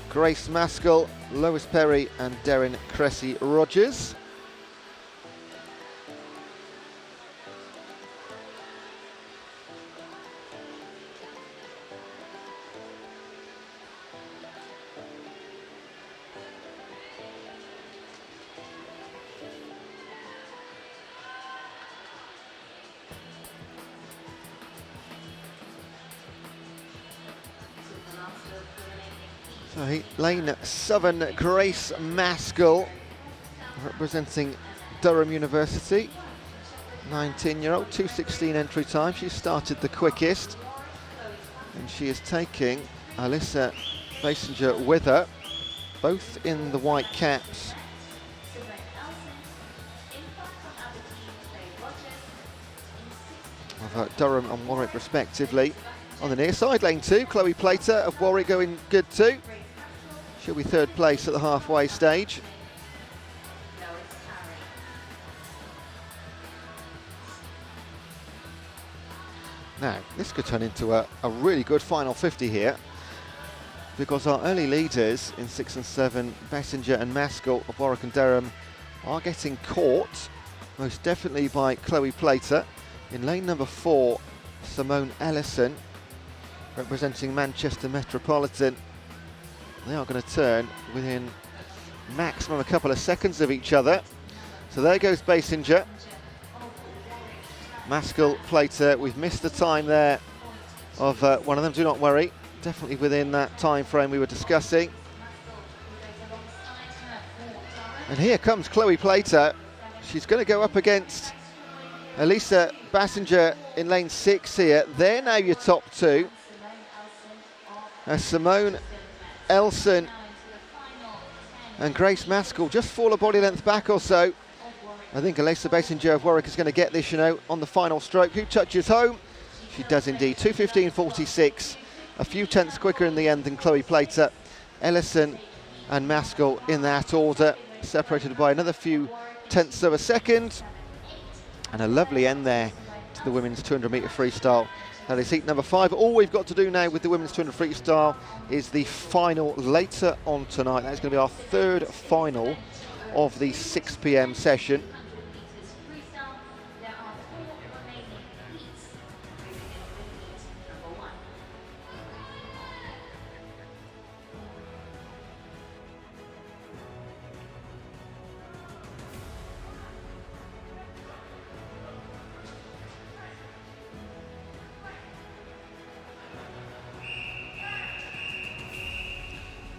B: Grace Maskell, Lois Perry and Darren Cressy Rogers. So lane 7, Grace Maskell, representing Durham University, 19-year-old, 2:16 entry time. She started the quickest, and she is taking Alisa Basinger with her, both in the white caps. Of Durham and Warwick respectively. On the near side, lane 2, Chloe Plater of Warwick going good too. She'll be 3rd place at the halfway stage. Now, this could turn into a really good final 50 here, because our early leaders in 6 and 7, Basinger and Maskell of Warwick and Durham, are getting caught, most definitely by Chloe Plater. In lane number 4, Simone Ellison, representing Manchester Metropolitan. They are going to turn within maximum a couple of seconds of each other. So there goes Basinger. Maskell, Plater, we've missed the time there of one of them, do not worry. Definitely within that time frame we were discussing. And here comes Chloe Plater. She's going to go up against Alisa Basinger in lane 6 here. They're now your top 2. Simone Ellison and Grace Maskell just fall a body length back or so. I think Alisa Basinger of Warwick is going to get this, you know, on the final stroke. Who touches home? She does indeed. 2:15.46, a few tenths quicker in the end than Chloe Plater. Ellison and Maskell in that order, separated by another few tenths of a second. And a lovely end there to the women's 200-metre freestyle. That is heat number 5. All we've got to do now with the women's 200 freestyle is the final later on tonight. That's going to be our 3rd final of the 6 p.m. session.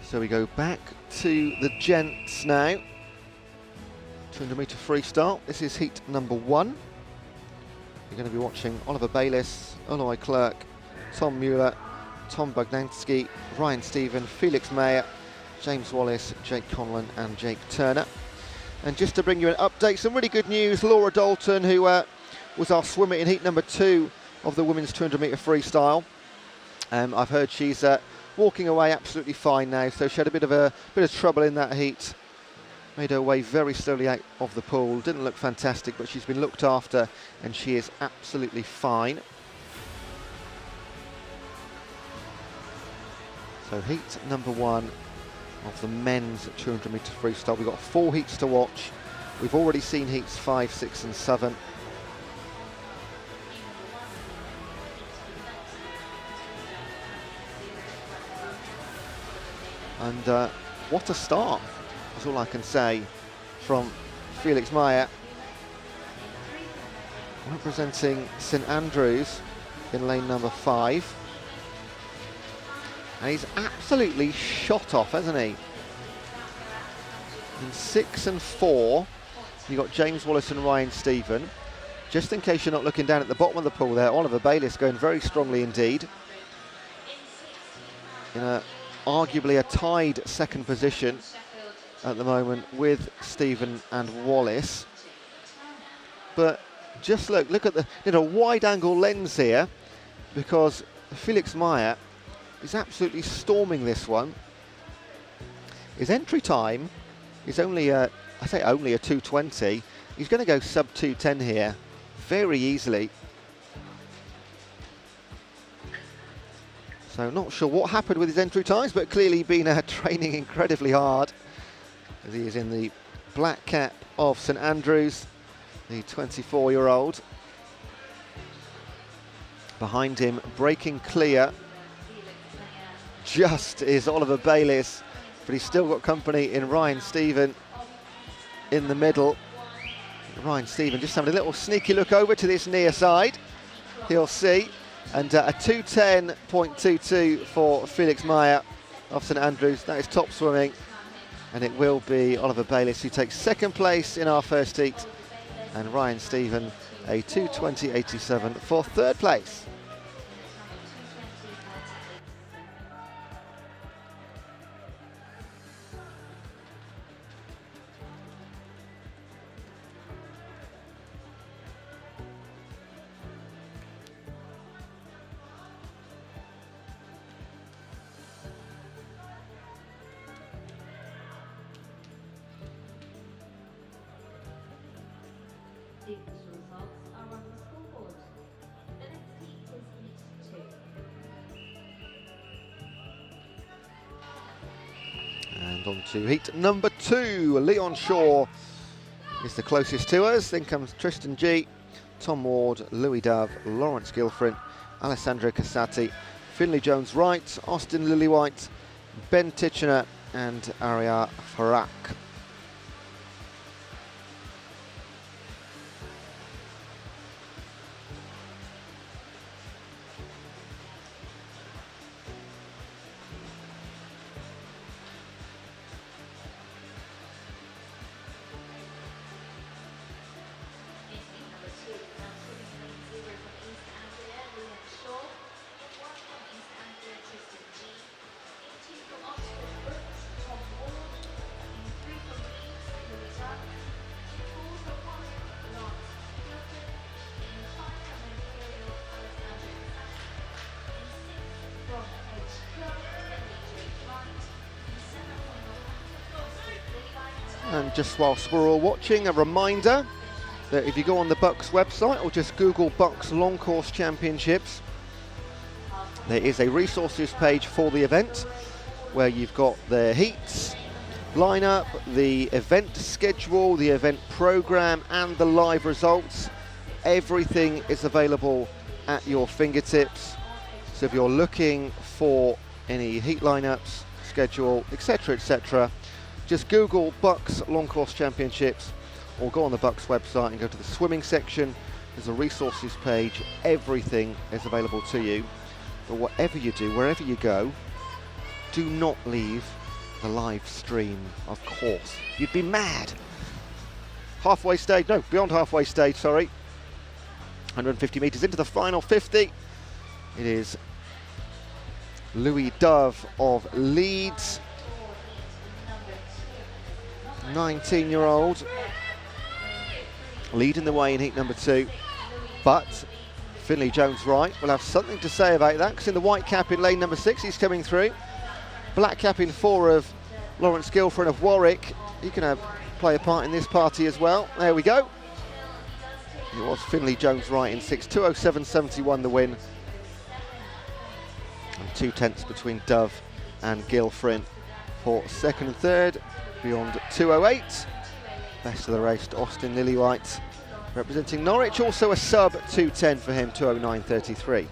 B: So we go back to the gents now. 200-metre freestyle. This is heat number 1. You're going to be watching Oliver Bayliss, Oloy Clerk, Tom Mueller, Tom Bognansky, Ryan Stephen, Felix Mayer, James Wallace, Jake Conlon and Jake Turner. And just to bring you an update, some really good news. Laura Dalton, who was our swimmer in heat number 2 of the women's 200-metre freestyle. I've heard she's walking away absolutely fine now, so she had a bit of trouble in that heat. Made her way very slowly out of the pool. Didn't look fantastic, but she's been looked after and she is absolutely fine. So heat number 1 of the men's 200-metre freestyle. We've got 4 heats to watch. We've already seen heats 5, 6 and 7. And what a start, is all I can say, from Felix Mayer, representing St Andrews in lane number 5. And he's absolutely shot off, hasn't he? In 6 and 4, you've got James Wallace and Ryan Stephen. Just in case you're not looking down at the bottom of the pool there, Oliver Bayliss going very strongly indeed. In arguably a tied 2nd position at the moment with Stephen and Wallace. But just look at the wide angle lens here. because Felix Meyer is absolutely storming this one. His entry time is only I say only a 2:20. He's going to go sub 2:10 here very easily. So not sure what happened with his entry times, but clearly been training incredibly hard, as he is in the black cap of St Andrews, the 24-year-old. Behind him, breaking clear, just is Oliver Bayliss, but he's still got company in Ryan Stephen in the middle. Ryan Stephen just having a little sneaky look over to this near side. He'll see. And a 2:10.22 for Felix Meyer of St Andrews. That is top swimming. And it will be Oliver Bayliss who takes second place in our first heat. And Ryan Stephen a 2:20.87 for third place.
C: These results are on the scoreboard. The next heat is heat 2.
B: And on to heat number 2. Leon Shaw is the closest to us. Then comes Tristan G, Tom Ward, Louis Dove, Lawrence Gilfrint, Alessandro Cassati, Finley Jones-Wright, Austin Lillywhite, Ben Titchener and Arya Farak. And just whilst we're all watching, a reminder that if you go on the BUCS website or just Google BUCS Long Course Championships, there is a resources page for the event where you've got the heats, lineup, the event schedule, the event program and the live results. Everything is available at your fingertips. So if you're looking for any heat lineups, schedule, etc., just Google BUCS Long Course Championships or go on the BUCS website and go to the swimming section. There's a resources page. Everything is available to you. But whatever you do, wherever you go, do not leave the live stream, of course. You'd be mad. Halfway stage, no, beyond halfway stage, sorry. 150 metres into the final 50. It is Louis Dove of Leeds, 19-year-old, leading the way in heat number 2, but Finley Jones-Wright will have something to say about that, because in the white cap in lane number 6 he's coming through. Black cap in 4 of Lawrence Gilfrint of Warwick. He can play a part in this party as well. There we go. It was Finley Jones-Wright in 6, 2:07.71 the win. And 2/10 between Dove and Gilfrint for second and third. Beyond 2:08. Best of the race to Austin Lillywhite, representing Norwich. Also a sub 2:10 for him, 2:09.33.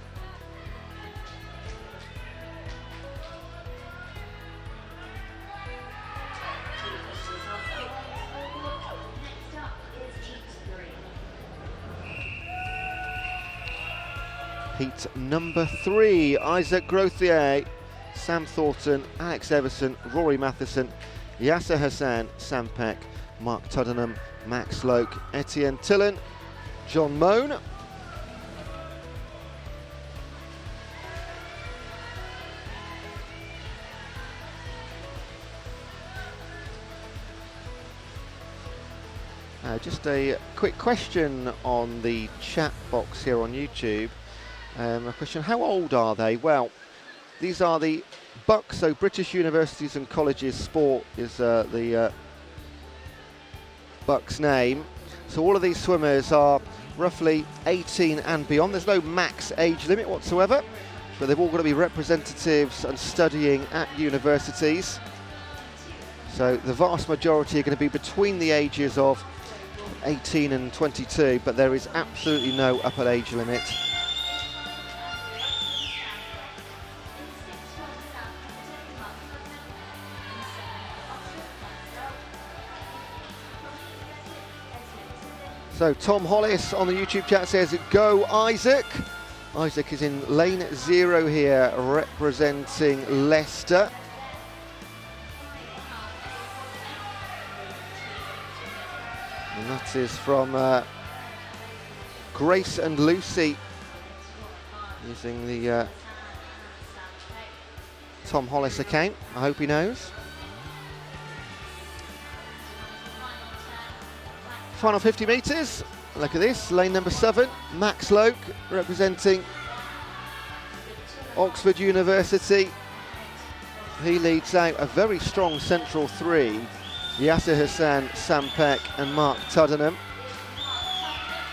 B: Heat number 3, Isaac Grothier, Sam Thornton, Alex Everson, Rory Matheson, Yasser Hassan, Sam Peck, Mark Tuddenham, Max Loke, Etienne Tillen, John Moan. Just a quick question on the chat box here on YouTube. A question, how old are they? Well, these are the BUCS, so British Universities and Colleges Sport is the BUCS name. So all of these swimmers are roughly 18 and beyond. There's no max age limit whatsoever, but they've all got to be representatives and studying at universities. So the vast majority are going to be between the ages of 18 and 22, but there is absolutely no upper age limit. So Tom Hollis on the YouTube chat says, go Isaac. Isaac is in lane 0 here, representing Leicester. And that is from Grace and Lucy, using the Tom Hollis account. I hope he knows. Final 50 metres, look at this, lane number 7, Max Loke representing Oxford University. He leads out a very strong central 3, Yasser Hassan, Sam Peck and Mark Tuddenham.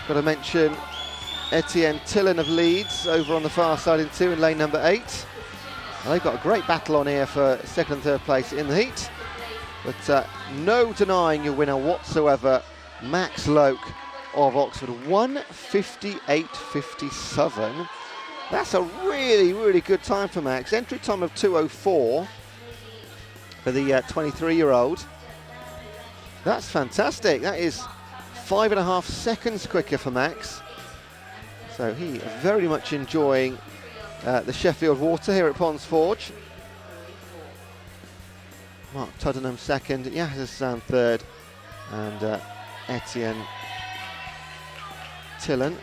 B: Got to mention Etienne Tillen of Leeds over on the far side in 2 in lane number 8. Well, they've got a great battle on here for 2nd and 3rd place in the heat, but no denying your winner whatsoever, Max Loke of Oxford, 1:58.57. That's a really, really good time for Max. Entry time of 2:04 for the 23-year-old. That's fantastic. That is 5.5 seconds quicker for Max. So he very much enjoying the Sheffield water here at Ponds Forge. Mark Tuddenham 2nd, Yasser Hassan 3rd, and Etienne Tillen in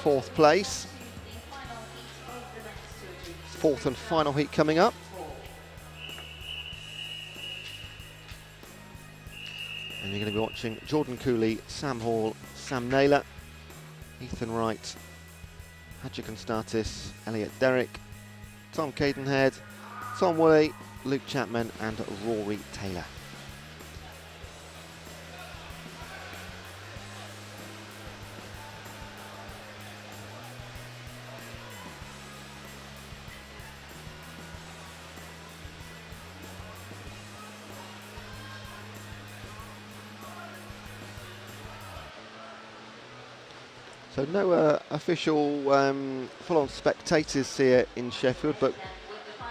B: 4th place. 4th and final heat coming up. And you're going to be watching Jordan Cooley, Sam Hall, Sam Naylor, Ethan Wright, Hadji Constantis, Elliot Derrick, Tom Cadenhead, Tom Woolley, Luke Chapman and Rory Taylor. So no official full-on spectators here in Sheffield, but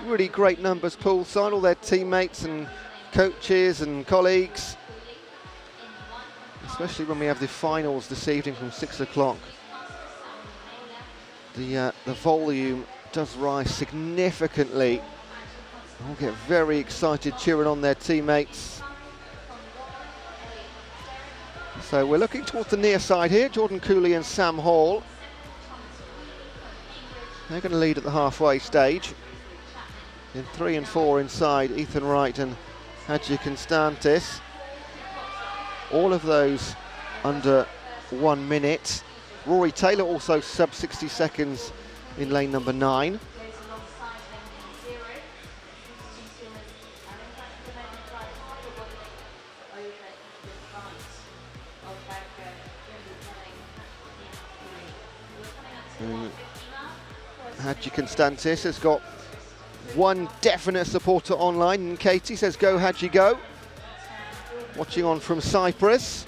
B: really great numbers poolside, all their teammates and coaches and colleagues, especially when we have the finals this evening from 6 o'clock. The volume does rise significantly. All get very excited cheering on their teammates. So we're looking towards the near side here, Jordan Cooley and Sam Hall. They're going to lead at the halfway stage. In 3 and 4 inside, Ethan Wright and Hadji Constantis. All of those under 1 minute. Rory Taylor also sub 60 seconds in lane number 9. Hadji Constantis has got one definite supporter online, and Katie says go Hadji go. Watching on from Cyprus.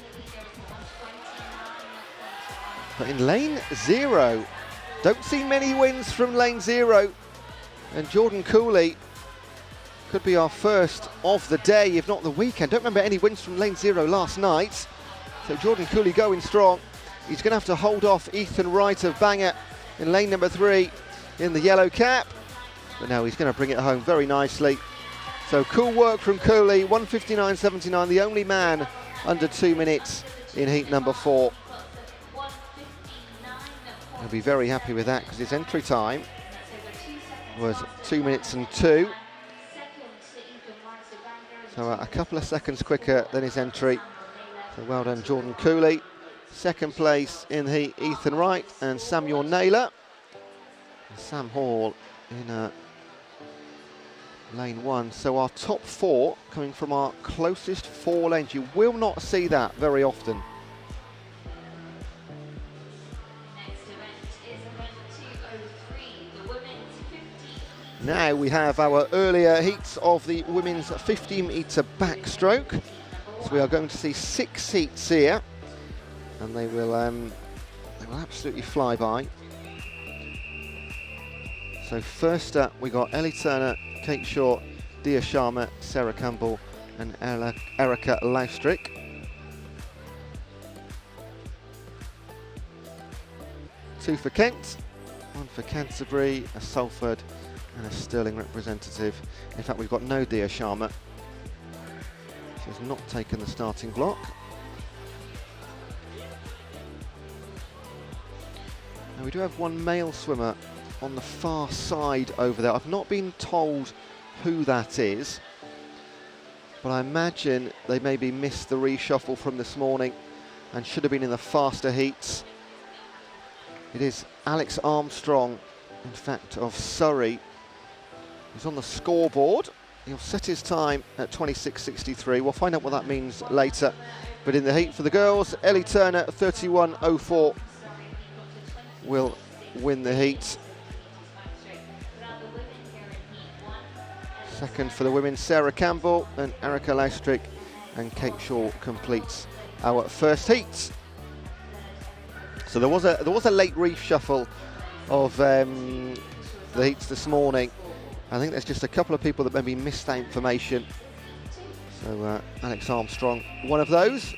B: But in lane 0, don't see many wins from lane 0, and Jordan Cooley could be our first of the day, if not the weekend. Don't remember any wins from lane 0 last night, so Jordan Cooley going strong. He's going to have to hold off Ethan Wright of Bangor in lane number 3 in the yellow cap, but no, he's going to bring it home very nicely. So cool work from Cooley, 1:59.79, the only man under 2 minutes in heat number 4. He'll be very happy with that because his entry time was 2 minutes and 2. So a couple of seconds quicker than his entry. So well done, Jordan Cooley. Second place in the heat, Ethan Wright and Samuel Naylor. And Sam Hall in lane 1. So our top 4 coming from our closest 4 lanes. You will not see that very often.
C: Next event is event 203, the women's 50.
B: Now we have our earlier heats of the women's 50-metre backstroke. So we are going to see 6 heats here, and they will absolutely fly by. So first up, we got Ellie Turner, Kate Shaw, Dia Sharma, Sarah Campbell, and Erica Laustrick. Two for Kent, one for Canterbury, a Salford, and a Stirling representative. In fact, we've got no Dia Sharma. She has not taken the starting block. Now we do have one male swimmer on the far side over there. I've not been told who that is, but I imagine they maybe missed the reshuffle from this morning and should have been in the faster heats. It is Alex Armstrong, in fact, of Surrey. He's on the scoreboard. He'll set his time at 26.63. We'll find out what that means later. But in the heat for the girls, Ellie Turner, 31.04, will win the heat. Second for the women, Sarah Campbell and Erica Laustrick, and Kate Shaw completes our first heat. So there was a late reshuffle of the heats this morning. I think there's just a couple of people that maybe missed that information. So Alex Armstrong, one of those,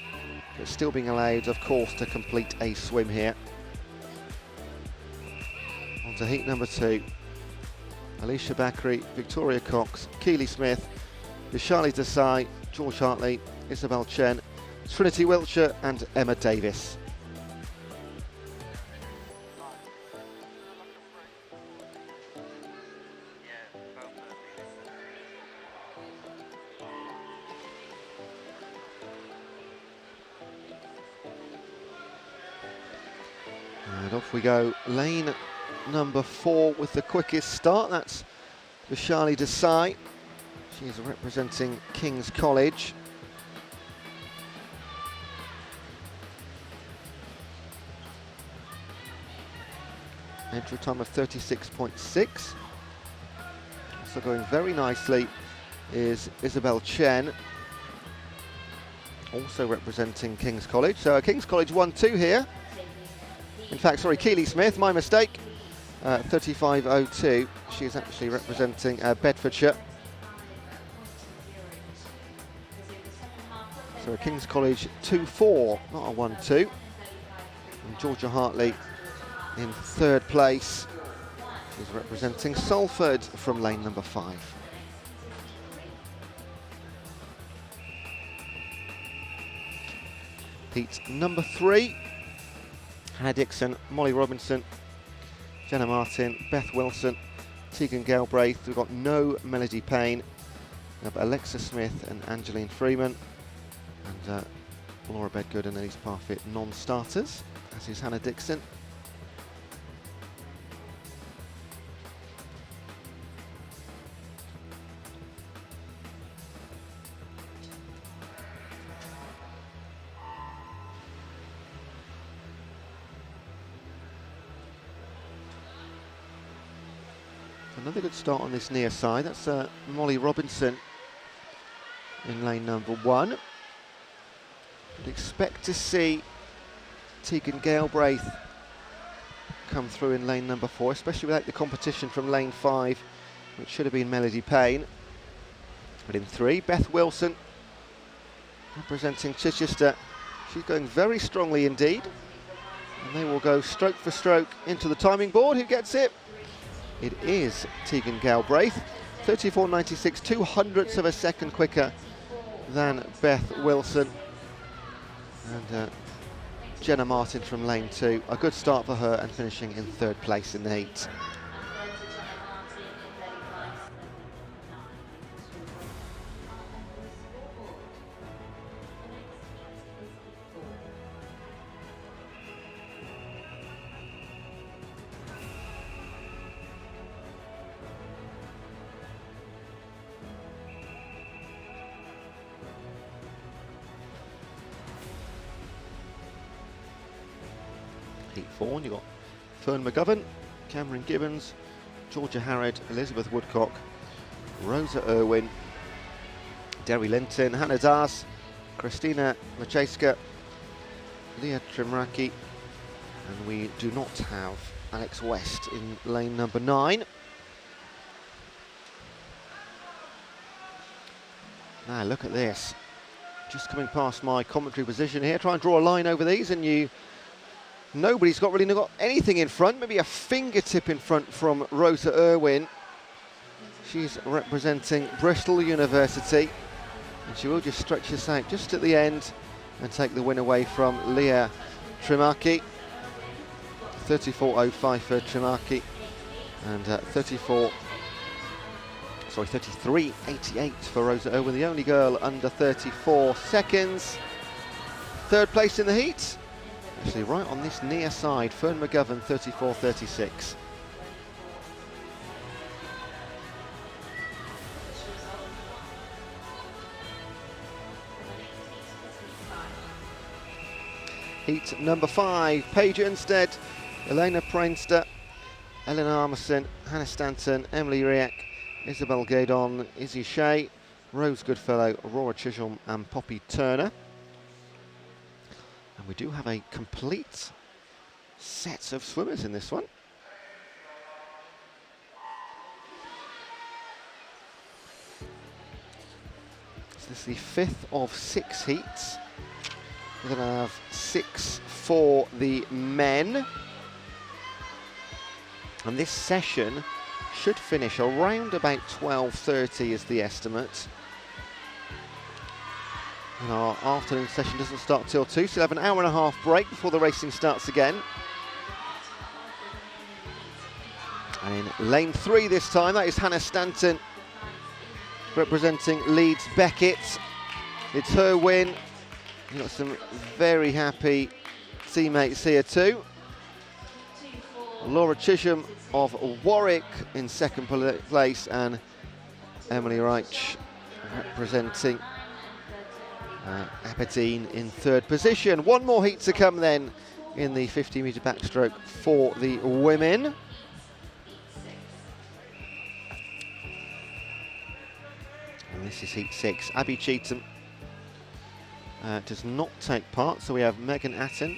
B: but still being allowed, of course, to complete a swim here. On to heat number 2. Alicia Bakri, Victoria Cox, Keely Smith, Vishali Desai, George Hartley, Isabel Chen, Trinity Wiltshire and Emma Davis. And off we go, lane number 4 with the quickest start. That's Vishali Desai. She's representing King's College. Entry time of 36.6. Also going very nicely is Isabel Chen, also representing King's College. So King's College 1-2 here. In fact, sorry, Keely Smith, my mistake. 35.02. She is actually representing Bedfordshire. So a King's College 2-4, not a 1-2. And Georgia Hartley in 3rd place. She's representing Salford from lane number 5. Heat number 3. Hannah Dixon, Molly Robinson, Jenna Martin, Beth Wilson, Tegan Galbraith. We've got no Melody Payne. We have Alexa Smith and Angeline Freeman. And Laura Bedgood and Elise Parfitt non-starters, as is Hannah Dixon. Another good start on this near side. That's Molly Robinson in lane number 1. Would expect to see Tegan Galbraith come through in lane number 4, especially without the competition from lane 5, which should have been Melody Payne. But in 3, Beth Wilson, representing Chichester. She's going very strongly indeed. And they will go stroke for stroke into the timing board. Who gets it? It is Tegan Galbraith, 34.96, 2/100ths of a second quicker than Beth Wilson. And Jenna Martin from lane 2, a good start for her and finishing in 3rd place in the heat. Heat 4, and you've got Fern McGovern, Cameron Gibbons, Georgia Harrod, Elizabeth Woodcock, Rosa Irwin, Derry Linton, Hannah Dars, Christina Macheska, Leah Trimraki, and we do not have Alex West in lane number 9. Now look at this, just coming past my commentary position here, try and draw a line over these, and nobody's really got anything in front, maybe a fingertip in front from Rosa Irwin. She's representing Bristol University, and she will just stretch this out just at the end and take the win away from Leah Trimaki. 34.05 for Trimaki, and 33.88 for Rosa Irwin, the only girl under 34 seconds. Third place in the heat, actually right on this near side, Fern McGovern, 34.36. Heat number 5, Paige Unstead, Elena Prainster, Ellen Armisen, Hannah Stanton, Emily Riek, Isabel Gaydon, Izzy Shea, Rose Goodfellow, Aurora Chisholm and Poppy Turner. And we do have a complete set of swimmers in this one. So this is the 5th of 6 heats. We're going to have 6 for the men. And this session should finish around about 12:30 is the estimate. And our afternoon session doesn't start till 2, so we'll have an hour and a half break before the racing starts again. And in lane 3 this time, that is Hannah Stanton representing Leeds Beckett. It's her win. You've got some very happy teammates here too. Laura Chisholm of Warwick in second place, and Emily Reich representing Aberdeen in third position. One more heat to come then in the 50-metre backstroke for the women. And this is heat 6. Abby Cheetham does not take part, so we have Megan Atten,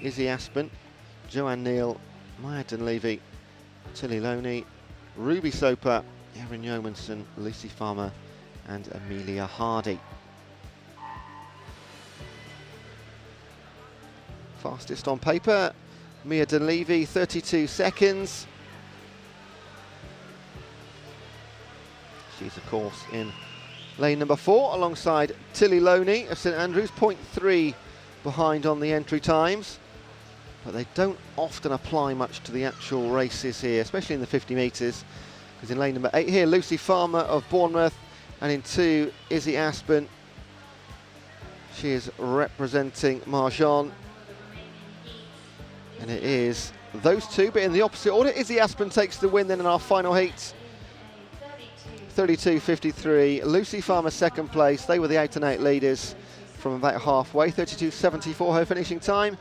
B: Izzy Aspen, Joanne Neal, Maya Dunleavy, Tilly Loney, Ruby Soper, Erin Yeomanson, Lucy Farmer and Amelia Hardy. Fastest on paper, Mia Dunleavy, 32 seconds. She's of course in lane number 4 alongside Tilly Loney of St Andrews, 0.3 behind on the entry times. But they don't often apply much to the actual races here, especially in the 50 metres, because in lane number 8 here, Lucy Farmer of Bournemouth, and in 2, Izzy Aspen. She is representing Marjan, and it is those two, but in the opposite order. Izzy Aspen takes the win then in our final heat. 32.53, Lucy Farmer second place. They were the 8 and 8 leaders from about halfway. 32.74 her finishing time.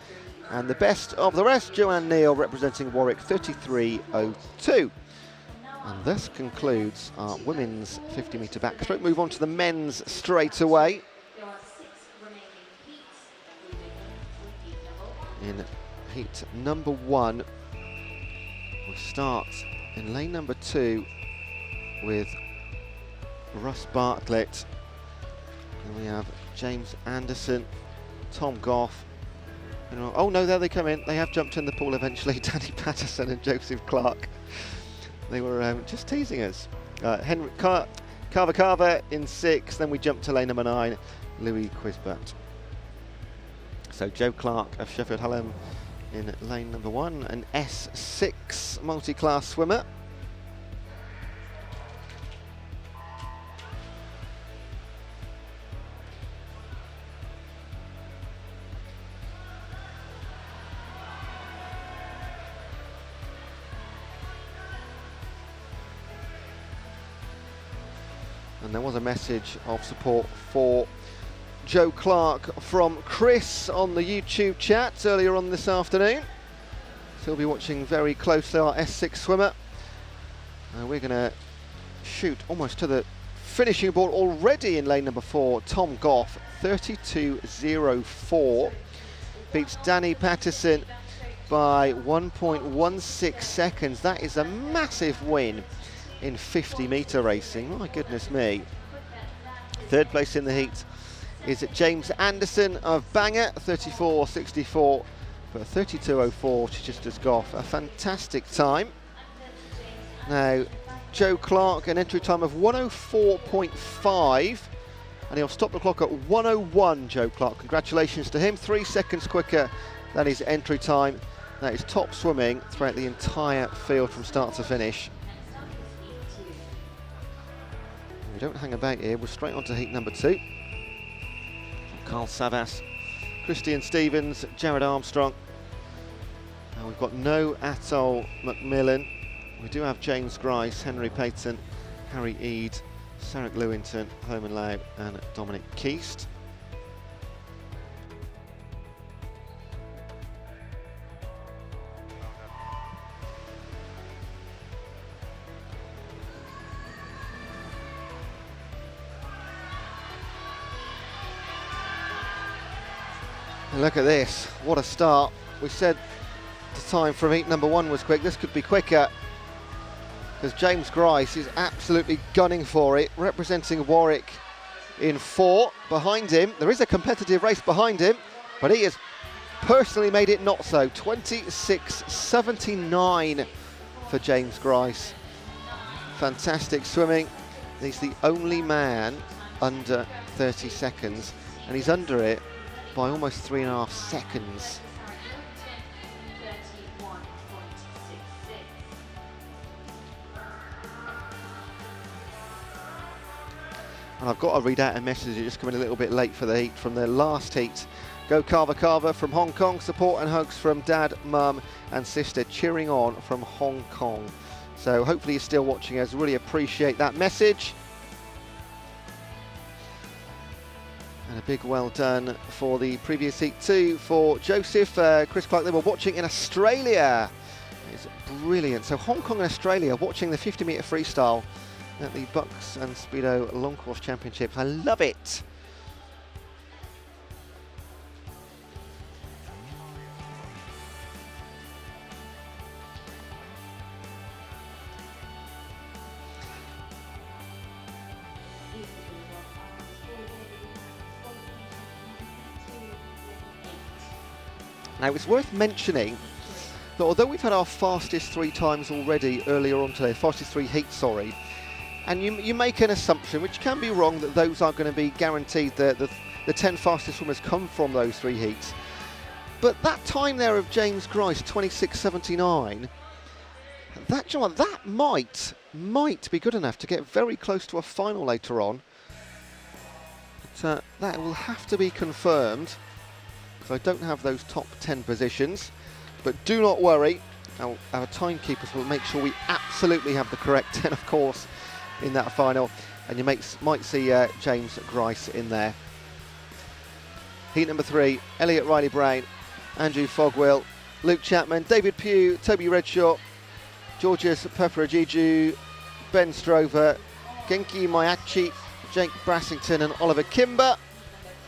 B: And the best of the rest, Joanne Neal representing Warwick, 33.02. And this concludes our women's 50-metre backstroke. Move on to the men's straight away. In heat number 1, we start in lane number 2 with Russ Bartlett. And we have James Anderson, Tom Goff. Oh no, there they come in. They have jumped in the pool eventually. Danny Patterson and Joseph Clark. They were just teasing us. Henry Carver in 6. Then we jump to lane number 9, Louis Quisbert. So Joe Clark of Sheffield Hallam in lane number 1, an S6 multi-class swimmer. And there was a message of support for Joe Clark from Chris on the YouTube chat earlier on this afternoon. he'll be watching very closely, our S6 swimmer. We're going to shoot almost to the finishing board already in lane number 4. Tom Goff, 32.04. Beats Danny Patterson by 1.16 seconds. That is a massive win in 50-metre racing. My goodness me. Third place in the heat is James Anderson of Bangor, 34.64, but 32.04, just as Goff. A fantastic time. Now, Joe Clark, an entry time of 104.5, and he'll stop the clock at 101, Joe Clark. Congratulations to him, 3 seconds quicker than his entry time. That is top swimming throughout the entire field from start to finish. We don't hang about here, we're straight on to heat number 2. Carl Savas, Christian Stevens, Jared Armstrong. And we've got no Atoll McMillan. We do have James Grice, Henry Payton, Harry Eade, Sarek Lewington, Herman Lau and Dominic Keast. And look at this, what a start. We said the time from heat number 1 was quick, this could be quicker, because James Grice is absolutely gunning for it, representing Warwick in 4. Behind him, there is a competitive race behind him, but he has personally made it not so. 26.79 for James Grice. Fantastic swimming. He's the only man under 30 seconds, and he's under it by almost 3.5 seconds. And I've got to read out a message, just coming a little bit late for the heat, from the last heat. Go Carver Carver from Hong Kong, support and hugs from Dad, Mum and Sister, cheering on from Hong Kong. So hopefully you're still watching us, really appreciate that message. And a big well done for the previous heat 2 for Joseph, Chris Clark. They were watching in Australia. It's brilliant. So Hong Kong and Australia watching the 50-metre freestyle at the BUCS and Speedo Long Course Championships. I love it. Now it's worth mentioning that although we've had our fastest 3 times already earlier on today, fastest 3 heats, sorry, and you make an assumption, which can be wrong, that those are going to be guaranteed, the 10 fastest swimmers come from those 3 heats. But that time there of James Grice, 26.79, that, you know what, that might be good enough to get very close to a final later on. But that will have to be confirmed, because I don't have those top 10 positions. But do not worry, our timekeepers will make sure we absolutely have the correct 10, of course, in that final, and you might see James Grice in there. Heat number 3, Elliot Riley-Brown, Andrew Fogwill, Luke Chapman, David Pugh, Toby Redshaw, Georgios Paparajiju, Ben Strover, Genki Mayachi, Jake Brassington and Oliver Kimber.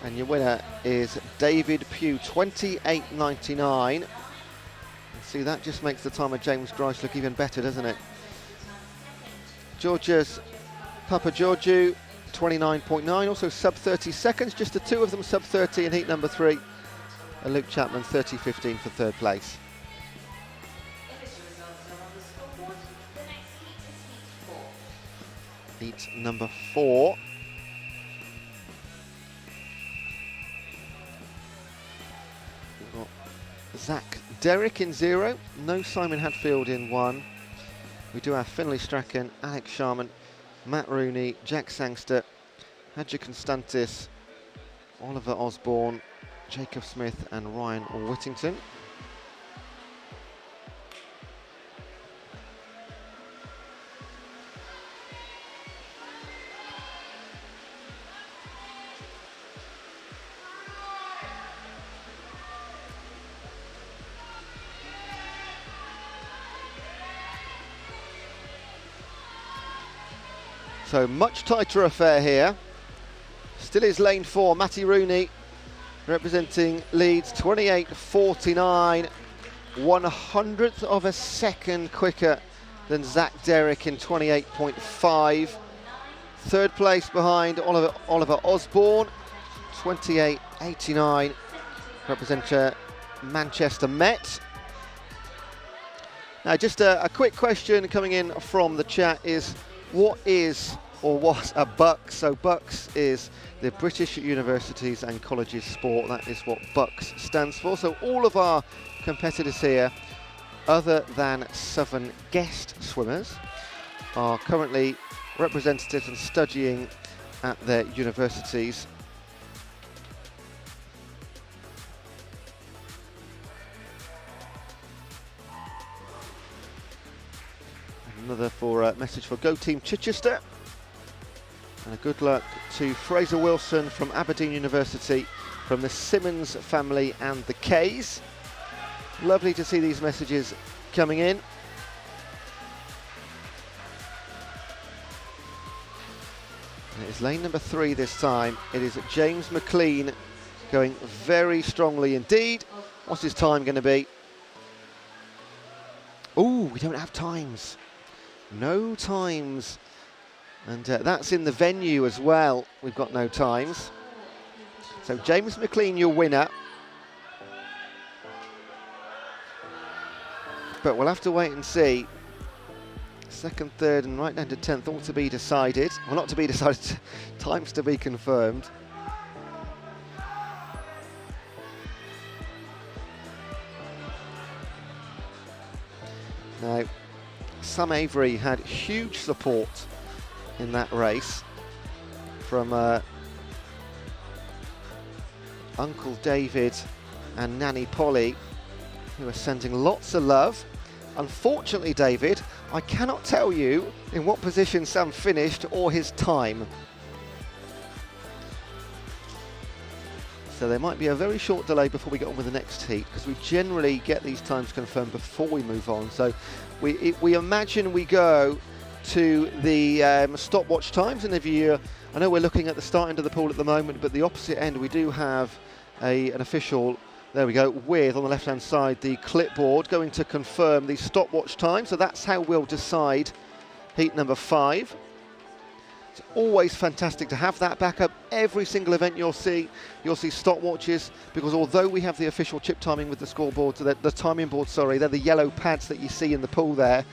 B: And your winner is David Pugh, 28.99. See, that just makes the time of James Grice look even better, doesn't it? Georgios Papageorgiou, 29.9, also sub 30 seconds, just the 2 of them sub 30 in heat number 3. And Luke Chapman, 30.15 for 3rd place. Heat number 4. We've got Zach Derrick in 0, no Simon Hadfield in 1. We do have Finlay Strachan, Alex Sharman, Matt Rooney, Jack Sangster, Hadja Constantis, Oliver Osborne, Jacob Smith and Ryan Whittington. So much tighter affair here. Still is lane 4, Matty Rooney representing Leeds, 28.49, 1/100th of a second quicker than Zach Derrick in 28.5. Third place behind Oliver Osborne, 28.89, representer Manchester Met. Now just a quick question coming in from the chat is, what is or was a BUCS? So BUCS is the British Universities and Colleges Sport. That is what BUCS stands for. So all of our competitors here, other than Southern guest swimmers, are currently representatives and studying at their universities. Another message for Go Team Chichester. And a good luck to Fraser Wilson from Aberdeen University, from the Simmons family and the Kays. Lovely to see these messages coming in. And it is lane number 3 this time. It is James McLean going very strongly indeed. What's his time going to be? Oh, we don't have times. No times. And that's in the venue as well. We've got no times. So James McLean, your winner. But we'll have to wait and see. Second, third and right down to 10th all to be decided. Well, not to be decided, times to be confirmed. Now, Sam Avery had huge support in that race from Uncle David and Nanny Polly, who are sending lots of love. Unfortunately, David, I cannot tell you in what position Sam finished or his time. So there might be a very short delay before we get on with the next heat, because we generally get these times confirmed before we move on. So we imagine we go to the stopwatch times, and if you, I know we're looking at the start end of the pool at the moment, but the opposite end we do have an official, there we go, with on the left hand side the clipboard going to confirm the stopwatch time. So that's how we'll decide heat number 5. It's always fantastic to have that backup. Every single event you'll see stopwatches, because although we have the official chip timing with the scoreboard, so the timing board, sorry, they're the yellow pads that you see in the pool there.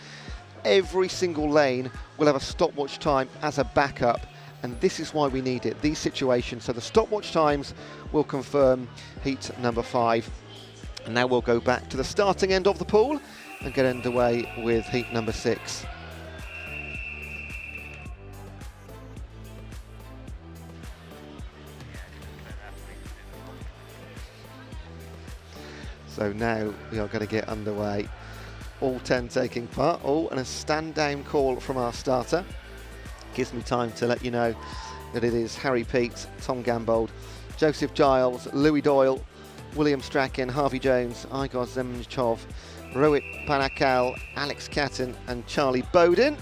B: Every single lane will have a stopwatch time as a backup, and this is why we need it, these situations. So the stopwatch times will confirm heat number 5. And now we'll go back to the starting end of the pool and get underway with heat number 6. So now we are going to get underway. All 10 taking part. Oh, and a stand down call from our starter. Gives me time to let you know that it is Harry Peet, Tom Gambold, Joseph Giles, Louis Doyle, William Strachan, Harvey Jones, Igor Zemchov, Rohit Panakal, Alex Catton and Charlie Bowden.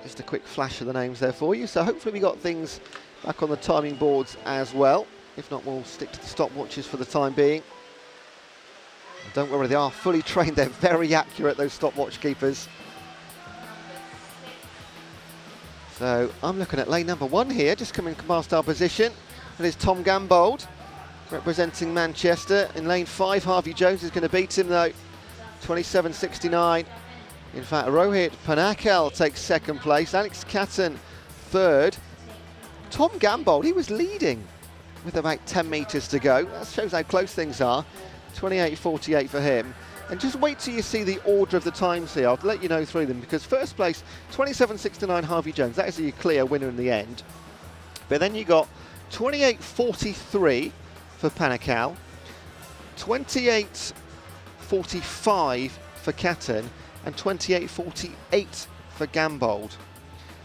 B: Just a quick flash of the names there for you. So hopefully we got things back on the timing boards as well. If not, we'll stick to the stopwatches for the time being. And don't worry, they are fully trained. They're very accurate, those stopwatch keepers. So I'm looking at lane number 1 here, just coming past our position. It is Tom Gambold representing Manchester. In lane 5, Harvey Jones is going to beat him though, 27.69. In fact, Rohit Panakal takes second place, Alex Catton third. Tom Gambold, he was leading with about 10 metres to go. That shows how close things are. 28.48 for him. And just wait till you see the order of the times here. I'll let you know through them, because first place, 27.69 Harvey Jones. That is a clear winner in the end. But then you got 28.43 for Panakal, 28.45 for Catton, and 28.48 for Gambold.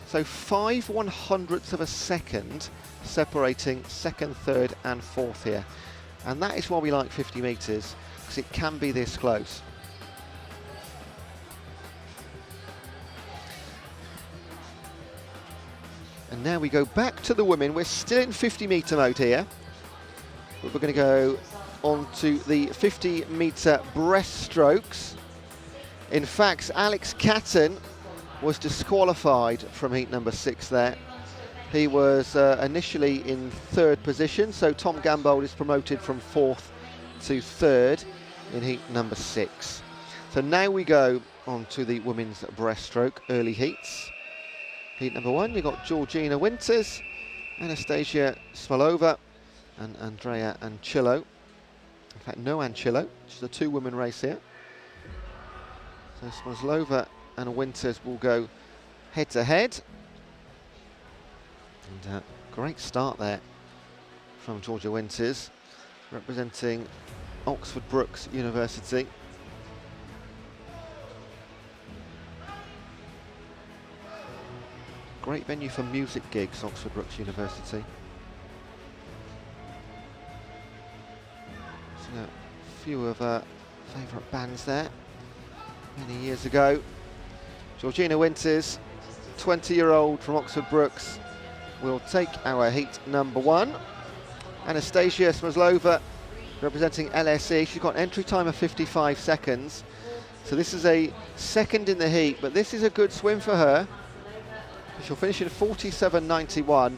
B: So 5/100ths of a second separating second, third and fourth here. And that is why we like 50 metres, because it can be this close. And now we go back to the women. We're still in 50-metre mode here. But we're going to go on to the 50-metre breaststrokes. In fact, Alex Catton was disqualified from heat number 6 there. He was initially in 3rd position, so Tom Gambold is promoted from 4th to 3rd in heat number 6. So now we go on to the women's breaststroke early heats. Heat number 1, you've got Georgina Winters, Anastasia Smolova and Andrea Ancillo. In fact, no Ancillo, just a 2-woman race here. So Smolova and Winters will go head-to-head. And great start there from Georgia Winters, representing Oxford Brookes University. Great venue for music gigs, Oxford Brookes University. So a few of our favourite bands there many years ago. Georgina Winters, 20-year-old from Oxford Brookes, will take our heat number 1. Anastasia Smolova, representing LSE. She's got an entry time of 55 seconds. So this is a second in the heat, but this is a good swim for her. She'll finish in 47.91.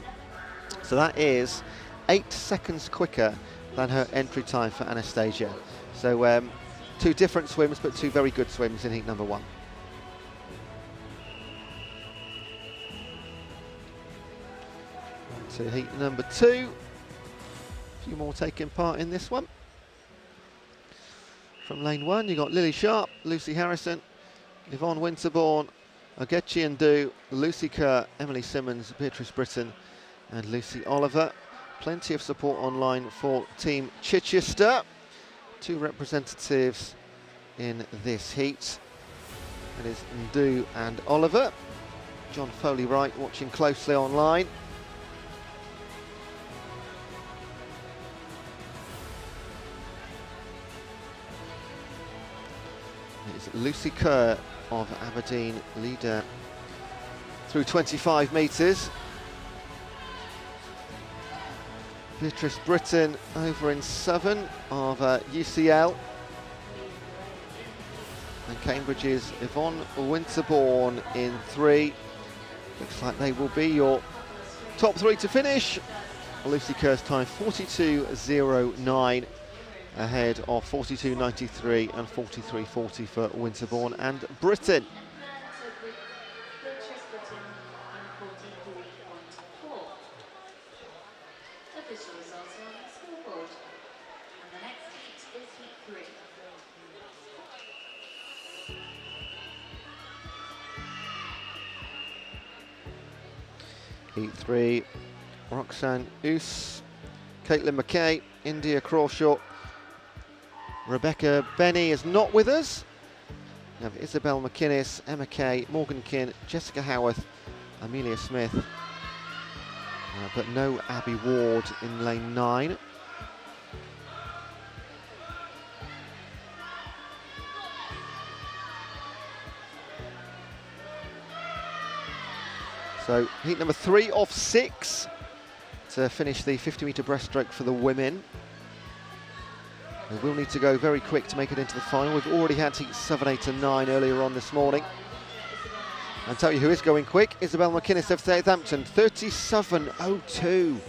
B: So that is 8 seconds quicker than her entry time for Anastasia. So 2 different swims, but 2 very good swims in heat number 1. On to heat number 2. A few more taking part in this one. From lane 1, you've got Lily Sharp, Lucy Harrison, Yvonne Winterbourne, Ogechi Ndu, Lucy Kerr, Emily Simmons, Beatrice Britton and Lucy Oliver. Plenty of support online for Team Chichester. 2 representatives in this heat. It is Ndu and Oliver. John Foley-Wright watching closely online. It's Lucy Kerr of Aberdeen, leader through 25 metres. Beatrice Britton over in 7 of UCL. And Cambridge's Yvonne Winterbourne in 3. Looks like they will be your top 3 to finish. Lucy Kerr's time 42.09. Ahead of 42.93 and 43.40 for Winterbourne and Britton.
C: Official results are on the scoreboard. And the next heat is heat 3.
B: Heat 3, Roxanne Oos, Caitlin McKay, India Crawshaw. Rebecca Benny is not with us. We have Isabel McInnes, Emma Kay, Morgan Kinn, Jessica Howarth, Amelia Smith, but no Abby Ward in lane 9. So heat number 3 of 6 to finish the 50-metre breaststroke for the women. We will need to go very quick to make it into the final. We've already had heats 7, 8 and 9 earlier on this morning. I'll tell you who is going quick. Isabel McInnes of Southampton, 37.02.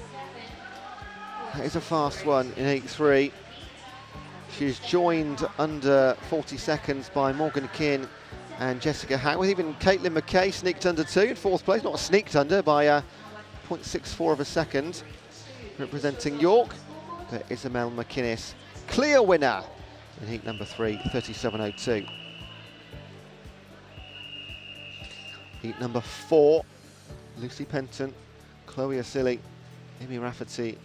B: That is a fast one in heat 3. She's joined under 40 seconds by Morgan Kinn and Jessica Howarth. Even Caitlin McKay sneaked under 2 in 4th place. Not sneaked under by 0.64 of a second. Representing York, but Isabel McInnes, clear winner in heat number 3, 37.02. Heat number 4, Lucy Penton, Chloe Asili, Amy Rafferty,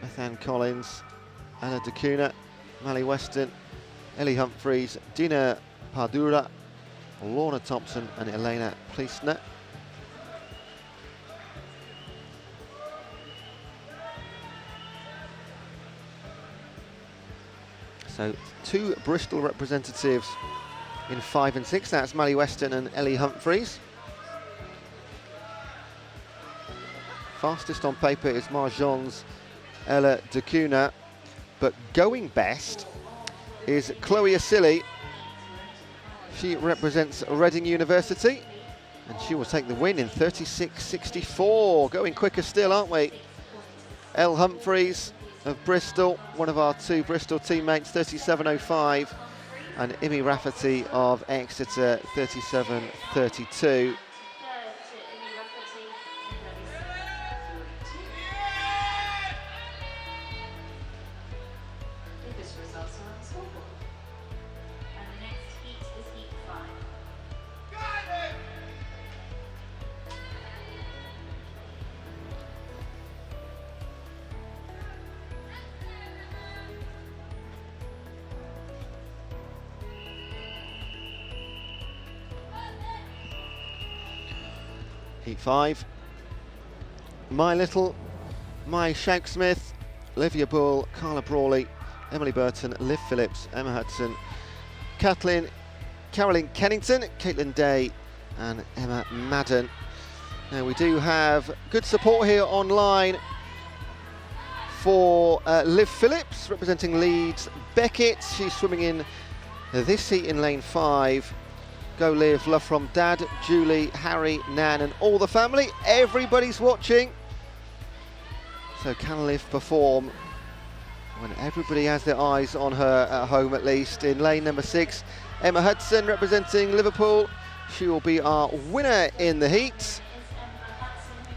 B: Bethan Collins, Anna Dacuna, Mally Weston, Ellie Humphreys, Dina Pardura, Lorna Thompson and Elena Pleisner. So 2 Bristol representatives in 5 and 6. That's Mally Weston and Ellie Humphreys. Fastest on paper is Marjan's Ella Dacuna, but going best is Chloe Asili. She represents Reading University, and she will take the win in 36.64. Going quicker still, aren't we? Elle Humphreys of Bristol, one of our 2 Bristol teammates, 37.05, and Imi Rafferty of Exeter, 37.32. Heat 5. My Little, Mai Shouksmith, Olivia Bull, Carla Brawley, Emily Burton, Liv Phillips, Emma Hudson, Caroline Kennington, Caitlin Day and Emma Madden. Now we do have good support here online for Liv Phillips representing Leeds Beckett. She's swimming in this heat in lane 5. Go Liv, love from Dad, Julie, Harry, Nan and all the family. Everybody's watching. So can Liv perform when everybody has their eyes on her at home at least? In lane number 6, Emma Hudson representing Liverpool. She will be our winner in the heat.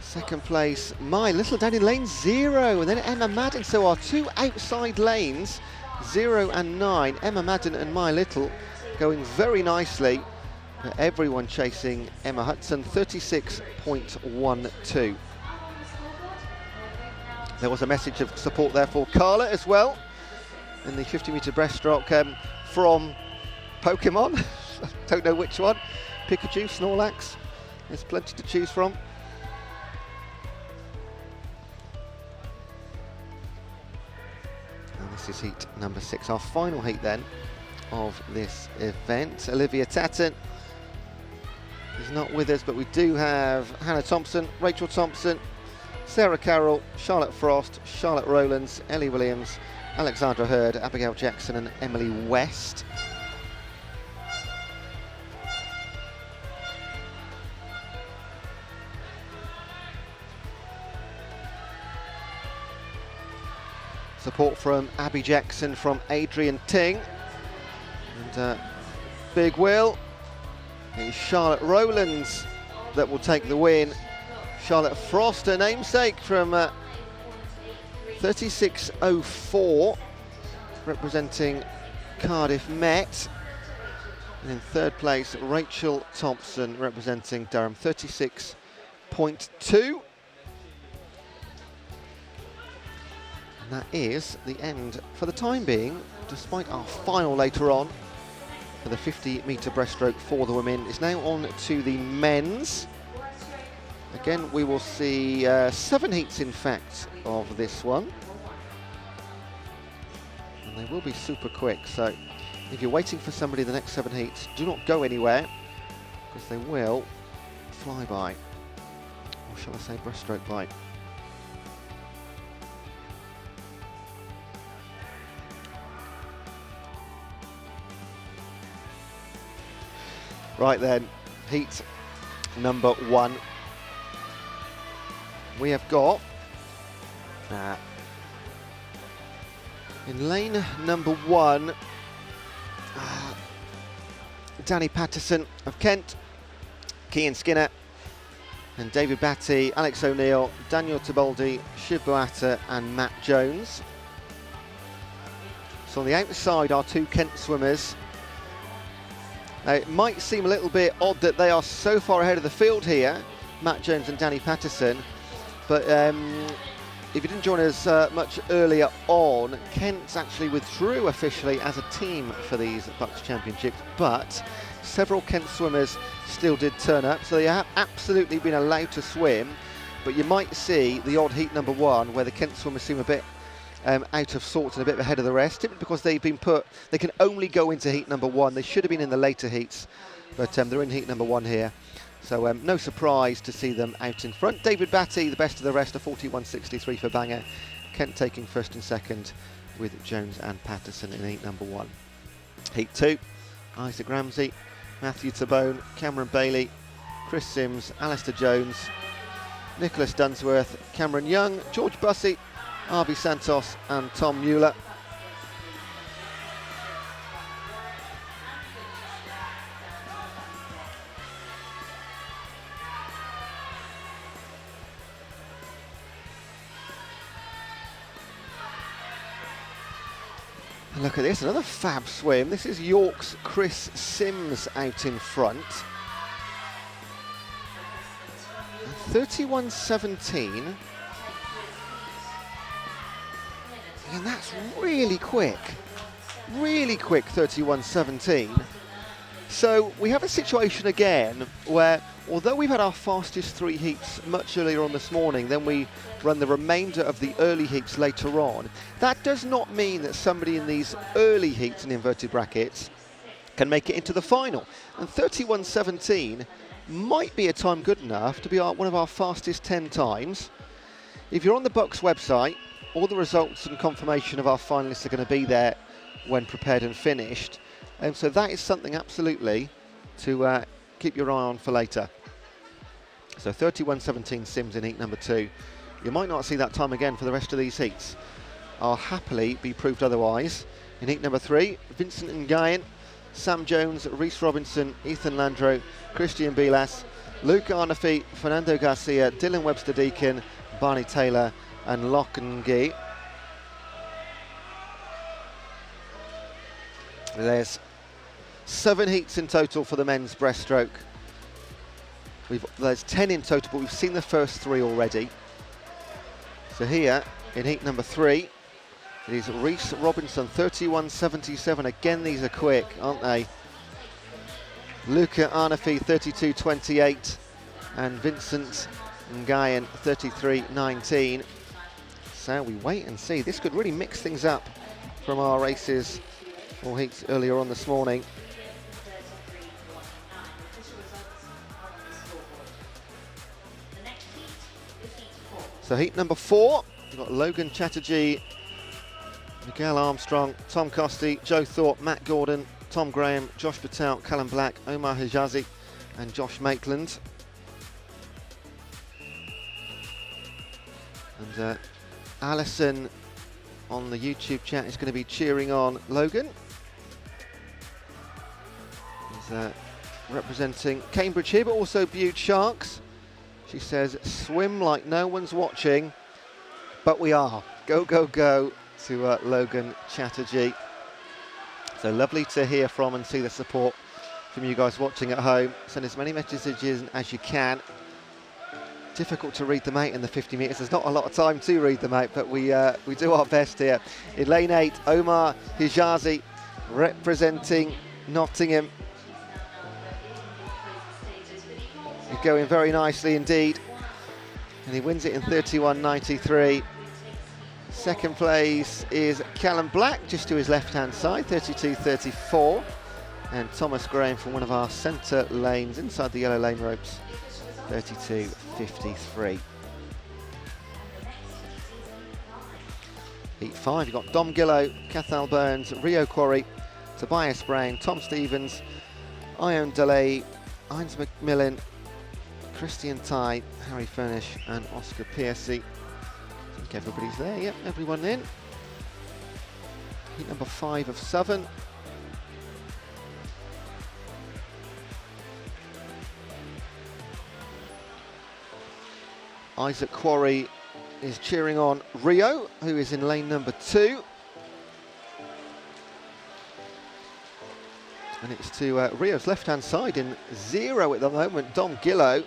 B: Second place, My Little down in lane 0, and then Emma Madden. So our 2 outside lanes, 0 and 9, Emma Madden and My Little, going very nicely. Everyone chasing Emma Hudson, 36.12. There was a message of support there for Carla as well in the 50-metre breaststroke from Pokemon. Don't know which one. Pikachu, Snorlax. There's plenty to choose from. And this is heat number 6, our final heat then of this event. Olivia Tatton is not with us, but we do have Hannah Thompson, Rachel Thompson, Sarah Carroll, Charlotte Frost, Charlotte Rowlands, Ellie Williams, Alexandra Hurd, Abigail Jackson and Emily West. Support from Abby Jackson, from Adrian Ting, and Big Will. It's Charlotte Rowlands that will take the win. Charlotte Frost, her namesake, from 36.04, representing Cardiff Met. And in 3rd place, Rachel Thompson, representing Durham, 36.2. And that is the end for the time being, despite our final later on for the 50-metre breaststroke for the women. It's now on to the men's. Again, we will see 7 heats, in fact, of this one. And they will be super quick, so if you're waiting for somebody the next 7 heats, do not go anywhere, because they will fly by. Or shall I say breaststroke by. Right then, heat number 1. We have got, in lane number 1, Danny Patterson of Kent, Cian Skinner, and David Batty, Alex O'Neill, Daniel Tibaldi, Shiv Boatta and Matt Jones. So on the outside are 2 Kent swimmers. Now, it might seem a little bit odd that they are so far ahead of the field here, Matt Jones and Danny Patterson, but if you didn't join us much earlier on, Kent actually withdrew officially as a team for these BUCS Championships, but several Kent swimmers still did turn up, so they have absolutely been allowed to swim. But you might see the odd heat number 1 where the Kent swimmers seem a bit out of sorts and a bit ahead of the rest, simply because they've been put, they can only go into heat number 1. They should have been in the later heats, but they're in heat number 1 here. So no surprise to see them out in front. David Batty, the best of the rest, a 41.63 for Bangor. Kent taking first and second with Jones and Patterson in heat number 1. Heat 2, Isaac Ramsey, Matthew Tabone, Cameron Bailey, Chris Sims, Alistair Jones, Nicholas Dunsworth, Cameron Young, George Bussey, Arby Santos and Tom Mueller. And look at this, another fab swim. This is York's Chris Sims out in front. 31.17. And that's really quick. Really quick, 31.17. So we have a situation again where, although we've had our fastest 3 heats much earlier on this morning, then we run the remainder of the early heats later on, that does not mean that somebody in these early heats, in inverted brackets, can make it into the final. And 31.17 might be a time good enough to be one of our fastest 10 times. If you're on the BUCS website, all the results and confirmation of our finalists are going to be there when prepared and finished. And so that is something absolutely to keep your eye on for later. So 31.17 Sims in heat number 2. You might not see that time again for the rest of these heats. I'll happily be proved otherwise. In heat number 3, Vincent Nguyen, Sam Jones, Reece Robinson, Ethan Landreau, Christian Bilas, Luke Arnafy, Fernando Garcia, Dylan Webster-Deacon, Barney Taylor and Lockengy. There's 7 heats in total for the men's breaststroke. There's 10 in total, but we've seen the first 3 already. So here, in heat number 3, it is Reece Robinson, 31.77. Again, these are quick, aren't they? Luca Arnafy, 32.28. And Vincent Nguyen, 33.19. So we wait and see. This could really mix things up from our races or heats earlier on this morning. So heat number 4, we've got Logan Chatterjee, Miguel Armstrong, Tom Costi, Joe Thorpe, Matt Gordon, Tom Graham, Josh Patel, Callum Black, Omar Hijazi and Josh Maitland. And Alison on the YouTube chat is going to be cheering on Logan. He's representing Cambridge here, but also Bude Sharks. She says, swim like no one's watching, but we are. Go, go, go to Logan Chatterjee. So lovely to hear from and see the support from you guys watching at home. Send as many messages as you can. Difficult to read them out in the 50 metres. There's not a lot of time to read them out, but we do our best here. In lane 8, Omar Hijazi representing Nottingham. He's going very nicely indeed. And he wins it in 31.93. Second place is Callum Black, just to his left-hand side, 32.34. And Thomas Graham from one of our centre lanes, inside the yellow lane ropes, 32.53. Heat 5, you've got Dom Gillow, Cathal Burns, Rio Quarry, Tobias Brown, Tom Stevens, Ion Delay, Heinz McMillan, Christian Ty, Harry Furnish and Oscar Piercy. I think everybody's there, yep, everyone in. Heat number 5 of 7. Isaac Quarry is cheering on Rio, who is in lane number 2. And it's to Rio's left-hand side in 0 at the moment. Dom Gillow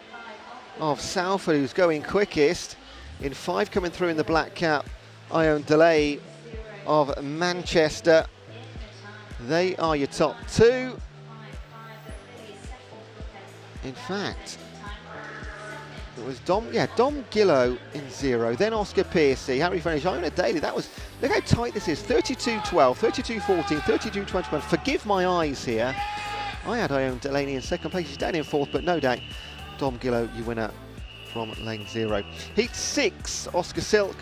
B: of Salford, who's going quickest. In 5 coming through in the black cap, Ion Delay of Manchester. They are your top 2. In fact, it was Dom Gillow in 0, then Oscar Piercy, Harry Furnish, Iona Daly. That was Look how tight this is. 32-12, 32-14, 32-21. Forgive my eyes here. I had Ione Delaney in second place. She's down in fourth, but no doubt Dom Gillow, you winner from lane 0. Heat 6, Oscar Silk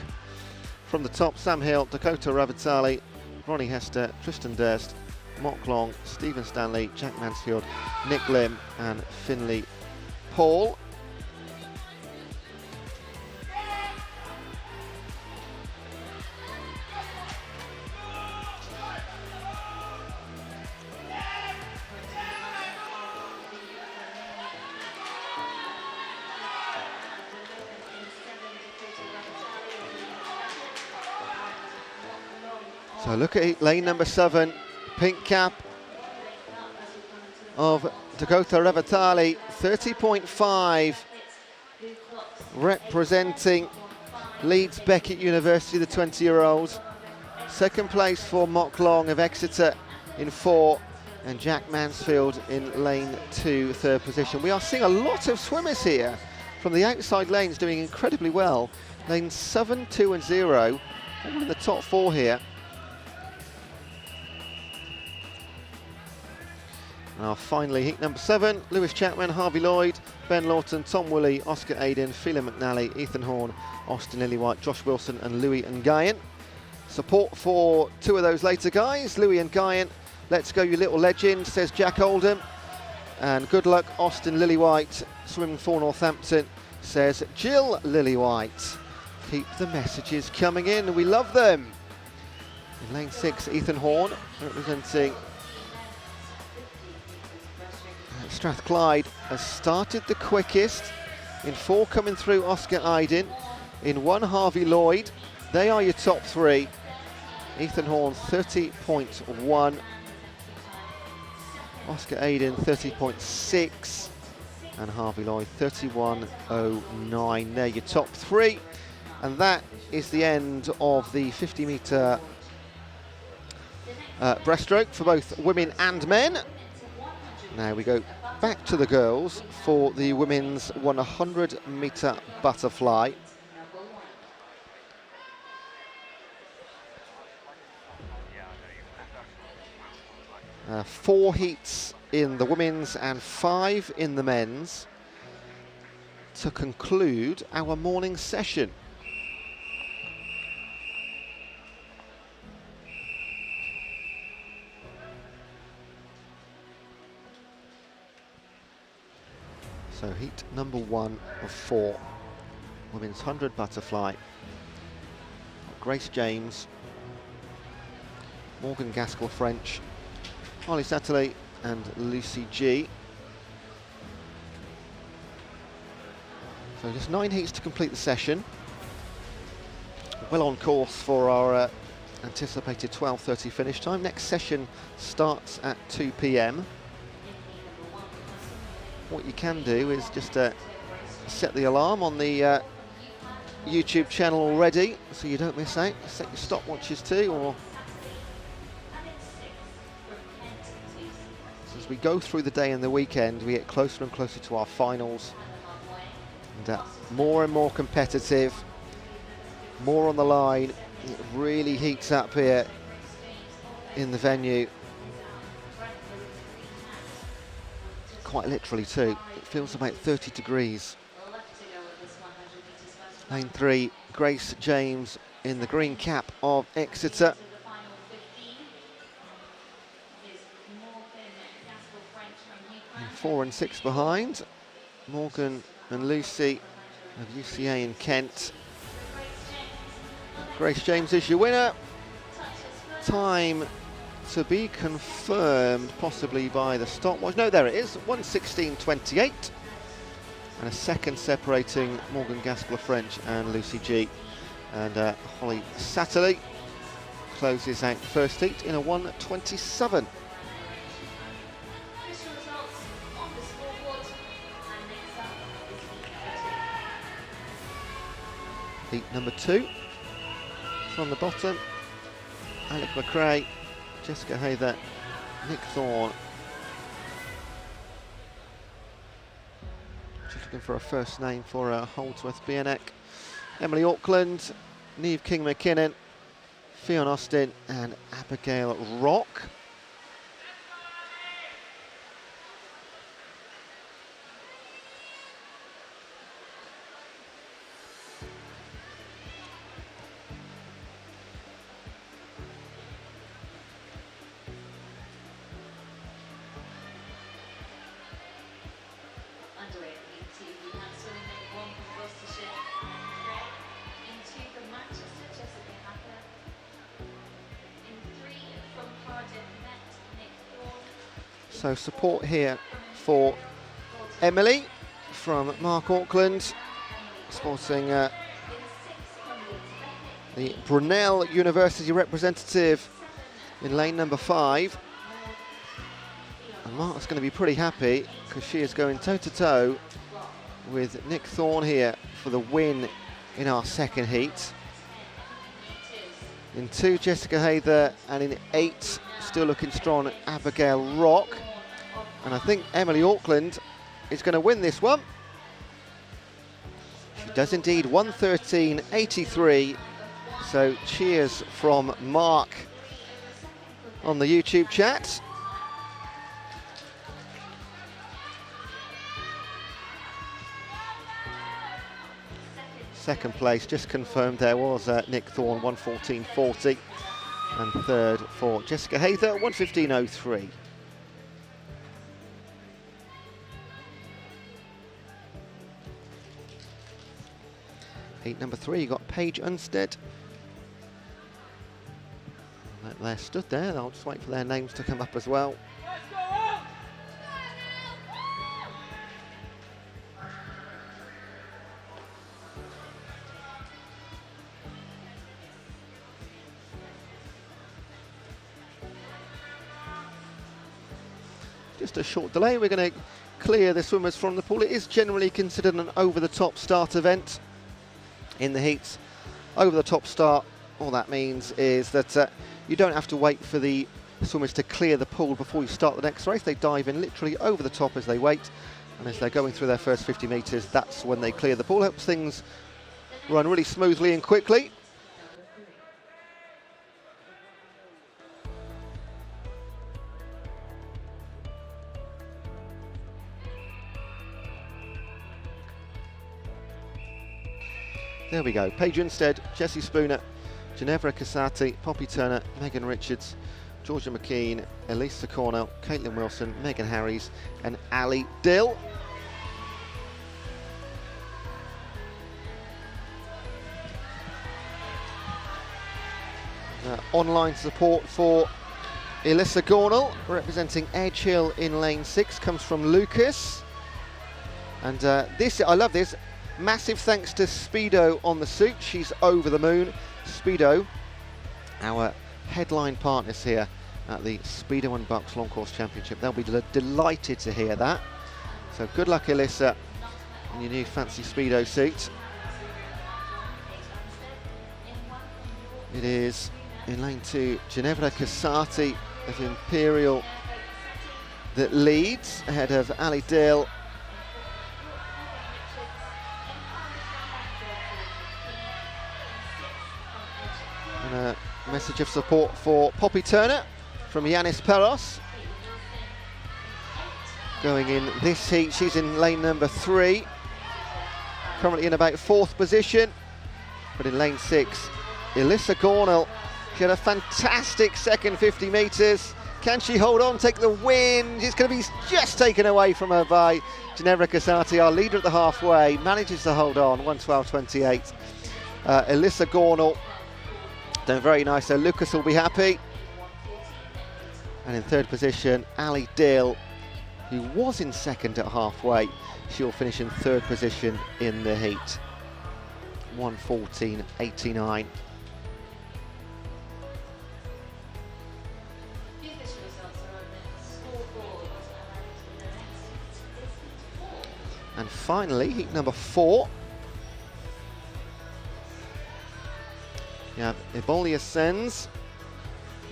B: from the top. Sam Hill, Dakota Ravatali, Ronnie Hester, Tristan Durst, Mark Long, Stephen Stanley, Jack Mansfield, Nick Lim and Finley Paul. So look at it, lane number 7, pink cap of Dakota Ravatali, 30.5, representing Leeds Beckett University, the 20-year-olds. Second place for Mock Long of Exeter in 4, and Jack Mansfield in lane 2, third position. We are seeing a lot of swimmers here from the outside lanes doing incredibly well. Lanes 7, 2 and 0, all in the top 4 here. Now finally, heat number 7, Lewis Chapman, Harvey Lloyd, Ben Lawton, Tom Woolley, Oscar Aiden, Phelan McNally, Ethan Horn, Austin Lillywhite, Josh Wilson and Louis Nguyen. Support for 2 of those later guys, Louis Nguyen. Let's go you little legend, says Jack Oldham. And good luck Austin Lillywhite, swimming for Northampton, says Jill Lillywhite. Keep the messages coming in, we love them. In lane 6, Ethan Horn, representing Strathclyde, has started the quickest. In 4 coming through Oscar Aiden. In 1 Harvey Lloyd. They are your top 3. Ethan Horn 30.1. Oscar Aiden 30.6. And Harvey Lloyd 31.09. They're your top 3. And that is the end of the 50 metre breaststroke for both women and men. Now we go back to the girls for the women's 100 metre butterfly. Four heats in the women's and 5 in the men's to conclude our morning session. So heat number 1 of 4, women's 100 butterfly. Grace James, Morgan Gaskell-French, Harley Satterley and Lucy G. So just 9 heats to complete the session. Well on course for our anticipated 12:30 finish time. Next session starts at 2 p.m. What you can do is just set the alarm on the YouTube channel already, so you don't miss out. Set your stopwatches too, or so as we go through the day and the weekend, we get closer and closer to our finals, and more and more competitive, more on the line. It really heats up here in the venue. Quite literally too. It feels about 30 degrees. Lane 3, Grace James in the green cap of Exeter. And 4 and 6 behind, Morgan and Lucy of UCA in Kent. Grace James is your winner. Time to be confirmed, possibly by the stopwatch. No, there it is, 1:16.28. And a second separating Morgan Gaskell-French and Lucy G. And Holly Satterley closes out the first heat in a 1:27. Heat number 2. From the bottom, Alec McRae, Jessica Hayther, Nick Thorne. Just looking for a first name for Holdsworth Bienek. Emily Auckland, Neve King-McKinnon, Fionn Austin and Abigail Rock.
C: Underway at League 2, we have swimming number 1 from Gloucestershire, in 2 from Manchester, Jessica Hacker. In 3 from Cardiff, Nick Thorne.
B: So support here for Emily from Mark Auckland, sporting the Brunel University representative in lane number 5. And Mark's going to be pretty happy because she is going toe-to-toe with Nick Thorne here for the win in our second heat. In 2, Jessica Hayther, and in 8, still looking strong, Abigail Rock. And I think Emily Auckland is going to win this one. She does indeed, 1:13.83. So cheers from Mark on the YouTube chat. Second place, just confirmed, there was Nick Thorne, 1:14.40. And third for Jessica Hayther, 1:15.03. Heat number 3, you got Paige Unstead. They're stood there, I'll just wait for their names to come up as well. Just a short delay, we're going to clear the swimmers from the pool. It is generally considered an over-the-top start event in the heats. Over-the-top start, all that means is that you don't have to wait for the swimmers to clear the pool before you start the next race. They dive in literally over the top as they wait, and as they're going through their first 50 metres, that's when they clear the pool. Helps things run really smoothly and quickly. There we go, Paige Unstead, Jessie Spooner, Ginevra Casati, Poppy Turner, Megan Richards, Georgia McKean, Elisa Cornell, Caitlin Wilson, Megan Harries and Ali Dill. Online support for Elisa Cornell, representing Edge Hill in lane 6, comes from Lucas. And this, I love this. Massive thanks to Speedo on the suit. She's over the moon. Speedo, our headline partners here at the Speedo and BUCS Long Course Championship. They'll be delighted to hear that. So good luck, Elissa, in your new fancy Speedo suit. It is in lane 2, Ginevra Casati of Imperial that leads ahead of Ali Dill. And a message of support for Poppy Turner from Yanis Peros. Going in this heat, she's in lane number 3. Currently in about 4th position. But in lane 6, Elisa Cornell. She had a fantastic second 50 metres. Can she hold on, take the win? It's going to be just taken away from her by Ginevra Casati, our leader at the halfway. Manages to hold on, 1:12.28. Elisa Cornell done very nice, so Lucas will be happy. And in 3rd position, Ali Dill, who was in 2nd at halfway. She'll finish in 3rd position in the heat. 1:14.89. And finally, heat number 4. You have Ebolia Sens,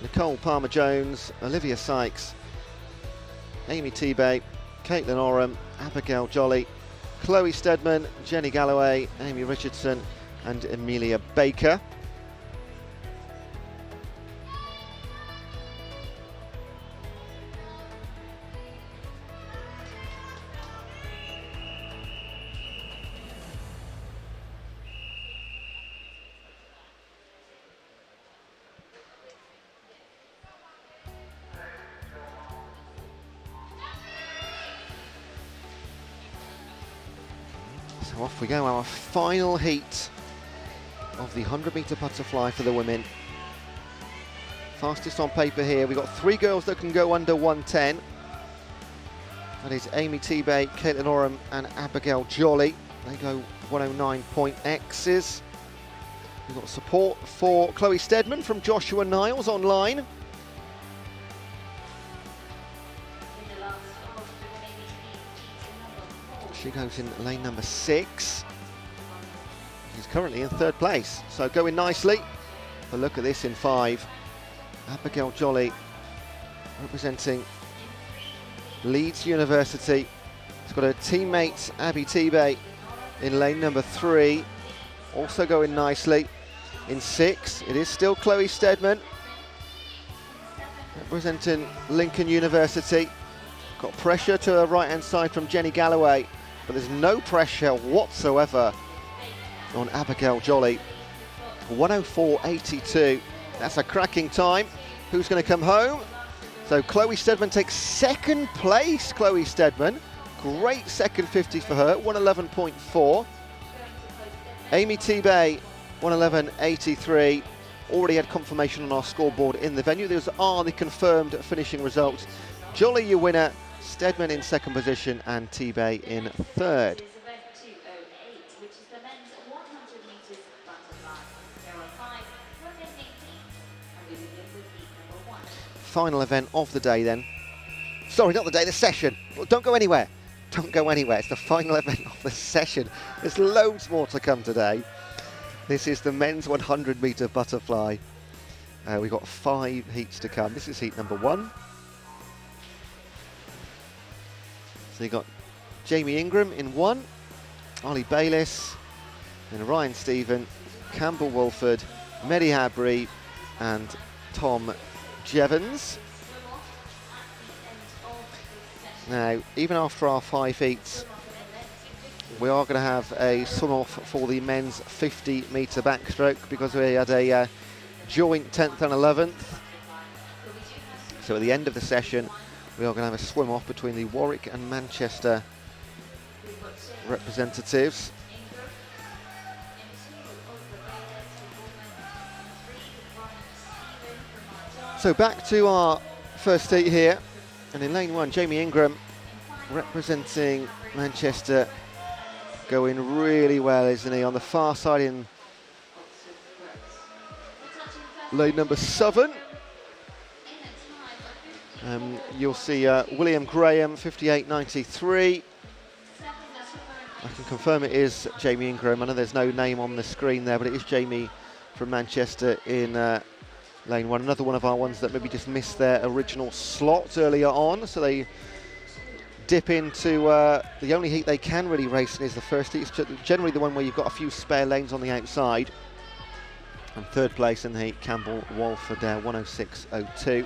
B: Nicole Palmer-Jones, Olivia Sykes, Amy Tebay, Caitlin Oram, Abigail Jolly, Chloe Stedman, Jenny Galloway, Amy Richardson and Amelia Baker. So off we go, our final heat of the 100-metre butterfly for the women. Fastest on paper here. We've got 3 girls that can go under 110. That is Amy Tebay, Caitlin Oram and Abigail Jolly. They go 109.X's. We've got support for Chloe Steadman from Joshua Niles online. She goes in lane number 6. She's currently in 3rd place, so going nicely. But look at this in 5. Abigail Jolly representing Leeds University. She's got her teammate Abby Tebay in lane number 3, also going nicely. In 6, it is still Chloe Steadman representing Lincoln University. Got pressure to her right-hand side from Jenny Galloway, but there's no pressure whatsoever on Abigail Jolly. 104.82. That's a cracking time. Who's going to come home? So Chloe Steadman takes 2nd place. Chloe Steadman, great second 50 for her. 111.4. Amy Tebay, 111.83. Already had confirmation on our scoreboard in the venue. Those are the confirmed finishing results. Jolly, your winner. Steadman in 2nd position and Tebay in 3rd. Final event of the day then. Sorry, not the day, the session. Well, don't go anywhere. Don't go anywhere. It's the final event of the session. There's loads more to come today. This is the men's 100-metre butterfly. We've got 5 heats to come. This is heat number 1. So you've got Jamie Ingram in 1, Ollie Bayliss, and Ryan Stephen, Campbell Wolford, Mehdi Habri, and Tom Jevons. Now, even after our 5 heats, we are going to have a swim-off for the men's 50-metre backstroke because we had a joint 10th and 11th. So at the end of the session, we are going to have a swim-off between the Warwick and Manchester representatives. So back to our first heat here, and in lane 1, Jamie Ingram representing Manchester, going really well, isn't he? On the far side in lane number 7. You'll see William Graham, 58.93. I can confirm it is Jamie Ingram. I know there's no name on the screen there, but it is Jamie from Manchester in lane 1. Another one of our ones that maybe just missed their original slot earlier on, so they dip into the only heat they can really race is the first heat. It's generally the one where you've got a few spare lanes on the outside. And 3rd place in the heat, Campbell Walford there, 106.02.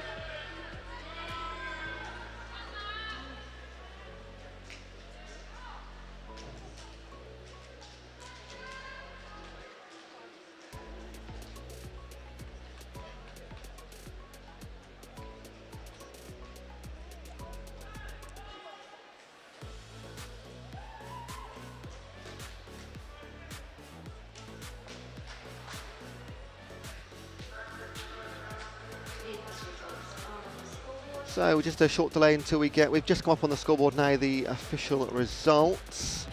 B: So just a short delay until we've just come up on the scoreboard now, the official results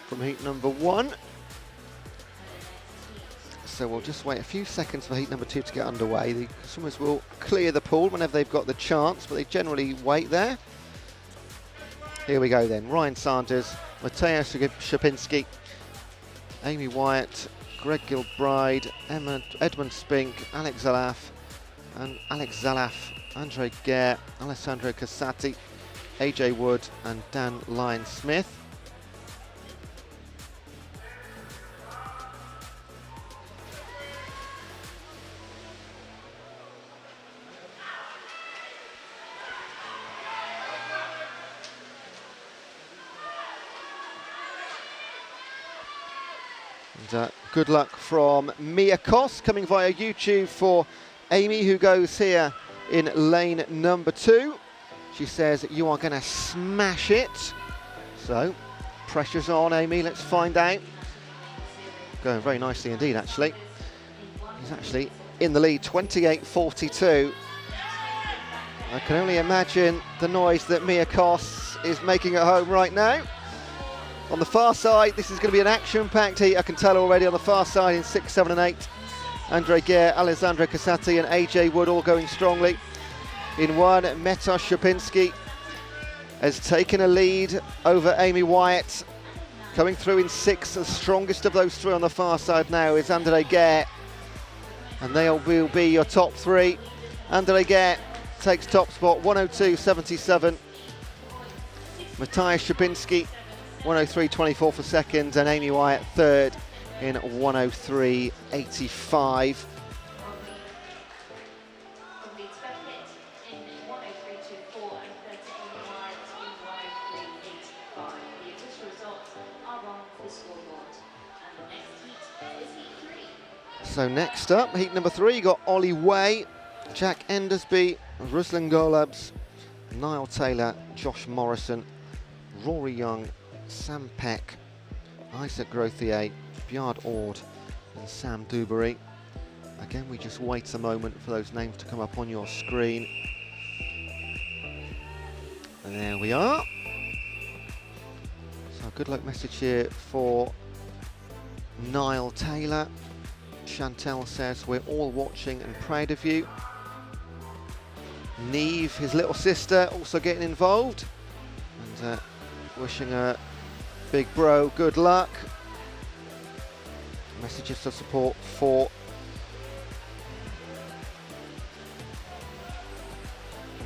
B: from heat number 1. So we'll just wait a few seconds for heat number 2 to get underway. The swimmers will clear the pool whenever they've got the chance, but they generally wait there. Here we go then. Ryan Sanders, Mateo Szapinski, Amy Wyatt, Greg Gilbride, Edmund Spink, Alex Zalaf, Andre Gare, Alessandro Cassati, AJ Wood and Dan Lyon-Smith. And good luck from Mia Koss coming via YouTube for Amy, who goes here in lane number 2. She says, "You are going to smash it." So, pressure's on, Amy, let's find out. Going very nicely indeed, actually. He's actually in the lead, 28-42. I can only imagine the noise that Mia Koss is making at home right now. On the far side, this is going to be an action-packed heat, I can tell already. On the far side in 6, 7 and 8, Andre Guerre, Alessandra Casati and AJ Wood all going strongly. In 1, Meta Shapinski has taken a lead over Amy Wyatt. Coming through in 6, the strongest of those 3 on the far side now is Andre Guerre. And they will be your top 3. Andre Guerre takes top spot, 102.77. Matthias Shapinski, 103.24 for second, and Amy Wyatt third in 103.85. So next up, heat number 3, you got Ollie Way, Jack Endersby, Ruslan Golubs, Niall Taylor, Josh Morrison, Rory Young, Sam Peck, Isaac Grothier, Bjard Ord and Sam Dewberry. Again, we just wait a moment for those names to come up on your screen. And there we are. So a good luck message here for Niall Taylor. Chantel says, we're all watching and proud of you. Neve, his little sister, also getting involved. And wishing her big bro good luck. Messages of support for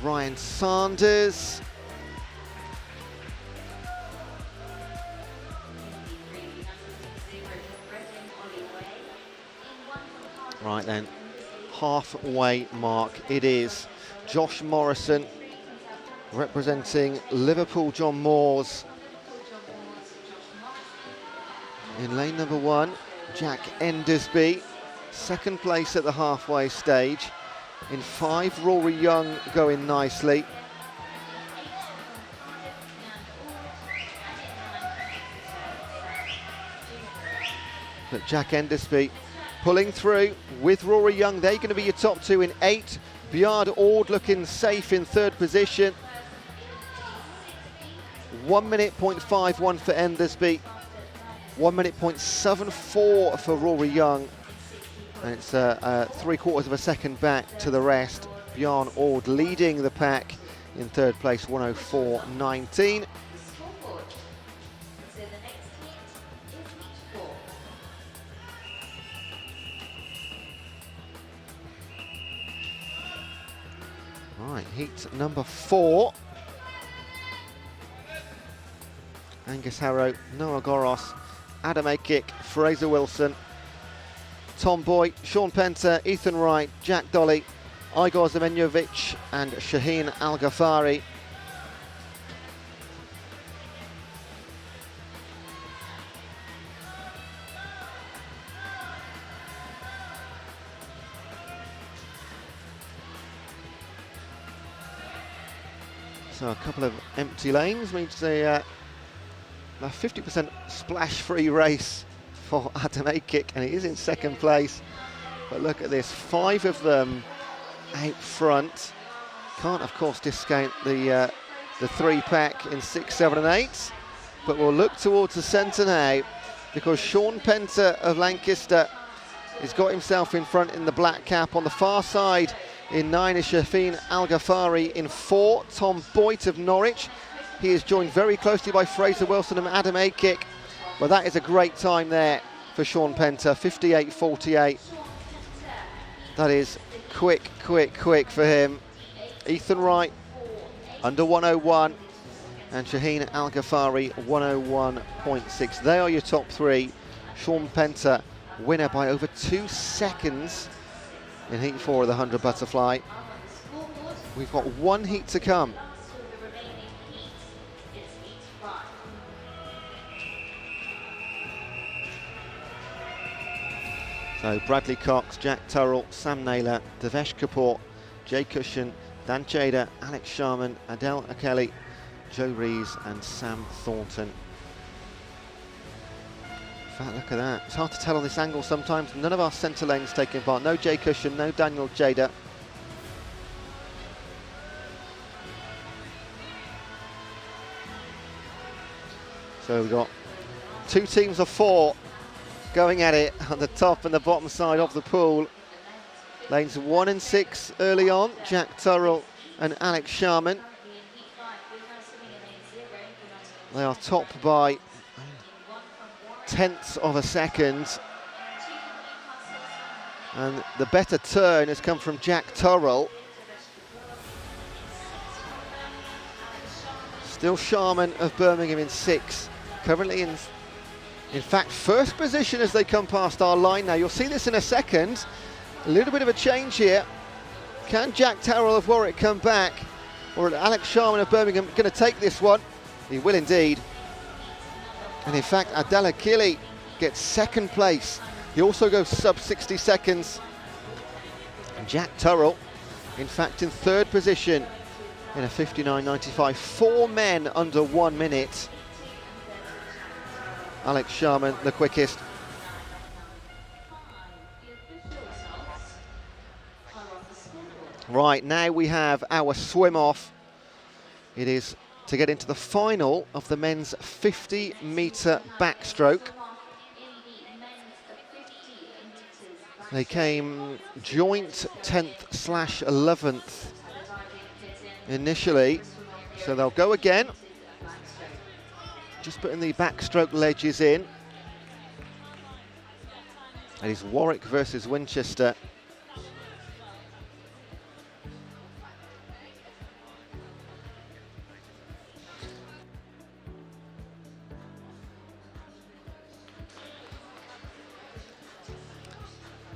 B: Ryan Sanders. Right then, halfway mark it is. Josh Morrison representing Liverpool John Moores. In lane number 1, Jack Endersby, second place at the halfway stage. In 5, Rory Young going nicely. But Jack Endersby pulling through with Rory Young. They're going to be your top 2 in 8. Bjard Ord looking safe in 3rd position. 1 minute .51 for Endersby. 1 minute .74 for Rory Young. And it's 3/4 of a second back to the rest. Bjard Ord leading the pack in 3rd place, 104.19. Right, heat number 4. Angus Harrow, Noah Goros, Adam Akick, Fraser Wilson, Tom Boyd, Sean Penter, Ethan Wright, Jack Dolly, Igor Zemenjovic and Shaheen Al Ghaffari. So a couple of empty lanes means a 50% splash-free race for Adam Akick, and he is in 2nd place. But look at this, 5 of them out front. Can't, of course, discount the 3-pack in 6, 7 and 8. But we'll look towards the centre now, because Sean Penter of Lancaster has got himself in front in the black cap. On the far side, in 9 is Shafeen Al Ghaffari. In 4, Tom Boyd of Norwich. He is joined very closely by Fraser Wilson and Adam Akick. Well, that is a great time there for Sean Penter, 58.48. That is quick for him. Ethan Wright, under 101. And Shaheen Al Ghaffari, 101.6. They are your top 3. Sean Penter, winner by over 2 seconds in heat 4 of the 100 butterfly. We've got 1 heat to come. So Bradley Cox, Jack Turrell, Sam Naylor, Devesh Kapoor, Jay Cushion, Dan Chader, Alex Sharman, Adele Akeli, Joe Rees and Sam Thornton. fact, look at that. It's hard to tell on this angle sometimes. None of our centre lanes taking part. No Jay Cushion, no Daniel Jada. So we've got 2 teams of 4 going at it on the top and the bottom side of the pool. Lanes 1 and 6 early on, Jack Turrell and Alex Sharman. They are topped by tenths of a second. And the better turn has come from Jack Turrell. Still Sharman of Birmingham in 6. Currently in fact, first position as they come past our line now. You'll see this in a second. A little bit of a change here. Can Jack Turrell of Warwick come back? Or Alex Sharman of Birmingham going to take this one? He will indeed. And in fact, Adela Kili gets second place. He also goes sub 60 seconds. And Jack Turrell, in fact, in third position in a 59.95. 4 men under 1 minute. Alex Sharman, the quickest. Right, now we have our swim off. It is to get into the final of the men's 50-metre backstroke. They came joint 10th/11th initially, so they'll go again. Just putting the backstroke ledges in. It is Warwick versus Winchester.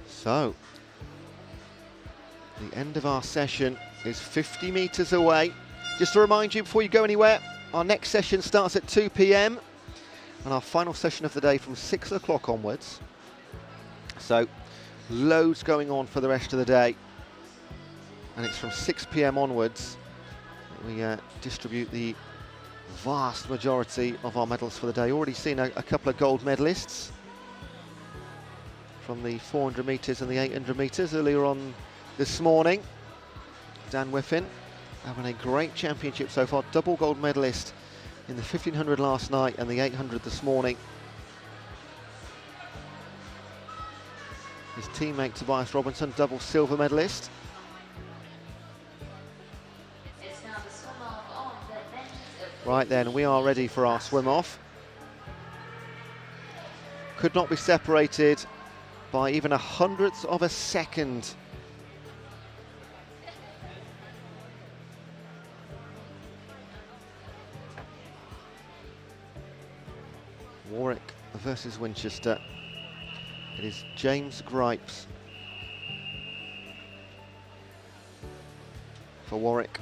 B: So, the end of our session is 50 metres away. Just to remind you before you go anywhere, our next session starts at 2 p.m. and our final session of the day from 6 o'clock onwards. So, loads going on for the rest of the day. And it's from 6 p.m. onwards that we distribute the vast majority of our medals for the day. Already seen a couple of gold medalists from the 400 metres and the 800 metres earlier on this morning. Dan Whiffen having a great championship so far, double gold medalist in the 1500 last night and the 800 this morning. His teammate Tobias Robinson, double silver medalist. Right then, we are ready for our swim off. Could not be separated by even a hundredth of a second. Warwick versus Winchester. It is James Gripes for Warwick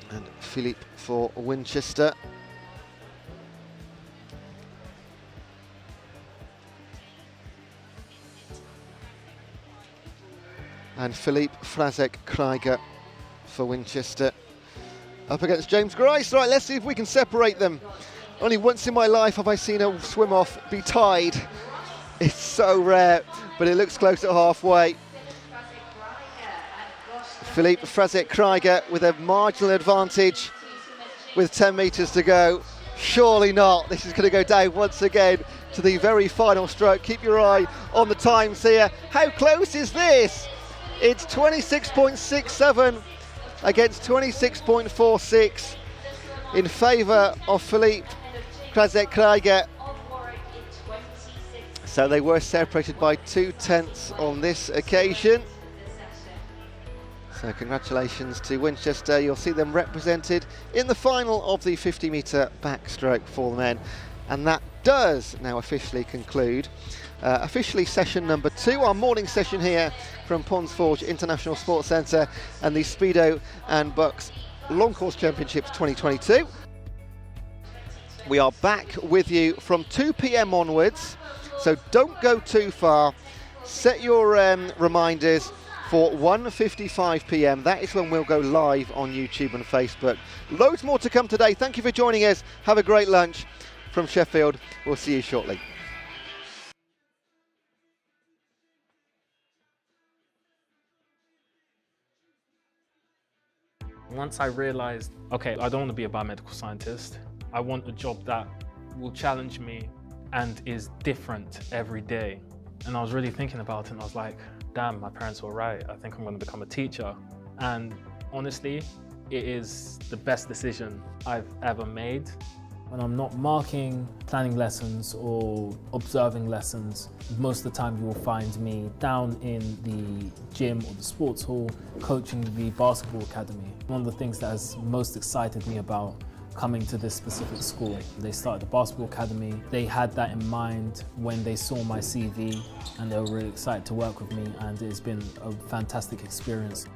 B: and Philippe for Winchester. And Philippe Frazek-Krieger for Winchester up against James Grice. Right, let's see if we can separate them. Only once in my life have I seen a swim-off be tied. It's so rare, but it looks close at halfway. Philippe Frazek-Krieger with a marginal advantage with 10 metres to go. Surely not. This is going to go down once again to the very final stroke. Keep your eye on the times here. How close is this? It's 26.67 against 26.46 in favour of Philippe Frazek-Krieger. So they were separated by 0.2 on this occasion. So congratulations to Winchester. You'll see them represented in the final of the 50-metre backstroke for the men. And that does now officially conclude officially session number 2, our morning session here from Ponds Forge International Sports Centre and the Speedo and BUCS Long Course Championships 2022. We are back with you from 2 p.m. onwards, so don't go too far. Set your reminders for 1:55 p.m. That is when we'll go live on YouTube and Facebook. Loads more to come today. Thank you for joining us. Have a great lunch. from Sheffield. We'll see you shortly.
A: Once I realized, okay, I don't want to be a biomedical scientist. I want a job that will challenge me and is different every day. And I was really thinking about it and I was like, damn, my parents were right. I think I'm going to become a teacher. And honestly, it is the best decision I've ever made.
D: When I'm not marking, planning lessons or observing lessons, most of the time you will find me down in the gym or the sports hall coaching the basketball academy. One of the things that has most excited me about coming to this specific school, they started the basketball academy. They had that in mind when they saw my CV and they were really excited to work with me, and it's been a fantastic experience.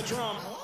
E: Drum.